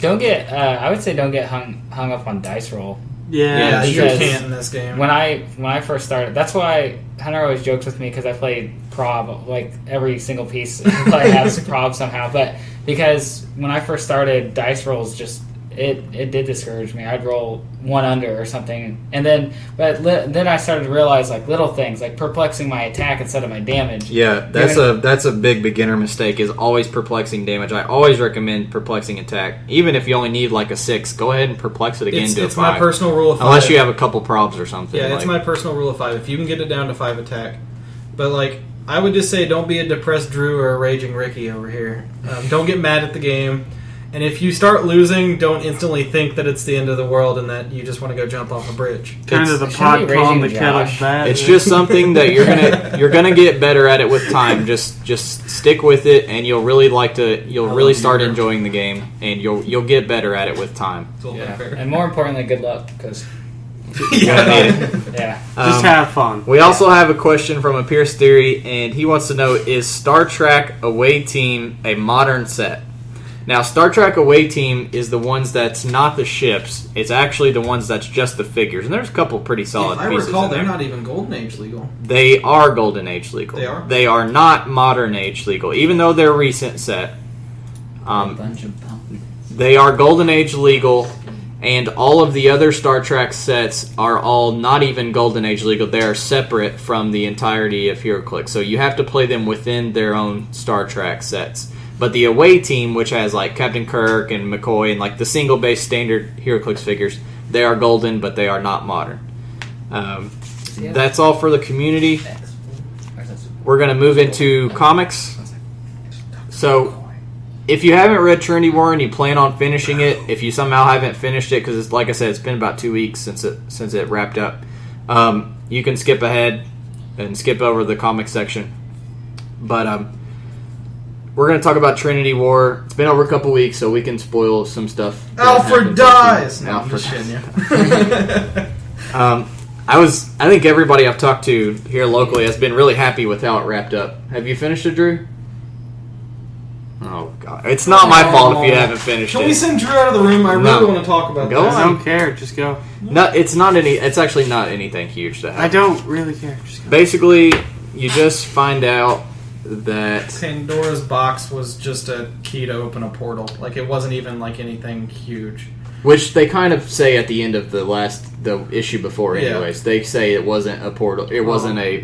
Don't get. I would say don't get hung up on dice roll. Yeah, you because can't in this game. When I first started, that's why Hunter always jokes with me because I played prob like every single piece I has prob somehow. But because when I first started, dice rolls just it did discourage me. I'd roll one under or something, and then I started to realize like little things like perplexing my attack instead of my damage. Yeah, that's a big beginner mistake is always perplexing damage. I always recommend perplexing attack. Even if you only need like a 6, go ahead and perplex it again to a 5. It's my personal rule of 5. Unless you have a couple probs or something. Yeah, it's my personal rule of 5. If you can get it down to 5 attack. But like, I would just say don't be a depressed Drew or a raging Ricky over here. Don't get mad at the game. And if you start losing, don't instantly think that it's the end of the world and that you just want to go jump off a bridge. Kind of the pot calling the kettle bad. It's just something that you're gonna get better at it with time. Just stick with it, and you'll really start enjoying the game, and you'll get better at it with time. And more importantly, good luck because you're gonna need it. Yeah, just have fun. We also have a question from a Pierce Theory, and he wants to know: is Star Trek Away Team a modern set? Now, Star Trek Away Team is the ones that's not the ships. It's actually the ones that's just the figures. And there's a couple pretty solid pieces If I recall, in there. they're not even Golden Age legal. They are Golden Age legal. They are? They are not Modern Age legal, even though they're a recent set. a bunch of pumpkins. They are Golden Age legal, and all of the other Star Trek sets are all not even Golden Age legal. They are separate from the entirety of HeroClix. So you have to play them within their own Star Trek sets. But the Away Team, which has like Captain Kirk and McCoy and like the single base standard HeroClix figures, they are golden, but they are not modern. That's all for the community. We're going to move into comics. So, if you haven't read Trinity War and you plan on finishing it, if you somehow haven't finished it, because like I said, it's been about 2 weeks since it wrapped up, you can skip ahead and skip over the comic section. But we're going to talk about Trinity War. It's been over a couple weeks, so we can spoil some stuff. Alfred dies! No, Alfred. I'm just kidding you. I think everybody I've talked to here locally has been really happy with how it wrapped up. Have you finished it, Drew? Oh, God. It's not my fault if you haven't finished it. Can we send Drew out of the room? I really want to talk about Go this. on. I don't care. Just go. No, it's actually not anything huge to happen. I don't really care. Just go. Basically, you just find out that Pandora's box was just a key to open a portal. Like, it wasn't even like anything huge. which they kind of say at the end of the issue before anyways. They say it wasn't a portal. It wasn't a...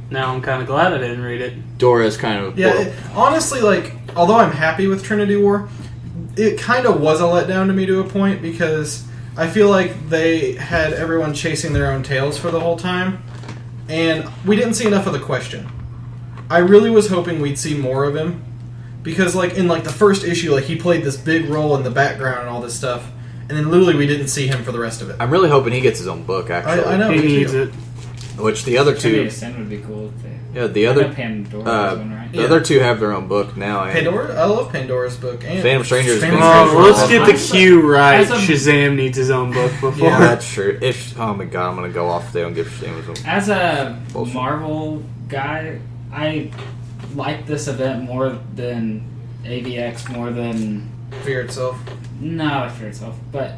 Now I'm kind of glad I didn't read it. Dora's kind of... Yeah, honestly, like, although I'm happy with Trinity War, it kind of was a letdown to me to a point because I feel like they had everyone chasing their own tails for the whole time, and we didn't see enough of the Question. I really was hoping we'd see more of him, because like in like the first issue, like he played this big role in the background and all this stuff, and then literally we didn't see him for the rest of it. I'm really hoping he gets his own book, actually. I know He me needs too. it. Which the other Trinity two... Ascend would be cool. If they, Yeah, the other... Pandora's one, right? The other two have their own book now. And Pandora, I love Pandora's book. And Phantom Stranger's been Oh, let's get the As cue right. as a- Shazam needs his own book before. Yeah, that's true. Oh my god, I'm gonna go off if they don't give Shazam his own. As a Bullshit. Marvel guy, I like this event more than AVX, more than... Fear itself. No, Fear itself, but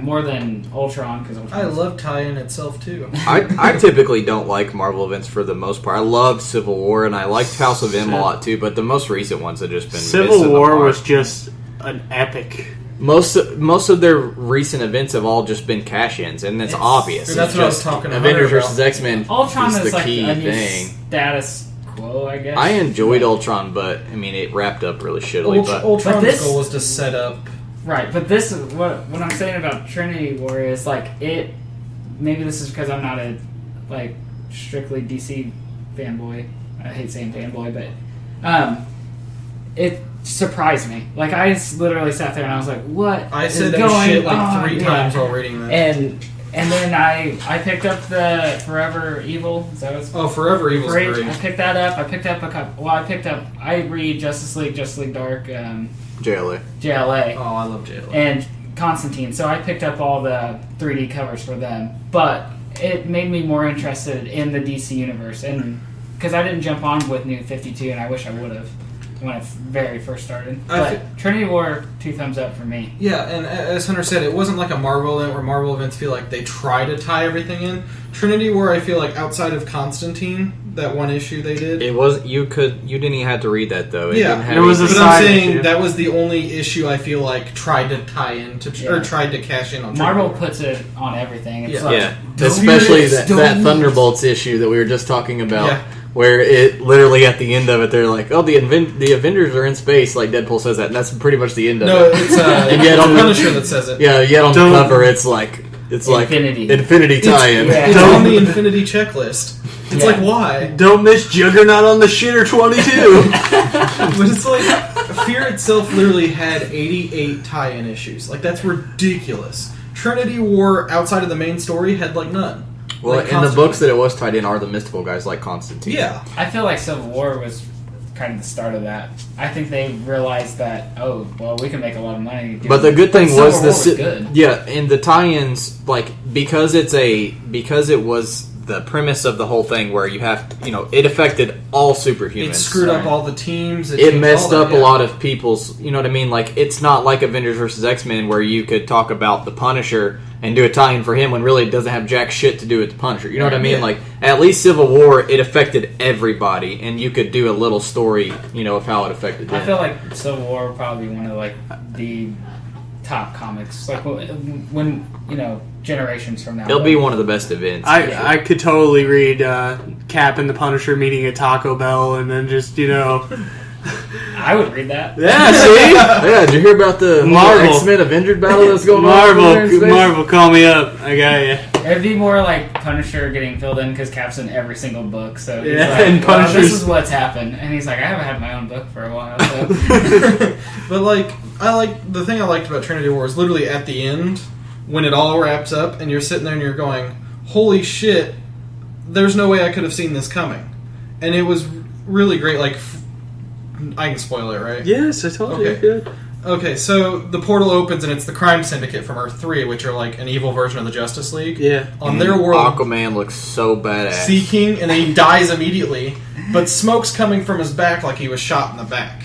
more than Ultron, because I love tie-in itself too. I typically don't like Marvel events for the most part. I love Civil War and I liked House of M a lot too, but the most recent ones have just been Civil missing War the mark. was just an epic. Most of their recent events have all just been cash-ins, and it's obvious. That's It's what I was just talking about. Avengers versus X-Men Ultron is is the like key a new thing. status quo, I guess. I enjoyed Ultron, but I mean it wrapped up really shittily. But Ultron's this- goal was to set up. Right, but this is what I'm saying about Trinity War is like it. Maybe this is because I'm not a like strictly DC fanboy. I hate saying fanboy, but it surprised me. Like I literally sat there and I was like, "What?" I is said that going shit like on? 3 Yeah. times while reading that. And then I picked up the Forever Evil. Is that what it's called? Oh, Forever Evil's great. I picked that up. I picked up a couple. Well, I read Justice League Dark, JLA. JLA. Oh, I love JLA. And Constantine. So I picked up all the 3D covers for them. But it made me more interested in the DC universe, and because I didn't jump on with New 52, and I wish I would have when it very first started. But Trinity War, 2 thumbs up for me. Yeah, and as Hunter said, it wasn't like a Marvel event where Marvel events feel like they try to tie everything in. Trinity War, I feel like outside of Constantine, that one issue they did. It was you didn't even have to read that though. It was a but side I'm saying issue. that was the only issue I feel like tried to tie into or tried to cash in on. Marvel Trinity War. puts it on everything. It's Yeah. like, Yeah, Don't especially use it, that don't use it. Thunderbolts issue that we were just talking about, Yeah. where it literally at the end of it, they're like, "Oh, the Avengers are in space," like Deadpool says that, and that's pretty much the end of No, it. it's And yet it's on the- Punisher that says it. Yeah, yet on Don't- the cover, it's like Infinity. Infinity tie-in. yeah. It's on the Infinity checklist. It's like, why? Don't miss Juggernaut on the shitter 22. But it's like, Fear itself literally had 88 tie-in issues. Like, that's ridiculous. Trinity War, outside of the main story, had, like, none. Well, Like, in the Constantine. books that it was tied in are the mystical guys like Constantine. Yeah. I feel like Civil War was kind of the start of that. I think they realized that, oh, well, we can make a lot of money. But the good thing Civil was War this. good. Yeah, and the tie-ins, like because it was the premise of the whole thing where you have, it affected all superhumans. It screwed up all the teams. It changed messed all up that, a lot of people's, you know what I mean? Like, it's not like Avengers vs. X-Men where you could talk about the Punisher and do a tie-in for him when really it doesn't have jack shit to do with the Punisher. You know what I mean? Yeah. Like, at least Civil War, it affected everybody, and you could do a little story, of how it affected them. I feel like Civil War would probably be one of, like, the top comics. Like, when generations from now. It'll be one of the best events. I could totally read Cap and the Punisher meeting at Taco Bell and then just, I would read that. Yeah, see? Yeah, did you hear about the Marvel. X-Men Avengers battle that's going on? Marvel, call me up. I got you. It'd be more like Punisher getting filled in because Cap's in every single book. So he's Yeah, like, and well, Punisher's- this is what's happened. And he's like, I haven't had my own book for a while. So. But, the thing I liked about Trinity War is literally at the end, when it all wraps up, and you're sitting there and you're going, holy shit, there's no way I could have seen this coming. And it was really great, I can spoil it, right? Yes, I told you. Okay. Good. Okay, so the portal opens and it's the Crime Syndicate from Earth 3, which are like an evil version of the Justice League. Yeah. On their world, Aquaman looks so badass. Sea King, and then he dies immediately, but smoke's coming from his back like he was shot in the back.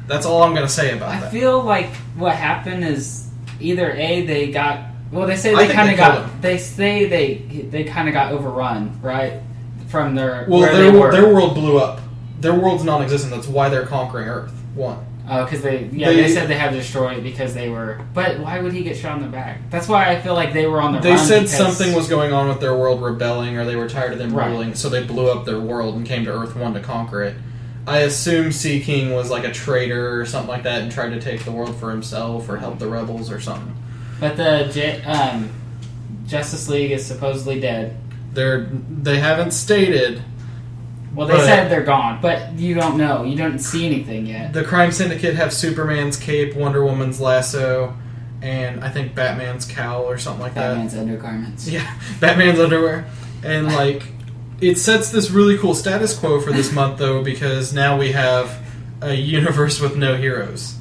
That's all I'm going to say about I that. feel like what happened is either they got. Well, they say I they think kind they of killed got. him. They say they kind of got overrun, right? From their Well, where they were. their world blew up. Their world's non-existent. That's why they're conquering Earth. One. Oh, because they said they had to destroy it because they were. But why would he get shot in the back? That's why I feel like they were on the They run. said because- something was going on with their world rebelling, or they were tired of them Right. ruling, so they blew up their world and came to Earth 1 to conquer it. I assume Sea King was like a traitor or something like that and tried to take the world for himself or help the rebels or something. But the Justice League is supposedly dead. They haven't stated. Well, they But- said they're gone, but you don't know. You don't see anything yet. The Crime Syndicate have Superman's cape, Wonder Woman's lasso, and I think Batman's cowl or something like that. Batman's undergarments. Yeah, Batman's underwear. And, it sets this really cool status quo for this month, though, because now we have a universe with no heroes.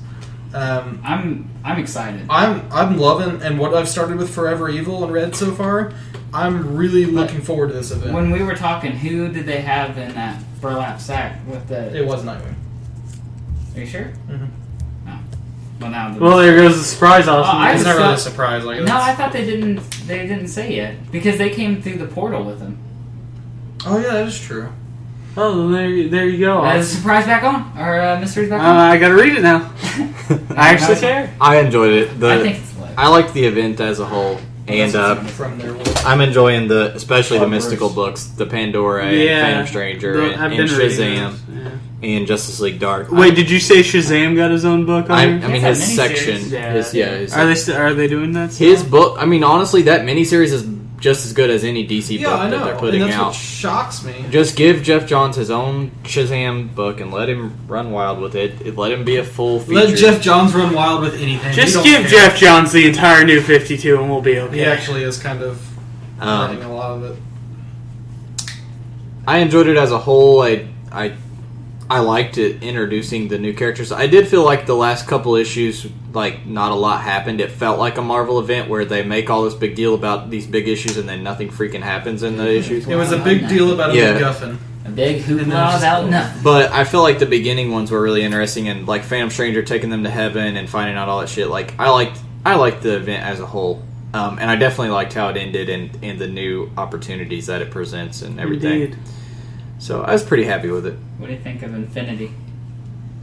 I'm excited. I'm loving, and what I've started with Forever Evil and read so far, I'm really looking forward to this event. When we were talking, who did they have in that burlap sack with the? It was Nightwing. Are you sure? Mhm. No. Well, now. Well, there goes the surprise off. I It's just not really a thought- surprise. No, I thought they didn't. They didn't say it because they came through the portal with him. Oh, yeah, that is true. Oh, there you go. Is the surprise back on? Or mystery's back on? I gotta read it now. I actually care. I enjoyed it. I think it's lit. I liked the event as a whole, and From their world. I'm enjoying especially the Oh, mystical Bruce. books, the Pandora, and Yeah. Phantom Stranger, I've and been reading Shazam, those, yeah. and Justice League Dark. Wait, did you say Shazam got his own book on I here? mean, It's his a section, miniseries. his Are they doing that? his still? book. I mean, honestly, that miniseries is just as good as any DC Yeah, book I know. that they're putting and that's out. what shocks me. Just give Jeff Johns his own Shazam book and let him run wild with it. Let him be a full feature. Let Jeff Johns run wild with anything. Just We don't give care. Jeff Johns the entire new 52 and we'll be okay. He actually is kind of writing a lot of it. I enjoyed it as a whole. I liked it introducing the new characters. I did feel like the last couple issues, like, not a lot happened. It felt like a Marvel event where they make all this big deal about these big issues and then nothing freaking happens in the issues. It was a big deal about a MacGuffin. A big hoopla And then just- about nothing. But I feel like the beginning ones were really interesting, and like Phantom Stranger taking them to heaven and finding out all that shit. Like, I liked the event as a whole, and I definitely liked how it ended and the new opportunities that it presents and everything. Indeed. So I was pretty happy with it. What do you think of Infinity?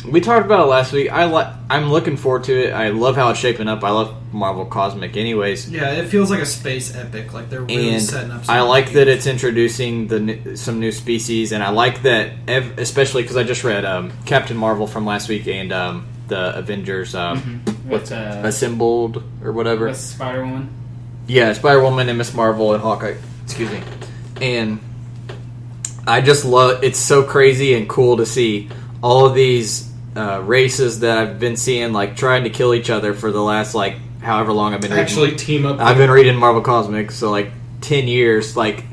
We talked about it last week. I'm looking forward to it. I love how it's shaping up. I love Marvel Cosmic, anyways. Yeah, it feels like a space epic. Like they're really And setting up. I like that it's introducing some new species, and I like that, especially because I just read Captain Marvel from last week and the Avengers With Assembled or whatever. with Spider-Woman? Yeah, Spider-Woman and Miss Marvel and Hawkeye. Excuse me. And I just love. It's so crazy and cool to see all of these races that I've been seeing, like, trying to kill each other for the last, like, however long I've been actually reading. team up. I've been reading Marvel Cosmics, so, like, 10 years, like,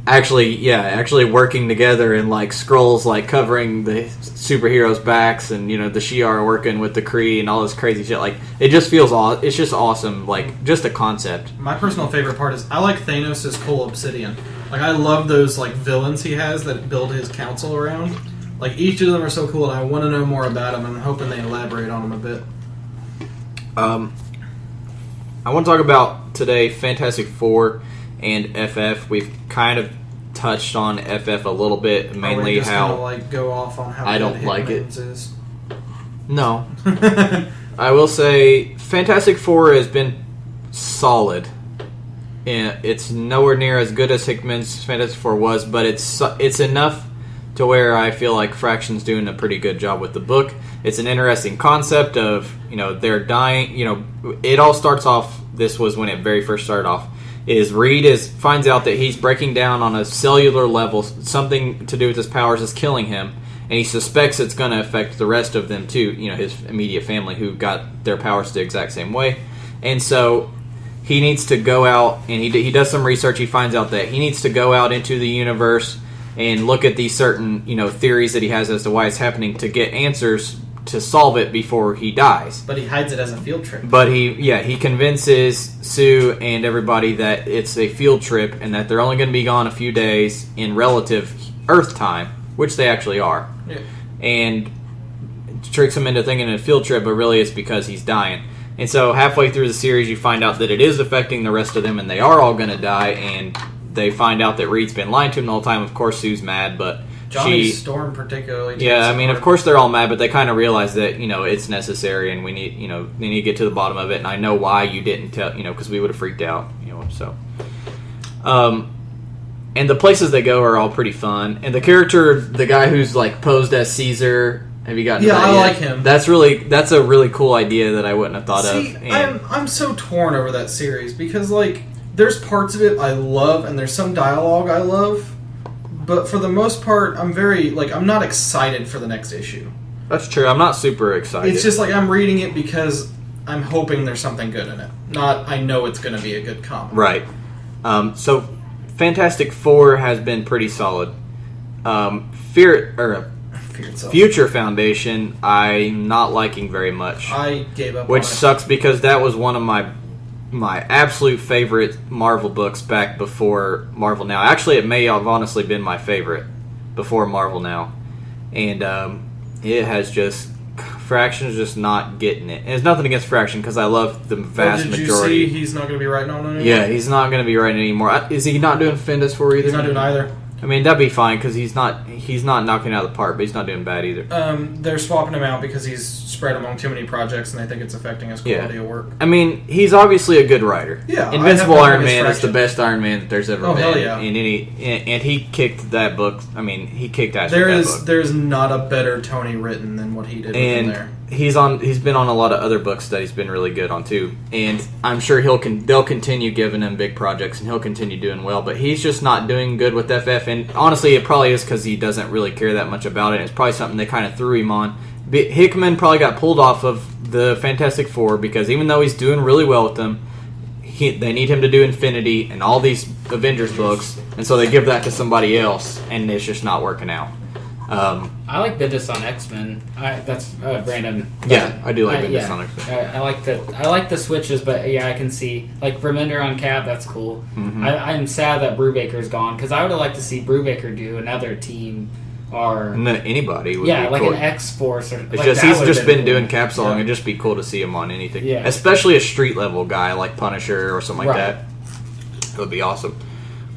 actually working together, and, like, Skrulls, like, covering the superheroes' backs, and, you know, the Shi'ar working with the Kree and all this crazy shit. Like, it just feels it's just awesome, like, just a concept. My personal favorite part is I like Thanos' Coal Obsidian. Like, I love those, like, villains he has that build his council around. Like, each of them are so cool, and I want to know more about them. I'm hoping they elaborate on them a bit. I want to talk about today Fantastic Four and FF. We've kind of touched on FF a little bit, Are we mainly just how gonna, like, go off on how I good don't like it. Hitman's is? No. I will say Fantastic Four has been solid. And it's nowhere near as good as Hickman's Fantastic Four was, but it's enough to where I feel like Fraction's doing a pretty good job with the book. It's an interesting concept of, you know, they're dying. You know, it all starts off. This was when it very first started off. Is Reed finds out that he's breaking down on a cellular level. Something to do with his powers is killing him, and he suspects it's going to affect the rest of them too. You know, his immediate family who got their powers the exact same way, and so he needs to go out and he does some research. He finds out that he needs to go out into the universe and look at these certain, you know, theories that he has as to why it's happening to get answers to solve it before he dies. But he hides it as a field trip. But he convinces Sue and everybody that it's a field trip and that they're only going to be gone a few days in relative Earth time, which they actually are. Yeah. And tricks him into thinking it's a field trip, but really it's because he's dying. And so halfway through the series, you find out that it is affecting the rest of them, and they are all going to die. And they find out that Reed's been lying to him the whole time. Of course, Sue's mad, but Johnny Storm particularly. yeah, I mean, of course they're all mad, but they kind of realize that, you know, it's necessary, and we need, you know, they need to get to the bottom of it. And I know why you didn't tell, you know, because we would have freaked out, you know. So, and the places they go are all pretty fun. And the character, the guy who's like posed as Caesar. Have you gotten? Yeah, to that I yet? like him. That's a really cool idea that I wouldn't have thought See, of. And I'm so torn over that series because, like, there's parts of it I love, and there's some dialogue I love, but for the most part, I'm not excited for the next issue. that's true. I'm not super excited. It's just like I'm reading it because I'm hoping there's something good in it. Not I know it's going to be a good comic. Right. So, Fantastic Four has been pretty solid. Future Foundation, I'm not liking very much. I gave up Which on it. sucks because that was one of my absolute favorite Marvel books back before Marvel Now. Actually, it may have honestly been my favorite before Marvel Now. And it has just... Fraction's just not getting it. And it's nothing against Fraction because I love the vast did majority. you see he's not going to be writing on it anymore? Yeah, he's not going to be writing anymore. Is he not doing Fendus for either? He's not doing either. I mean, that'd be fine because he's not knocking it out of the park, but he's not doing bad either. They're swapping him out because he's spread among too many projects, and they think it's affecting his quality of work. I mean, he's obviously a good writer. Yeah, Invincible I have Iron nothing Man against is the Fraction. best Iron Man that there's ever Oh, been. hell yeah. And he kicked that book. I mean, he kicked ass with that book. There's not a better Tony written than what he did with him there. And he's been on a lot of other books that he's been really good on too. And I'm sure they'll continue giving him big projects, and he'll continue doing well. But he's just not doing good with FF. And honestly, it probably is because he doesn't really care that much about it. It's probably something they kind of threw him on. Hickman probably got pulled off of the Fantastic Four because even though he's doing really well with them, they need him to do Infinity and all these Avengers books, and so they give that to somebody else, and it's just not working out. I like Bendis on X-Men. That's Brandon. Yeah, I do like Bendis on X-Men. I like the switches, but yeah, I can see like Remender on Cap. That's cool. Mm-hmm. I'm sad that Brubaker's gone because I would have liked to see Brubaker do another team or anybody would yeah, be like cool. an X-Force. Or, It's like, just that he's would've just been cool. doing Cap Song. It'd just be cool to see him on anything, Yeah. especially a street level guy like Punisher or something like Right. that. It would be awesome.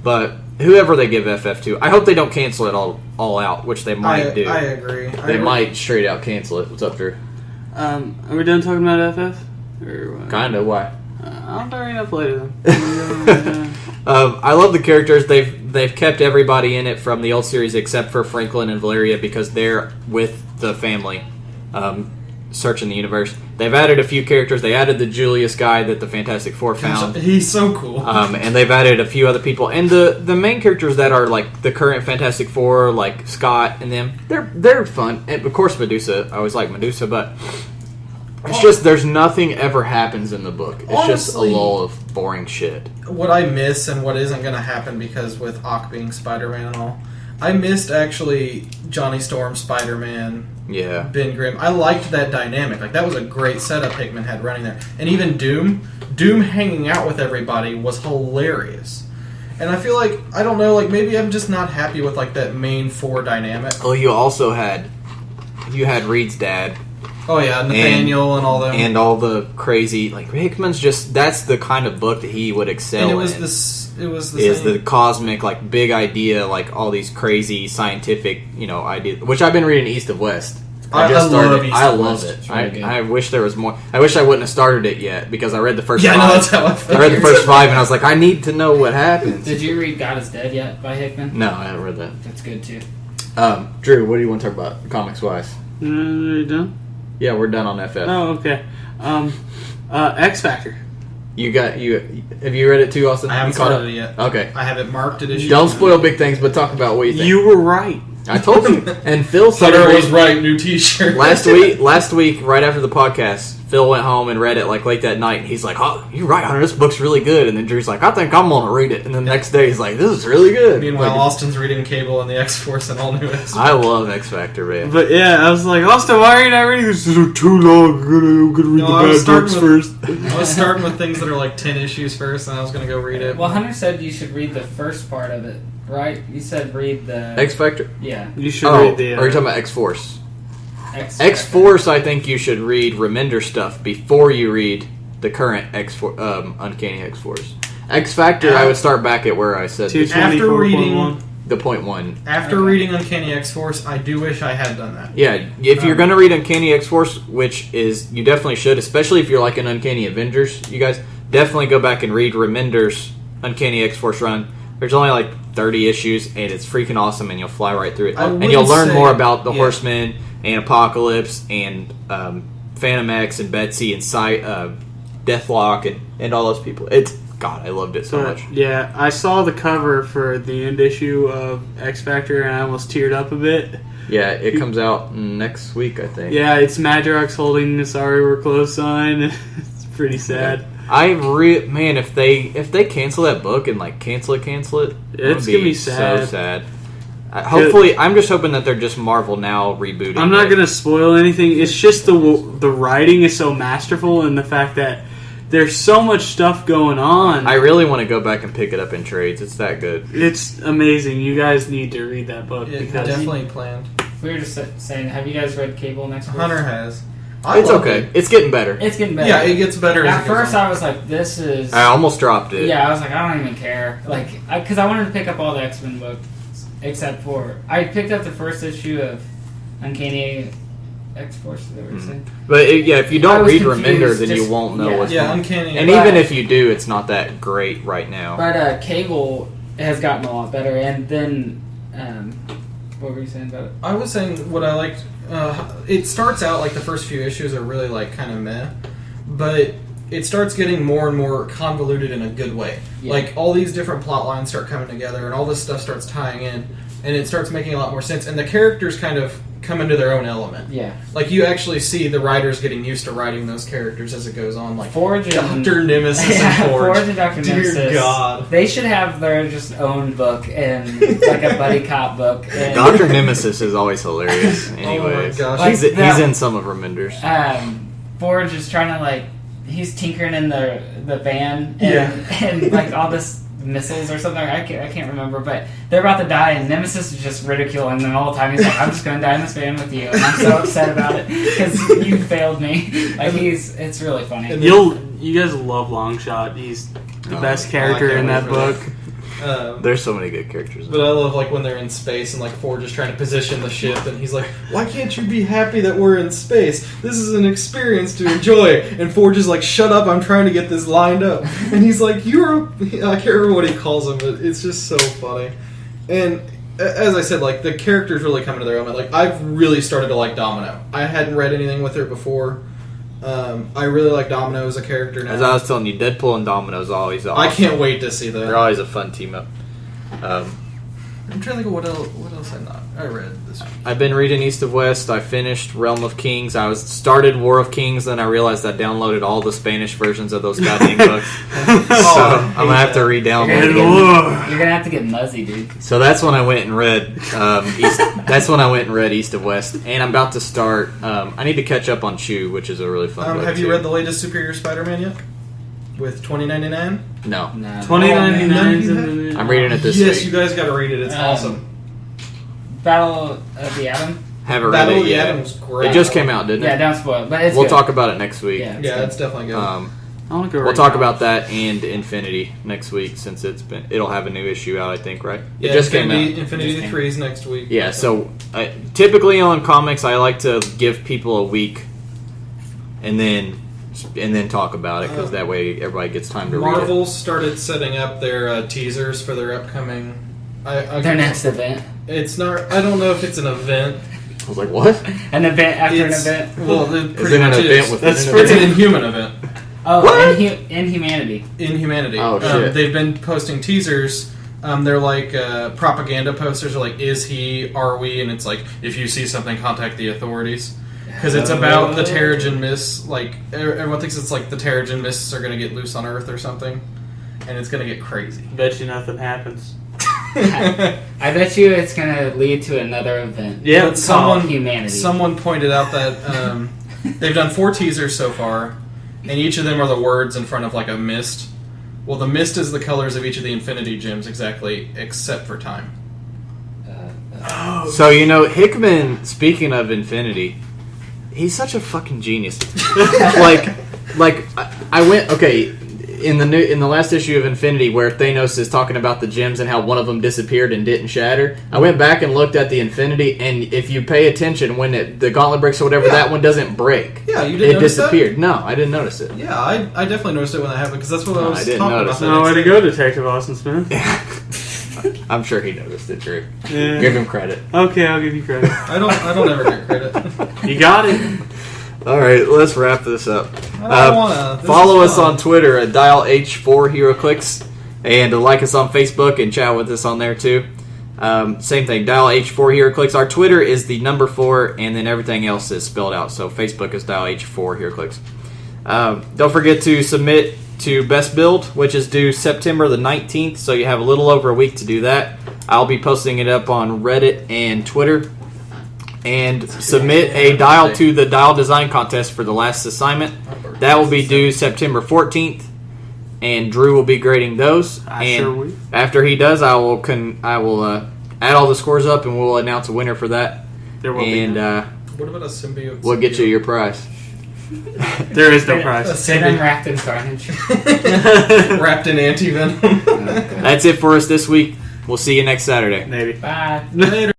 But whoever they give FF to, I hope they don't cancel it all out, which they might do. I agree. They might straight out cancel it. What's up, Drew? Are we done talking about FF? Or what? Kinda. Why? I'll bring it up later then. I love the characters. They've kept everybody in it from the old series except for Franklin and Valeria because they're with the family, searching the universe. They've added a few characters. They added the Julius guy that the Fantastic Four found. He's so cool. And they've added a few other people. And the main characters that are like the current Fantastic Four, like Scott and them, they're fun. And of course Medusa. I always like Medusa, but it's just there's nothing ever happens in the book. It's just a Honestly, lull of boring shit. What I miss and what isn't going to happen because with Ock being Spider-Man and all, I missed actually Johnny Storm, Spider-Man, Yeah. Ben Grimm. I liked that dynamic. Like that was a great setup Hickman had running there. And even Doom hanging out with everybody was hilarious. And I feel like I don't know, like maybe I'm just not happy with like that main four dynamic. Oh, you also had Reed's dad Oh yeah, Nathaniel and all them. and all the crazy like Hickman's just that's the kind of book that he would excel And it was in. it was the Is same. the cosmic like big idea like all these crazy scientific ideas, which I've been reading East of West. I love East I of love West. it. It's really good. I wish there was more. I wish I wouldn't have started it yet because I read the first Yeah, five. no, that's how I felt. I read the first five and I was like, I need to know what happens. Did you read God is Dead yet by Hickman? No, I haven't read that. That's good too. Drew, what do you want to talk about comics wise? Are you done? Yeah, we're done on FF. Oh, okay. X Factor. Have you read it too, Austin? I haven't You caught started up? it yet. Okay. I have it marked at issue. Don't spoil big things, but talk about what you think. You were right. I told you. And Phil said Sutter was right. New T-shirt. last week, right after the podcast, Phil went home and read it like late that night. And he's like, "Oh, you're right, Hunter. This book's really good." And then Drew's like, "I think I'm gonna read it." And then the next day, he's like, "This is really good." Meanwhile, Like, Austin's reading Cable and the X-Force and all new X. I love X Factor, man. But yeah, I was like, Austin, why are you not reading this? This is too long. I'm gonna read No, I was the bad books first. I was starting with things that are like 10 issues first, and I was going to go read it. Well, Hunter said you should read the first part of it, right? You said read the X Factor. yeah You should Oh, read the. are you talking about X Force? X X Force, I think you should read Remender stuff before you read the current Uncanny X Force. X Factor, I would start back at where I said After reading- the point one. After Okay. reading Uncanny X-Force, I do wish I had done that. Yeah, if you're gonna read Uncanny X Force, which is you definitely should, especially if you're like an Uncanny Avengers, you guys definitely go back and read Remender's Uncanny X Force run. There's only like 30 issues, and it's freaking awesome, and you'll fly right through it, I and you'll would learn say- more about the yeah. Horsemen and Apocalypse and Phantom X and Betsy and Deathlock and all those people. God, I loved it so But, much. yeah, I saw the cover for the end issue of X Factor and I almost teared up a bit. Yeah, it comes out next week, I think. Yeah, it's Madrox holding the Sorry We're Close sign. It's pretty sad. Man, if they cancel that book and like cancel it, It's gonna be so sad. sad. Hopefully, I'm just hoping that they're just Marvel now rebooting. I'm not it. gonna spoil anything. It's just the writing is so masterful, and the fact that there's so much stuff going on. I really want to go back and pick it up in trades. It's that good. It's amazing. You guys need to read that book It because definitely planned. We were just saying, have you guys read Cable next week? Hunter has. It's love okay. it. It's getting better. It's getting better. Yeah, it gets better. At as it goes first, on. I was like, "This is." I almost dropped it. Yeah, I was like, I don't even care. Like, because I wanted to pick up all the X-Men books, except for I picked up the first issue of Uncanny X-Force. Is that what you're saying? But if you I don't was read confused, Remender, then you just- won't know yeah. what's Yeah, going on. Uncanny. And even if you do, it's not that great right now. But Cable has gotten a lot better, and then what were you saying about it? I was saying what I liked. It starts out like the first few issues are really like kind of meh, but it starts getting more and more convoluted in a good way. Yeah. Like all these different plot lines start coming together, and all this stuff starts tying in, and it starts making a lot more sense. And the characters kind of come into their own element. Yeah. Like, you actually see the writers getting used to writing those characters as it goes on. Like, Forge and Dr. Nemesis and Forge. Forge and Dr. Dear Nemesis. God. They should have their just own book and like a buddy cop book. And, Dr. Nemesis is always hilarious. Anyways, gosh. Like he's that- in some of Reminders. Forge is trying to like he's tinkering in the van and, Yeah. and like all this missiles or something. I can't remember, but they're about to die, and Nemesis is just ridiculing them all the time. He's like, "I'm just going to die in this van with you," and I'm so upset about it because you failed me. Like it's really funny. And You guys love Longshot. He's the best character can't in wait that for book. There's so many good characters. But I love like when they're in space and like Forge is trying to position the ship, and he's like, "Why can't you be happy that we're in space? This is an experience to enjoy." And Forge is like, "Shut up! I'm trying to get this lined up." And he's like, I can't remember what he calls him, but it's just so funny. And as I said, like the characters really come into their own. Like I've really started to like Domino. I hadn't read anything with her before. I really like Domino as a character now. As I was telling you, Deadpool and Domino's always awesome. I can't wait to see that. They're always a fun team up. I'm trying to think of what else I read this week. I've been reading East of West. I finished Realm of Kings. I started War of Kings, then I realized I downloaded all the Spanish versions of those goddamn books. So I'm gonna have to You're re-download gonna, it. you're gonna have to get Muzzy, dude. So that's when I went and read That's when I went and read East of West, and I'm about to start. I need to catch up on Chew, which is a really fun book. Have you too. read the latest Superior Spider-Man yet? With 2099? No, No. 2099. I'm reading it this Yes, week. you guys got to read it. It's awesome. Battle of the Atom. Haven't read Battle it of the yet. Atom was great. It just came out, didn't Yeah, it? don't spoil it, but it's We'll good. talk about it next week. Yeah, Yeah, it's definitely good. I want to go. We'll talk about that and Infinity next week since it'll have a new issue out, I think, right? yeah, It just came Infinity, out. Infinity 3 is next week. Yeah, so typically on comics, I like to give people a week and then talk about it because that way everybody gets time to read Marvel started setting up their teasers for their upcoming. Their next event. It's not. I don't know if it's an event. it. I was like, what? An event after It's, an event. Well, it Is pretty it an much event is. with That's an It's an event? Inhuman event. Oh, What? Inhumanity. Inhumanity. Oh, shit. They've been posting teasers. They're like propaganda posters. Are like, is he? Are we? And it's like, if you see something, contact the authorities. Because it's about the Terrigen Mists. Like everyone thinks it's like the Terrigen Mists are going to get loose on Earth or something, and it's going to get crazy. Bet you nothing happens. I bet you it's gonna lead to another event. Yeah, But someone Humanity. Someone pointed out that they've done 4 teasers so far, and each of them are the words in front of like a mist. Well, the mist is the colors of each of the Infinity Gems exactly, except for time. So, Hickman, speaking of Infinity, he's such a fucking genius. I went, okay, in the last issue of Infinity where Thanos is talking about the gems and how one of them disappeared and didn't shatter, I went back and looked at the Infinity, and if you pay attention, when the gauntlet breaks or whatever, Yeah. that one doesn't break. Yeah, you didn't It notice disappeared. No, I didn't notice it. Yeah, I definitely noticed it when that happened because that's what I No, was I didn't talking notice about. it. the No way next to day. go, Detective Austin Smith. I'm sure he noticed it, Drew. Yeah. Give him credit. Okay, I'll give you credit. I don't ever get credit. You got it. All right, let's wrap this up. I don't wanna. This Follow is us fun. on Twitter at Dial H For Heroclix, and like us on Facebook and chat with us on there too. Same thing, Dial H For Heroclix. Our Twitter is the number 4, and then everything else is spelled out. So Facebook is Dial H For Heroclix. Don't forget to submit to Best Build, which is due September the 19th. So you have a little over a week to do that. I'll be posting it up on Reddit and Twitter. And submit a dial to the Dial Design Contest for the last assignment. That will be due September 14th, and Drew will be grading those. I and sure will. after he does, I will add all the scores up, and we'll announce a winner for that. There will And What about a symbiote? we'll get you your prize. There is no A prize. Sit symbiote wrapped in carnage. wrapped in anti-venom. That's it for us this week. We'll see you next Saturday. Maybe. Bye. Later.